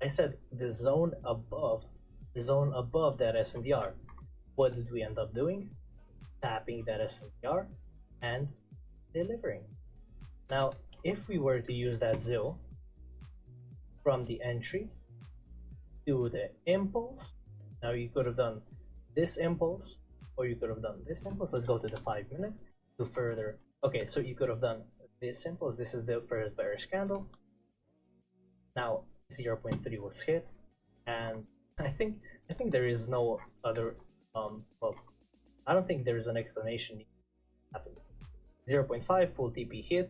I said the zone above that SNDR. What did we end up doing? Tapping that SNDR and delivering. Now, if we were to use that ZIL from the entry to the impulse, now you could have done this impulse or you could have done this impulse. Let's go to the 5 minute to further. Okay, so you could have done this impulse. This is the first bearish candle. Now 0.3 was hit, and I think there is no other well, I don't think there is an explanation happened. 0.5 full TP hit,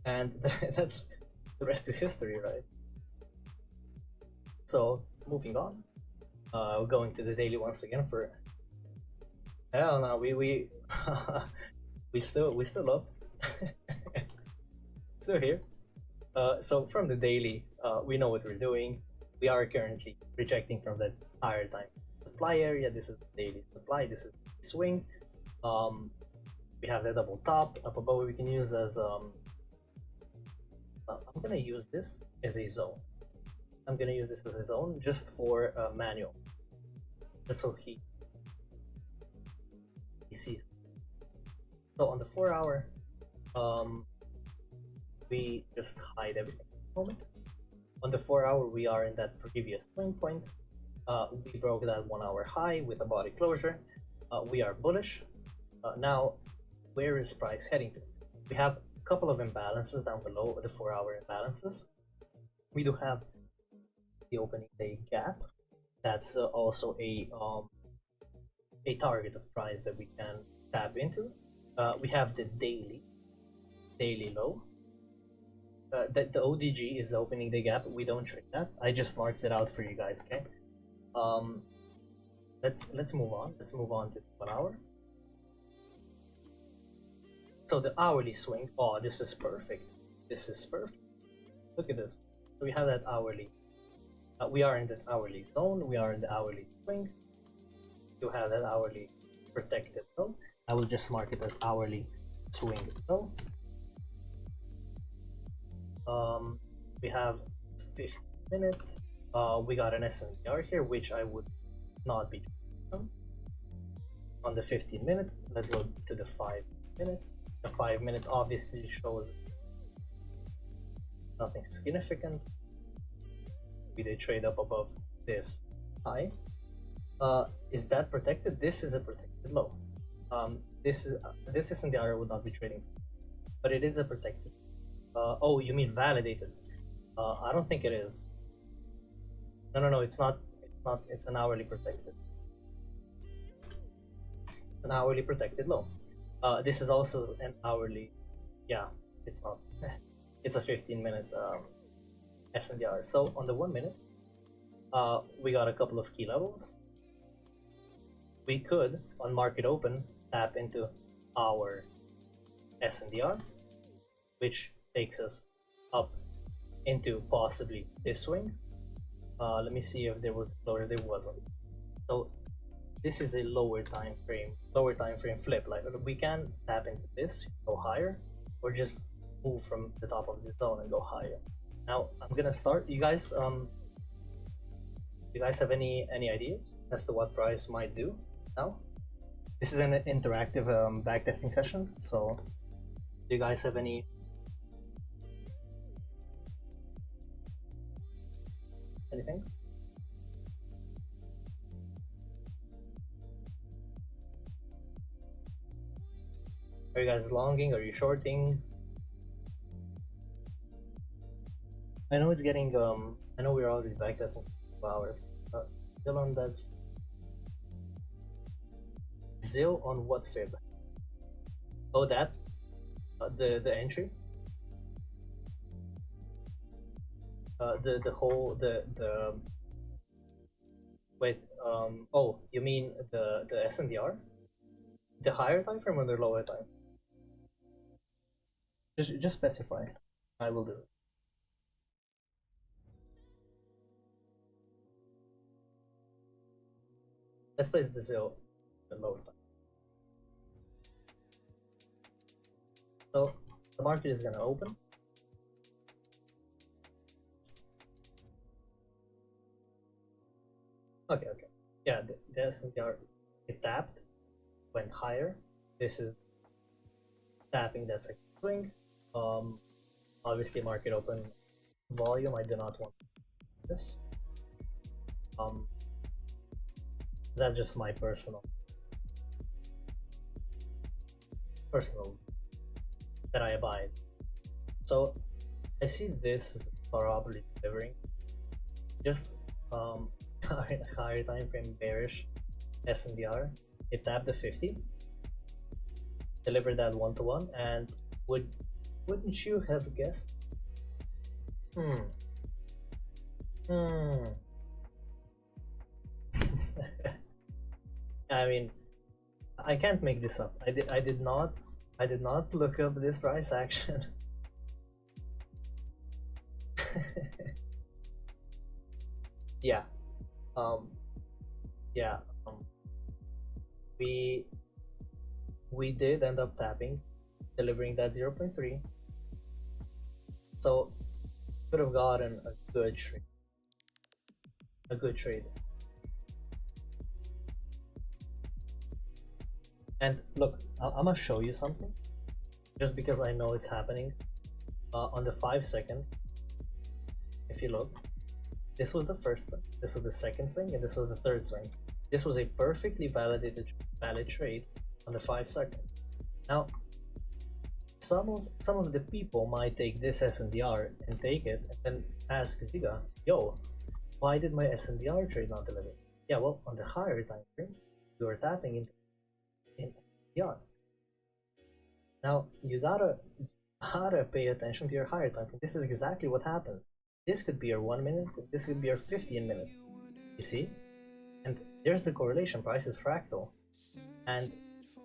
and that's the rest is history, right? So moving on, going to the daily once again for. Hell no, we we still up, still here. So from the daily, we know what we're doing. We are currently rejecting from that higher time supply area. This is the daily supply. This is the swing. We have the double top up above. We can use as I'm gonna use this as a zone. I'm gonna use this as a zone just for manual, just so he sees. So on the 4 hour, we just hide everything at the moment. On the 4 hour, we are in that previous swing point. We broke that 1 hour high with a body closure. We are bullish. Now, where is price heading to? We have a couple of imbalances down below the 4 hour imbalances. We do have the opening day gap. That's also a target of price that we can tap into. We have the daily low. The ODG is the opening day gap. We don't trade that. I just marked it out for you guys. Okay. Let's move on. Let's move on to 1 hour. So the hourly swing. Oh, this is perfect. This is perfect. Look at this. So we have that hourly. We are in that hourly zone. We are in the hourly swing. You have that hourly protected low. I will just mark it as hourly swing low. We have 15 minute. We got an SNDR here, which I would not be on the 15 minute. Let's go to the 5 minute. The 5 minute obviously shows nothing significant. We did trade up above this high. Is that protected? This is a protected low. This SNDR would not be trading, but it is a protected. Oh, you mean validated? I don't think it is. No, it's not. It's not. It's an hourly protected. An hourly protected low. This is also an hourly. Yeah, it's not. It's a 15 minute SNDR. So on the 1 minute, we got a couple of key levels. We could, on market open, tap into our SNDR, which takes us up into possibly this swing. Let me see if there was a closure. There wasn't. So this is a lower time frame flip. Like we can tap into this, go higher, or just move from the top of the zone and go higher. Now I'm gonna start. You guys have any ideas as to what price might do now? This is an interactive backtesting session, so do you guys have anything? Are you guys longing? Are you shorting? I know it's getting I know we're already backtesting for 2 hours. Still on that ZIL on what fib? Oh, that the entry. The whole the wait oh, you mean the SNDR? The higher time frame or the lower time? Just specify. I will do it. Let's place the ZIL the lower time. So the market is gonna open. Okay, okay. Yeah, the SNDR, it tapped, went higher. This is tapping, that's a swing. Obviously market open volume, I do not want this. That's just my personal that I abide. So I see this is probably delivering just higher time frame bearish SNDR. It tapped the 50, delivered that 1-to-1, and wouldn't you have guessed? I mean, I can't make this up. I did not look up this price action. Yeah. Yeah. We did end up tapping, delivering that 0.3. So could have gotten a good trade. A good trade. And look, I'm gonna show you something, just because I know it's happening. On the 5-second, if you look, this was the first swing, this was the second swing, and this was the third swing. This was a perfectly valid trade on the 5-second. Now, some of the people might take this SNDR and take it and then ask Ziga, yo, why did my SNDR trade not deliver? Yeah, well, on the higher time frame, you were tapping in SNDR. Now, you gotta pay attention to your higher time frame. This is exactly what happens. This could be your 1 minute, this could be your 15 minute. You see? And there's the correlation, price is fractal. And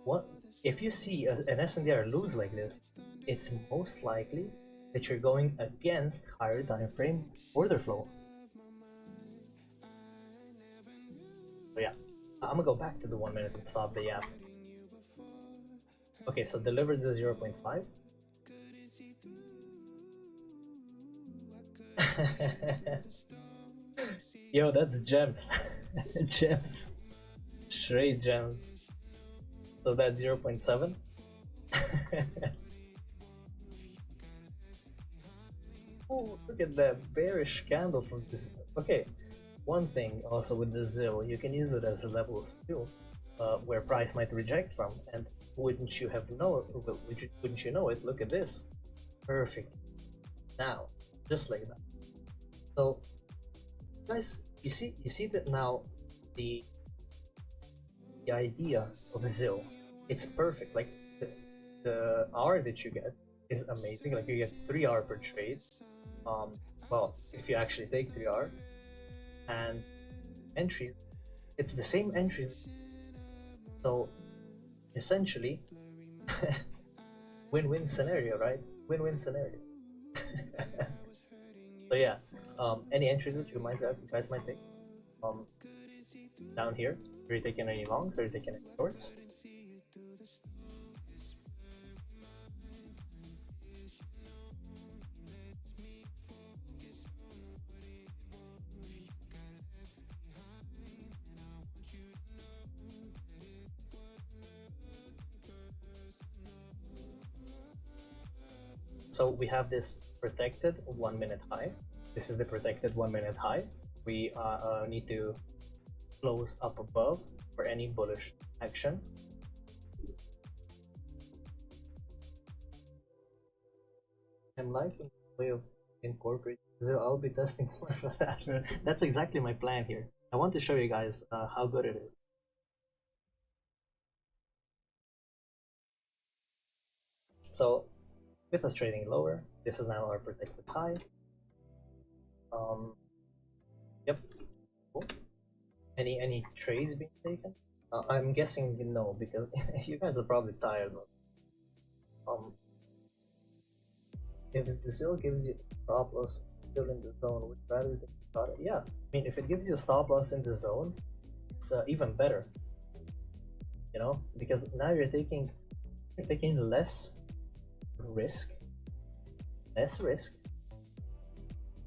what if you see an SNDR lose like this, it's most likely that you're going against higher time frame order flow. So yeah, I'm gonna go back to the 1 minute and stop the app. Okay, so delivered the 0.5. Yo, that's gems. Gems. Straight gems. So that's 0.7. Oh, look at that bearish candle from this. Okay, one thing also with the ZIL, you can use it as a level too, where price might reject from. And wouldn't you know it? Look at this. Perfect. Now, just like that. So, guys, you see that now the idea of ZIL, it's perfect. Like the hour that you get is amazing. Like you get 3 hours per trade. Well, if you actually take 3 hours, and entries, it's the same entries. So essentially, win-win scenario, right? Win-win scenario. So yeah, any entries that you guys might take down here. Are you taking any longs? Are you taking any shorts? So we have this protected 1 minute high. This is the protected 1 minute high. We need to close up above for any bullish action. I'm liking the way of incorporate. So I'll be testing more of that. That's exactly my plan here. I want to show you guys how good it is. So with us trading lower, this is now our protected high. Yep. Cool. Any trades being taken? I'm guessing no, because you guys are probably tired. If the still gives you stop loss still in the zone, would you rather think about it? Yeah, I mean, if it gives you a stop loss in the zone, it's even better. You know, because now you're taking less risk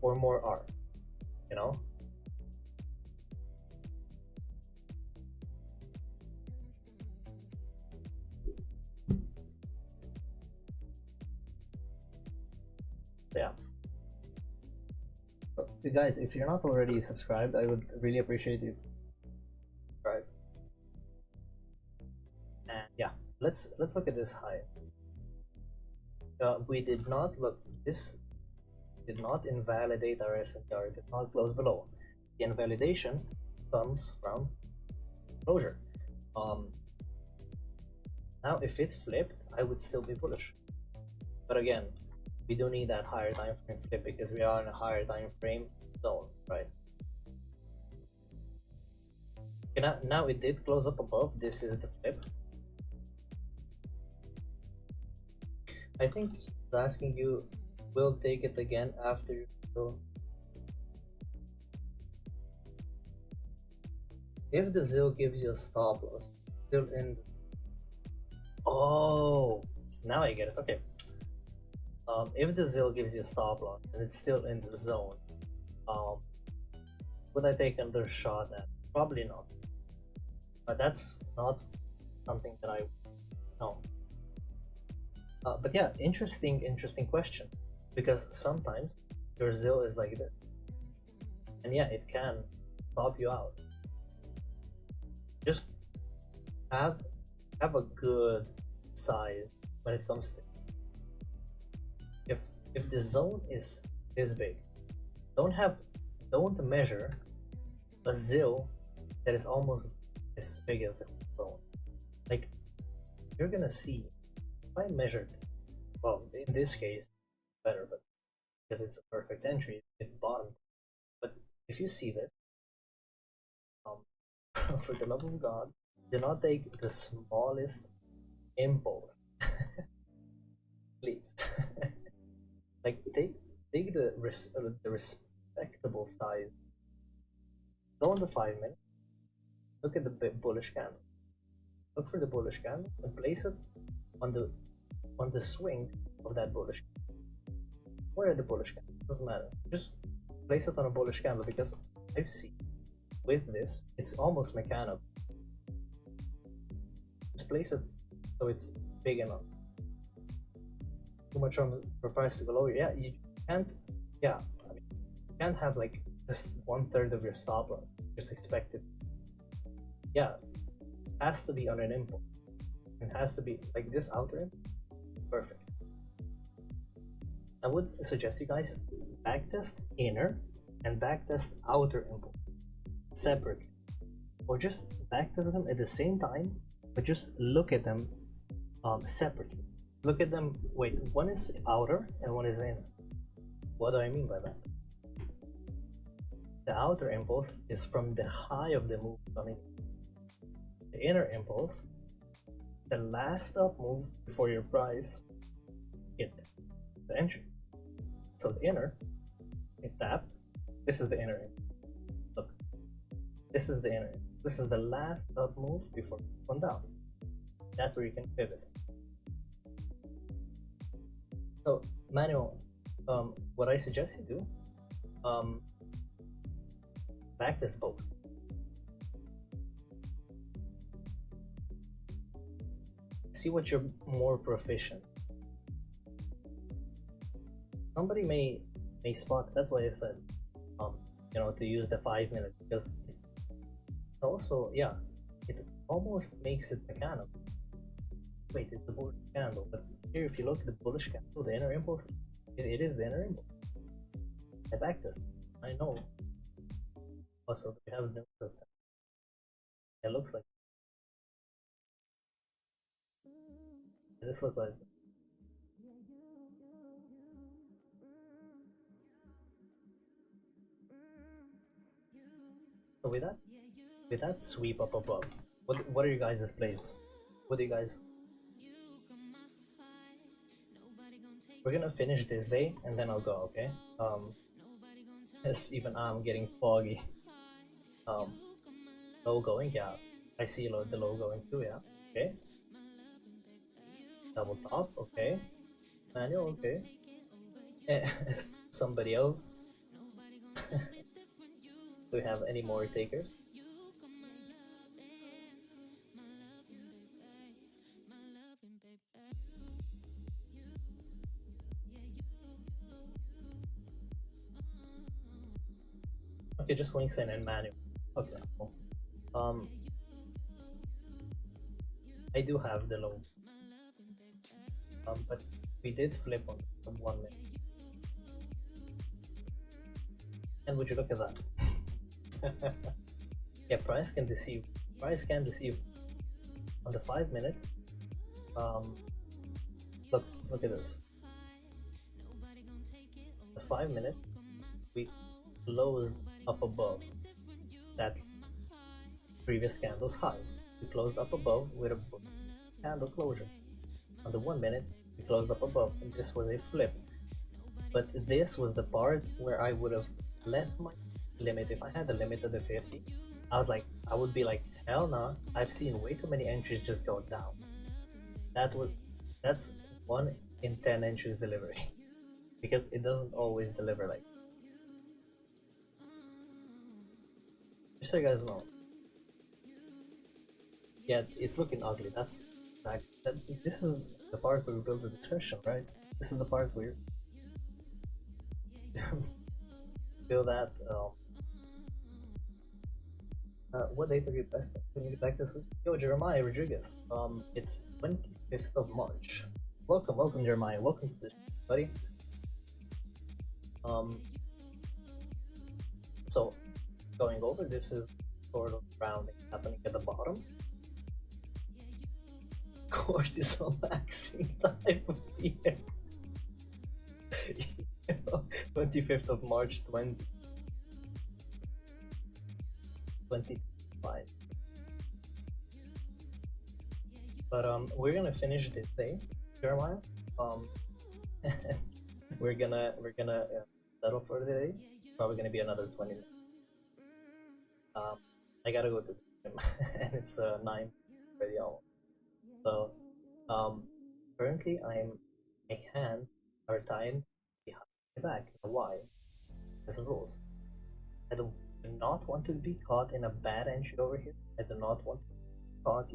or more R. You know. Yeah. So, you guys, if you're not already subscribed, I would really appreciate you. Right. And yeah, let's look at this high. We did not look. This did not invalidate our SNR. It did not close below. The invalidation comes from closure. Now if it flipped, I would still be bullish. But again, we do need that higher time frame flip because we are in a higher time frame zone, right? Okay, now it did close up above. This is the flip. I think it's asking you, will take it again after you go. If the ZIL gives you a stop loss, still in the... Oh, now I get it. Okay. If the ZIL gives you a stop loss and it's still in the zone, would I take another shot at? Probably not. But that's not something that I know. But yeah, interesting question, because sometimes your ZIL is like this, and yeah, it can stop you out. Just have a good size when it comes to. If the zone is this big, don't measure a ZIL that is almost as big as the zone. Like, you're gonna see, if I measured, well, in this case better, but because it's a perfect entry, it bottomed. But if you see this, for the love of God, do not take the smallest impulse. Please. Like, take the respectable size. Go on the 5 minute. Look at the bullish candle. Look for the bullish candle and place it on the swing of that bullish candle. Where are the bullish candle? Doesn't matter. Just place it on a bullish candle, because I've seen with this, it's almost mechanical. Just place it so it's big enough. Too much for price to go lower. Yeah, you can't. Yeah, I mean, you can't have like just 1/3 of your stop loss. Just expect it. Yeah, it has to be on an impulse. It has to be like this outer impulse. Perfect. I would suggest you guys backtest inner and backtest outer impulse separately, or just backtest them at the same time, but just look at them separately. Look at them. Wait, one is outer and one is inner. What do I mean by that? The outer impulse is from the high of the move coming. The inner impulse, the last up move before your price hit the entry. So the inner, it tapped. This is the inner impulse. Look, this is the inner impulse. This is the last up move before one down. That's where you can pivot. So, Manuel, what I suggest you do, backtest both. See what you're more proficient. Somebody may spot. That's why I said, you know, to use the 5 minutes, because also, yeah, it almost makes it mechanical. Wait, it's the bullish candle, but here if you look at the bullish candle, the inner impulse, it is the inner impulse. I backtest. I know. Also, we have notes of that. It looks like this look like. So with that sweep up above, what are you guys' plays? What do you guys? We're gonna finish this day and then I'll go. Okay. Yes, even I'm getting foggy. Um, low going, yeah. I see the low going too, yeah. Okay. Double top, okay. Manual, okay. Somebody else. Do we have any more takers? Okay, just links in and manual. Okay, cool. I do have the low. But we did flip on 1 minute. And would you look at that? Yeah, price can deceive. Price can deceive. On the 5 minute, look at this. The 5 minute, we closed up above that previous candle's high. We closed up above with a candle closure. On the 1 minute, we closed up above, and this was a flip. But this was the part where I would have left my limit. If I had a limit of the 50, I would be like, hell no, I've seen way too many entries just go down. That's 1 in 10 entries delivery. Because it doesn't always deliver like. Just so you guys know. Yeah, it's looking ugly. That's like this is the part where we build the discussion, right? This is the part where feel that what date are you best? Can you get back this week? Yo, Jeremiah Rodriguez. It's 25th of March. Welcome, Jeremiah. Welcome to this, buddy. So going over, this is sort of rounding happening at the bottom. Cortisol maxing type of year. 25th of March 2025. But we're gonna finish this day, Jeremiah. we're gonna settle for the day. Probably gonna be another 20 minutes. I gotta go to the gym and it's 9 already almost. So currently my hands are tied behind my back. Why? There's rules. I do not want to be caught in a bad entry over here. I do not want to be caught,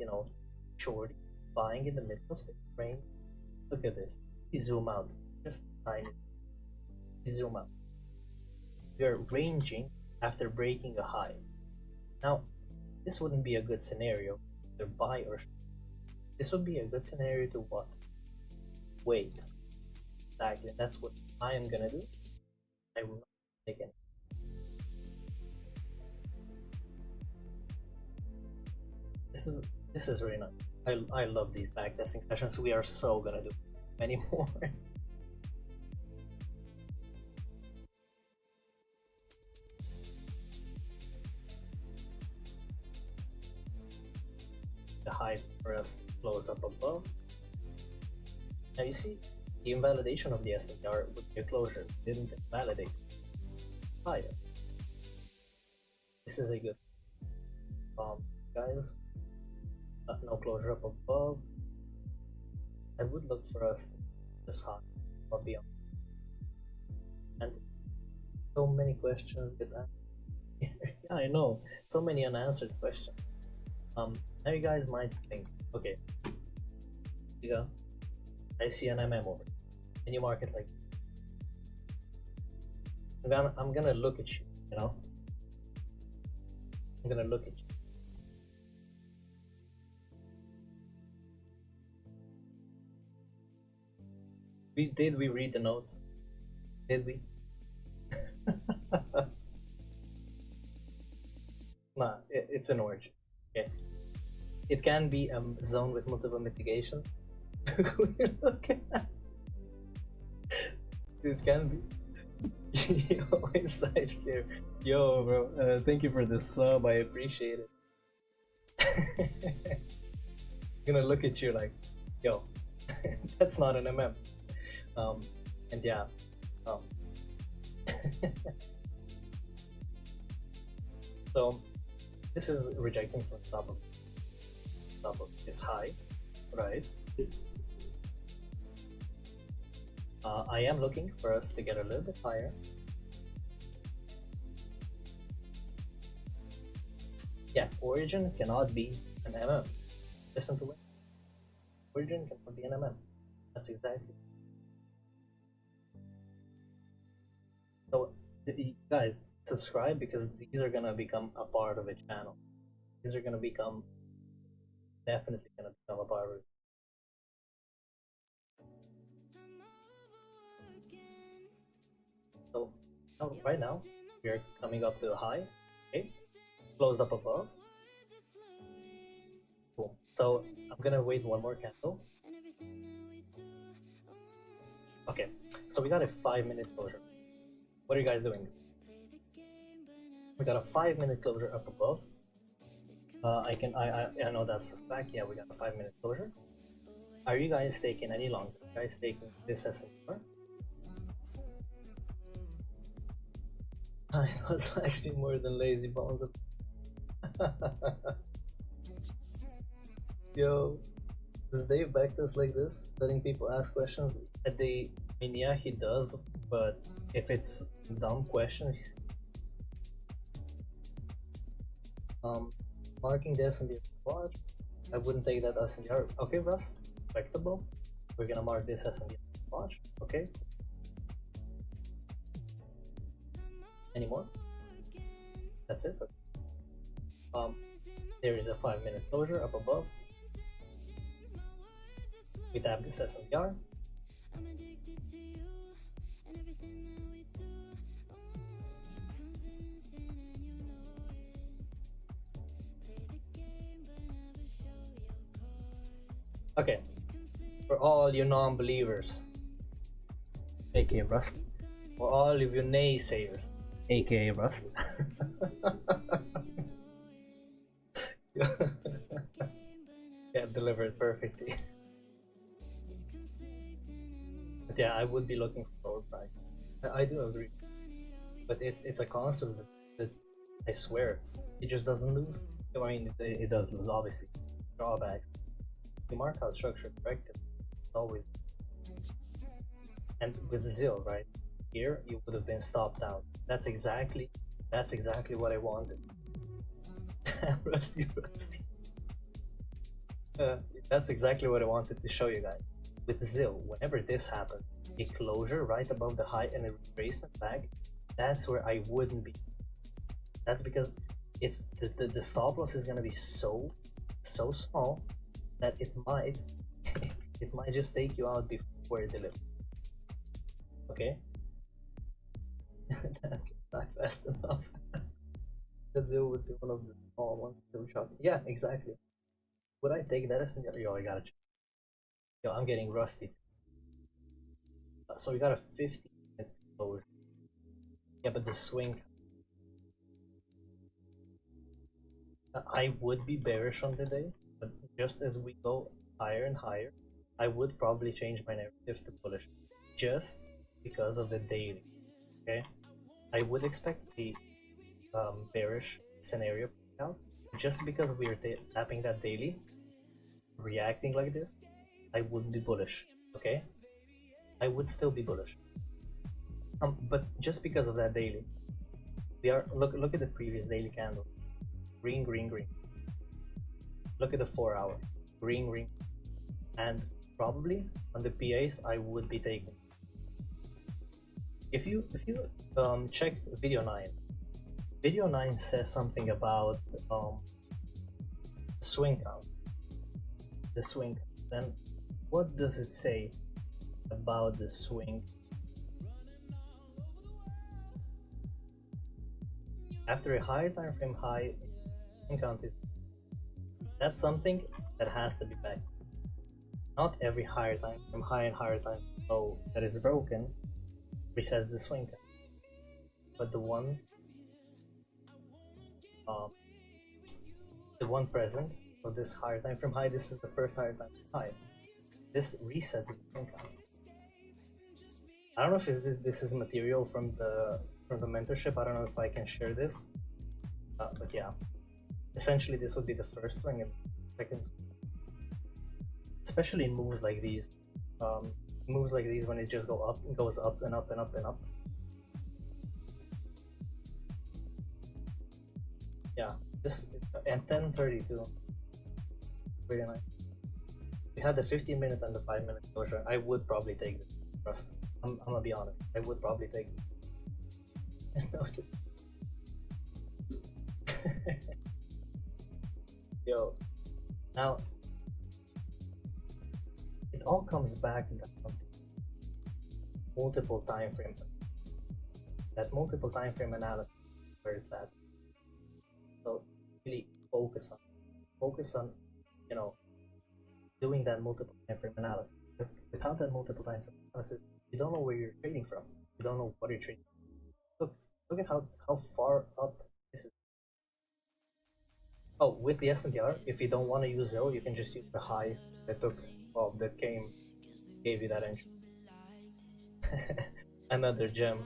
short buying in the middle of the range. Look at this. We zoom out. Just tiny. We zoom out. We are ranging after breaking a high. Now, this wouldn't be a good scenario to buy or short. This would be a good scenario to what? Wait. Exactly. That's what I am gonna do. I will not take any. This is really nice. I love these backtesting sessions. We are so gonna do many more. The high for us to close up above. Now you see the invalidation of the SNR with the closure didn't invalidate higher. This is a good guys. No closure up above. I would look for us to this high or beyond. And so many questions get asked. Yeah, I know. So many unanswered questions. Now you guys might think, okay, yeah, I see an MM over. Can you mark it like I'm gonna look at you, I'm gonna look at you. Did we read the notes? Did we? Nah, it's an orange. Okay. It can be a zone with multiple mitigations. Look at that. It can be. Yo, inside here. Yo, bro. Thank you for the sub. I appreciate it. Gonna look at you like, yo, that's not an MM. And yeah. So this is rejecting from top of this high, right? I am looking for us to get a little bit higher. Yeah, origin cannot be an MM. Listen to it. Origin cannot be an MM. That's exactly. So, you guys, subscribe because these are gonna become a part of a channel. These are gonna become definitely gonna become a part of it. So right now we are coming up to a high, okay? Closed up above. Cool. So I'm gonna wait one more candle. Okay, so we got a 5-minute closure. What are you guys doing? We got a 5-minute closure up above. I know that's a fact. Yeah, we got a 5-minute closure. Are you guys taking any longs? Are you guys taking this as an R? I was likes me more than lazy bones. Yo, does Dave backtest like this? Letting people ask questions? I mean, yeah, he does, but if it's dumb questions, marking this in the watch, I wouldn't take that as in the R. Okay, Rust, respectable. We're gonna mark this as in the watch. Okay. Any more? That's it. There is a 5-minute closure up above. We tap this SMDR. Okay, for all you non-believers, aka Rust, for all of you naysayers, aka Rust. Yeah, delivered perfectly. But yeah, I would be looking for overprice. I do agree, but it's a concept that I swear it just doesn't lose. I mean, it does lose, obviously. Drawbacks. You mark out structure correctly, it's always. And with Zill, right here, you would have been stopped out. That's exactly what I wanted. Rusty. That's exactly what I wanted to show you guys. With Zill, whenever this happens, a closure right above the high and a retracement back, that's where I wouldn't be. That's because it's the stop loss is gonna be so small that it might just take you out before it delivers. Okay? Not fast enough. That Zill would be one of the small ones to be shot. Yeah, exactly. Would I take that as yo, I gotta check. Yo, I'm getting rusty. So we got a 50-minute closure. Yeah, but the swing. I would be bearish on the day, but just as we go higher and higher, I would probably change my narrative to bullish, just because of the daily. Okay, I would expect the bearish scenario out, just because we are tapping that daily, reacting like this. I wouldn't be bullish. Okay, I would still be bullish. But just because of that daily, we are look at the previous daily candle. Green, green, green. Look at the 4-hour. Green, green. And probably on the PAs, I would be taking. If you check video 9, video 9 says something about swing count. The swing count. Then what does it say about the swing? After a higher time frame high, count is that's something that has to be back. Not every higher time frame high and higher time low that is broken resets the swing count, but the one present. So this higher time frame high, this is the first higher time frame high. This resets the swing count. I don't know if this is material from the mentorship. I don't know if I can share this, but yeah, essentially this would be the first swing and second swing. Especially in moves like these, when it just goes up and up and up and up. Yeah, this and 10:32. Very nice. We had the 15-minute and the 5-minute closure. I would probably take this. Trust. I'm gonna be honest. I would probably take it. Yo, now it all comes back down to multiple time frame. That multiple time frame analysis where it's at. So really focus on doing that multiple time frame analysis. Because without that multiple time frame analysis, you don't know where you're trading from. You don't know what you're trading. Look at how far up this is. Oh, with the SNDR, if you don't want to use 0, you can just use the high that gave you that entry. Another gem.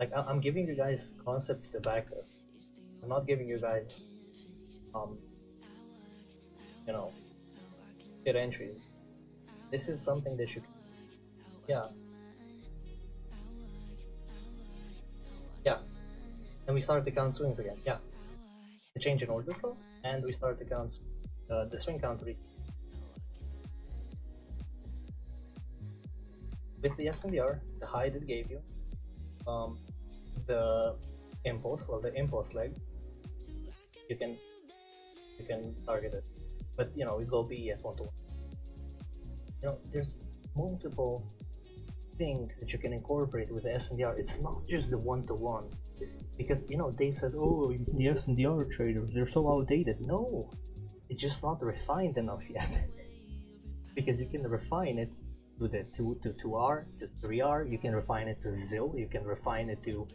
Like I'm giving you guys concepts to backtest. I'm not giving you guys hit entries. This is something that you can, yeah, and we start to count swings again. Yeah, the change in order flow, and we start to count the swing count reset. With the SNDR, the high that gave you the impulse leg, you can target it, but we go B at 1 to 1. There's multiple things that you can incorporate with the SNDR. It's not just the 1 to 1, because Dave said, oh, the SNDR traders, they're so outdated. No, it's just not refined enough yet. Because you can refine it to the 2R to 3R, you can refine it to ZIL, you can refine it to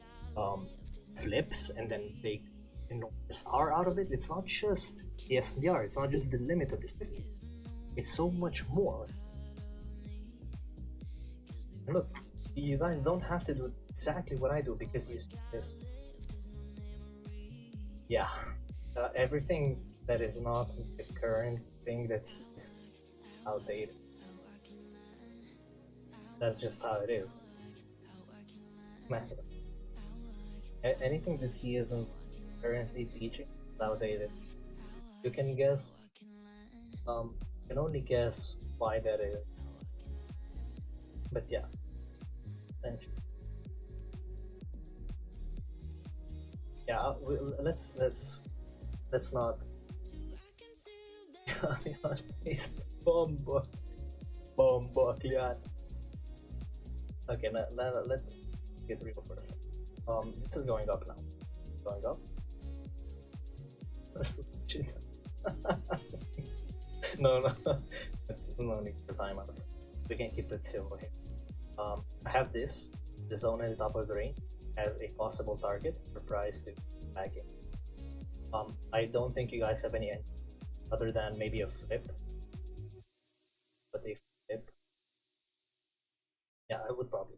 flips, and then take enormous R out of it. It's not just the SNDR, it's not just the limit of the 50, it's so much more. And look, you guys don't have to do exactly what I do, because you see this. Yeah, everything that is not the current thing that is outdated. That's just how it is. Man, anything that he isn't currently teaching is outdated. You can guess, you can only guess why that is. But yeah, essentially. Yeah, let's not taste bomba clear. Okay, now let's get real for a second. This is going up now. Going up. No. It's no need for timeouts. We can keep it simple here. I have the zone at the top of the range as a possible target for price to back in. I don't think you guys have any other than maybe a flip. But a flip, yeah, I would probably.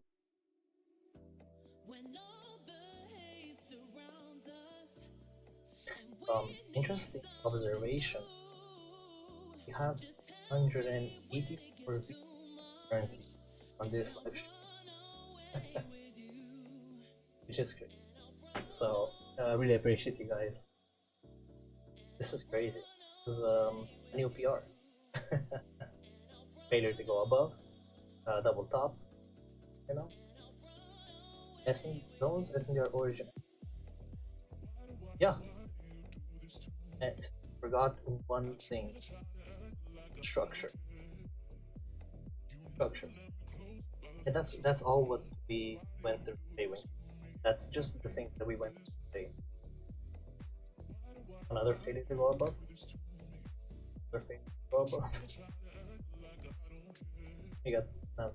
Interesting observation. We have 184 views currently on this live stream, which is great. So I really appreciate you guys. This is crazy. This is a new PR. Failure to go above, double top, zones, SNDR origin. Yeah. And forgot one thing. Structure. And that's all what we went through today. That's just the thing that we went through. Okay. Another failure to go above. Another failure to go above. You got now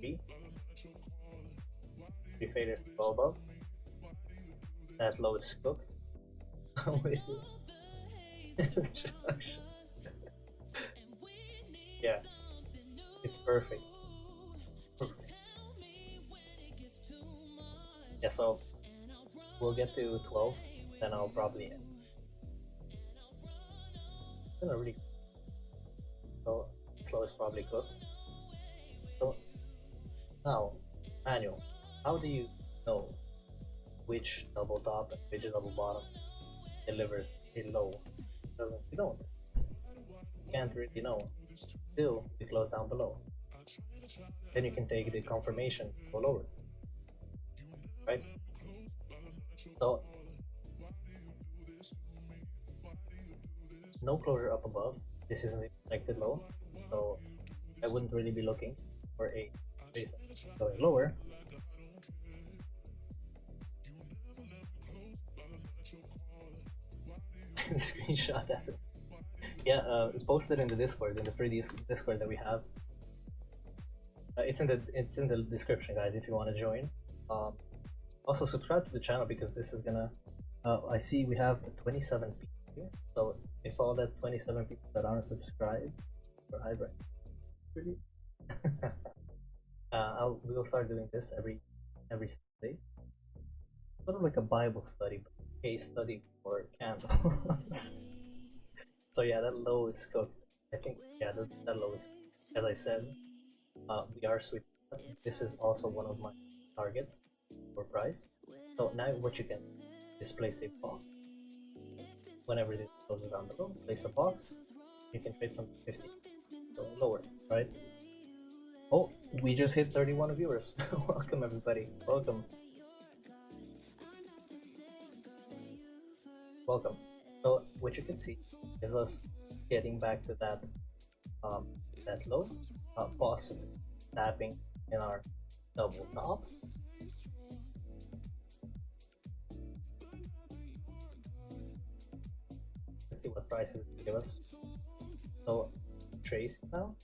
three failures to go above. That low is cooked. Yeah, it's perfect. Perfect. Yeah, so we'll get to 12, then I'll probably end. Gonna really so slow is probably cooked. So now, manual. How do you know which double top and which double bottom delivers a low? Doesn't you don't. You can't really know. Still, you close down below. Then you can take the confirmation go lower. Right? So no closure up above. This isn't a protected low, so I wouldn't really be looking for a base going lower. Screenshot that. Yeah, post it in the Discord, in the free Discord that we have. It's in the description, guys, if you want to join. Also subscribe to the channel because this is gonna. I see we have 27 people here, so if all that 27 people that aren't subscribed, or eyebrow, really, we'll start doing this every Sunday. Sort of like a Bible study, but case study for candles. So yeah, that low is cooked. I think yeah, that low is cooked. As I said, we are sweet. This is also one of my targets for price. So now what you can is place a box. Whenever this goes down below, place a box. You can trade from 50 so lower, right? Oh, we just hit 31 viewers. Welcome everybody. Welcome. Welcome. So what you can see is us getting back to that that low, possibly tapping in our double top. Let's see what prices it give us. So trace now.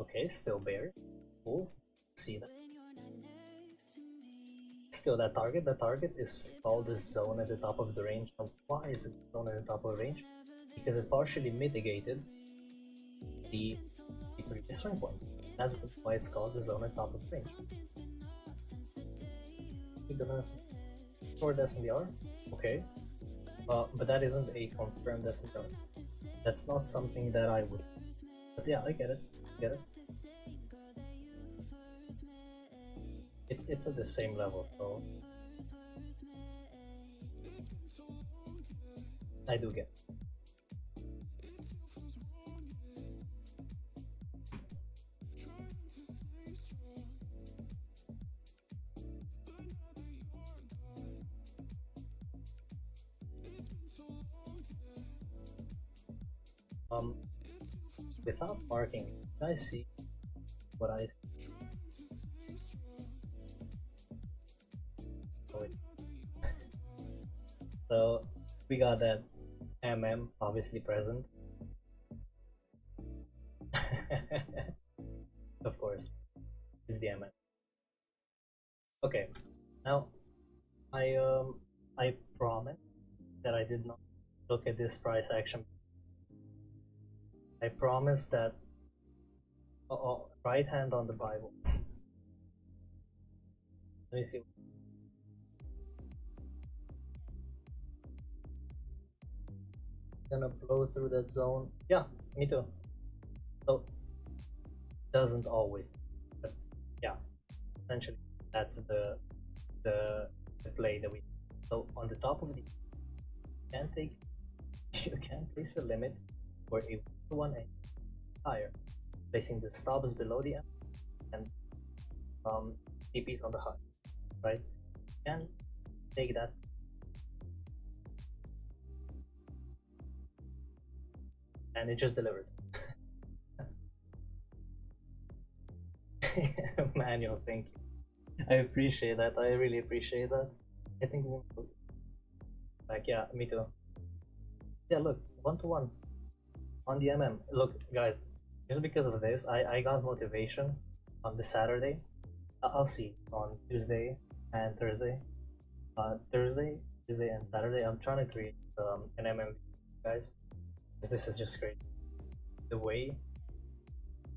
Okay, still bear. Cool. See that. Still that target. The target is called the zone at the top of the range. Now, why is it zone at the top of the range? Because it partially mitigated the previous swing point. That's why it's called the zone at the top of the range. We're gonna store the SNDR. Okay. But that isn't a confirmed SNDR. That's not something that I would. But yeah, I get it. Get it. It's at the same level, so I do get it. Without marking, can I see what I see? Oh, so we got that obviously present. Of course, it's the Okay, now I promise that I did not look at this price action. I promise that. Right hand on the Bible. Let me see. Gonna blow through that zone. Yeah, me too. So doesn't always, but yeah, essentially that's the play that we. So on the top of the, you can place a limit for a 1 and higher, placing the stops below the end and TPs on the high, right? And Take that. And it just delivered. Manual, thank you. I appreciate that. I really appreciate that. I think we'll like, yeah, me too. Yeah, look, 1-to-1 on the MM. Look, guys, just because of this, I got motivation on the Saturday. I'll see on Tuesday and Thursday. Thursday, Tuesday, and Saturday. I'm trying to create an MM, guys. This is just great. The way,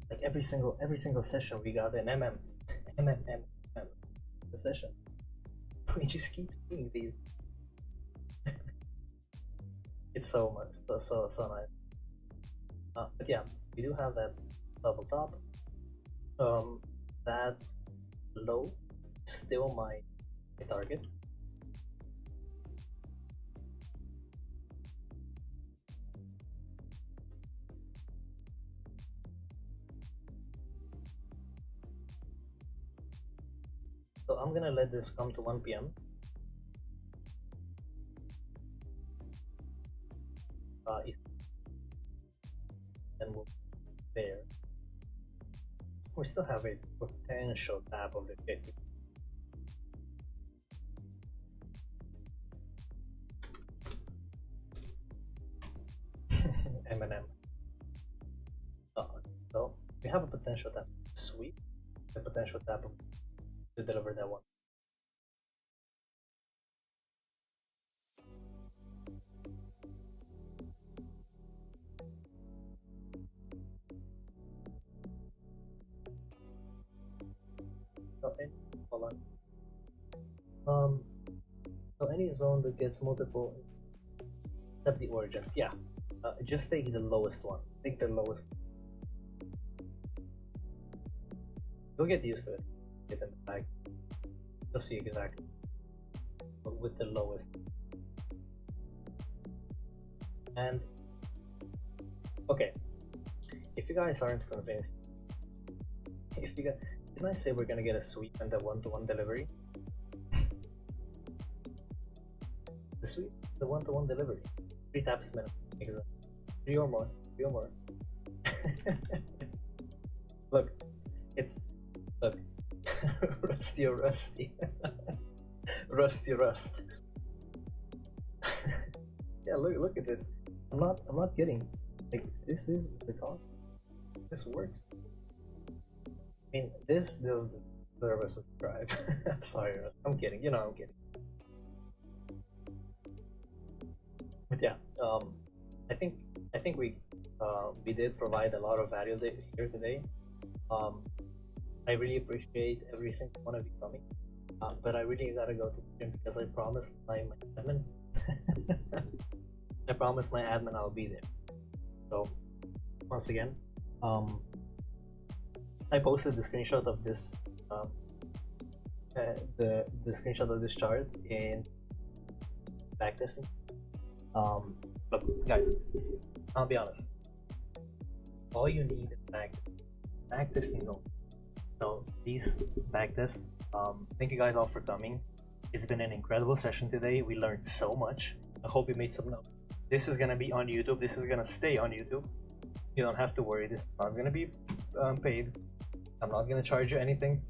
like every single session, we got an MM, the session. We just keep seeing these. It's so much, so nice. But yeah, we do have that level top. That low is still my target. So I'm gonna let this come to 1 p.m. And we'll there. We still have a potential tap of the 50. M&M. So we have a potential tap sweep, a potential tap to deliver that one. So hold on. So any zone that gets multiple, except the origins, yeah. Just take the lowest one. Take the lowest. You'll get used to it. Get in the bag. You'll see exactly. But with the lowest. And okay, if you guys aren't convinced, if you guys, didn't I say we're gonna get a sweep and a 1-to-1 delivery? The sweep, the 1-to-1 delivery. 3 taps minimum. Exactly. 3 or more. 3 or more. Look, it's look. Rusty or rusty. Rusty rust. Yeah, look at this. I'm not kidding. Like, this is the concept. This works. I mean, this does deserve a subscribe. Sorry, Rust. I'm kidding. You know I'm kidding. But yeah, I think we did provide a lot of value here today. I really appreciate every single one of you coming. But I really gotta go to the gym because I promised my admin. I promised my admin I'll be there. So once again, I posted the screenshot of this, the screenshot of this chart in backtesting. Look, guys, I'll be honest. All you need is backtesting zone. So these backtests. Thank you guys all for coming. It's been an incredible session today. We learned so much. I hope you made some notes. This is gonna be on YouTube. This is gonna stay on YouTube. You don't have to worry. This is not gonna be paid. I'm not gonna charge you anything.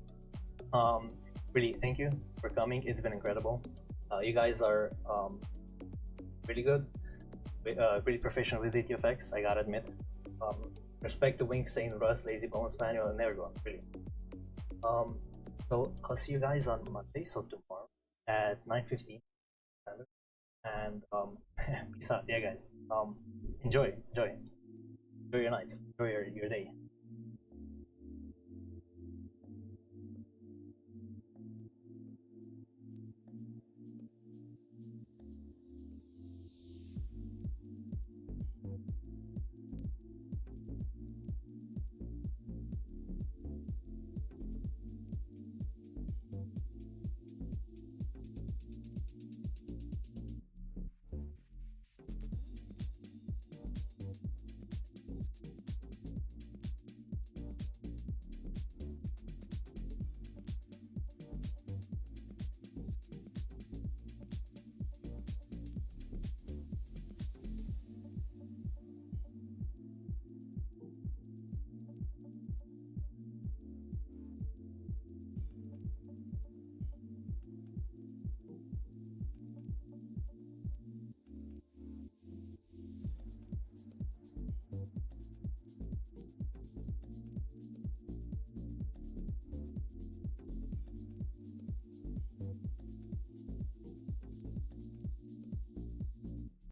Really, thank you for coming. It's been incredible. You guys are really good, really proficient with DTFX. I gotta admit. Respect to Wink, Sane, Rust, Lazy Bones, Manual, and everyone. Really. So I'll see you guys on Monday, so tomorrow at 9:15. And peace out. Yeah, guys. Enjoy your nights. Enjoy your day.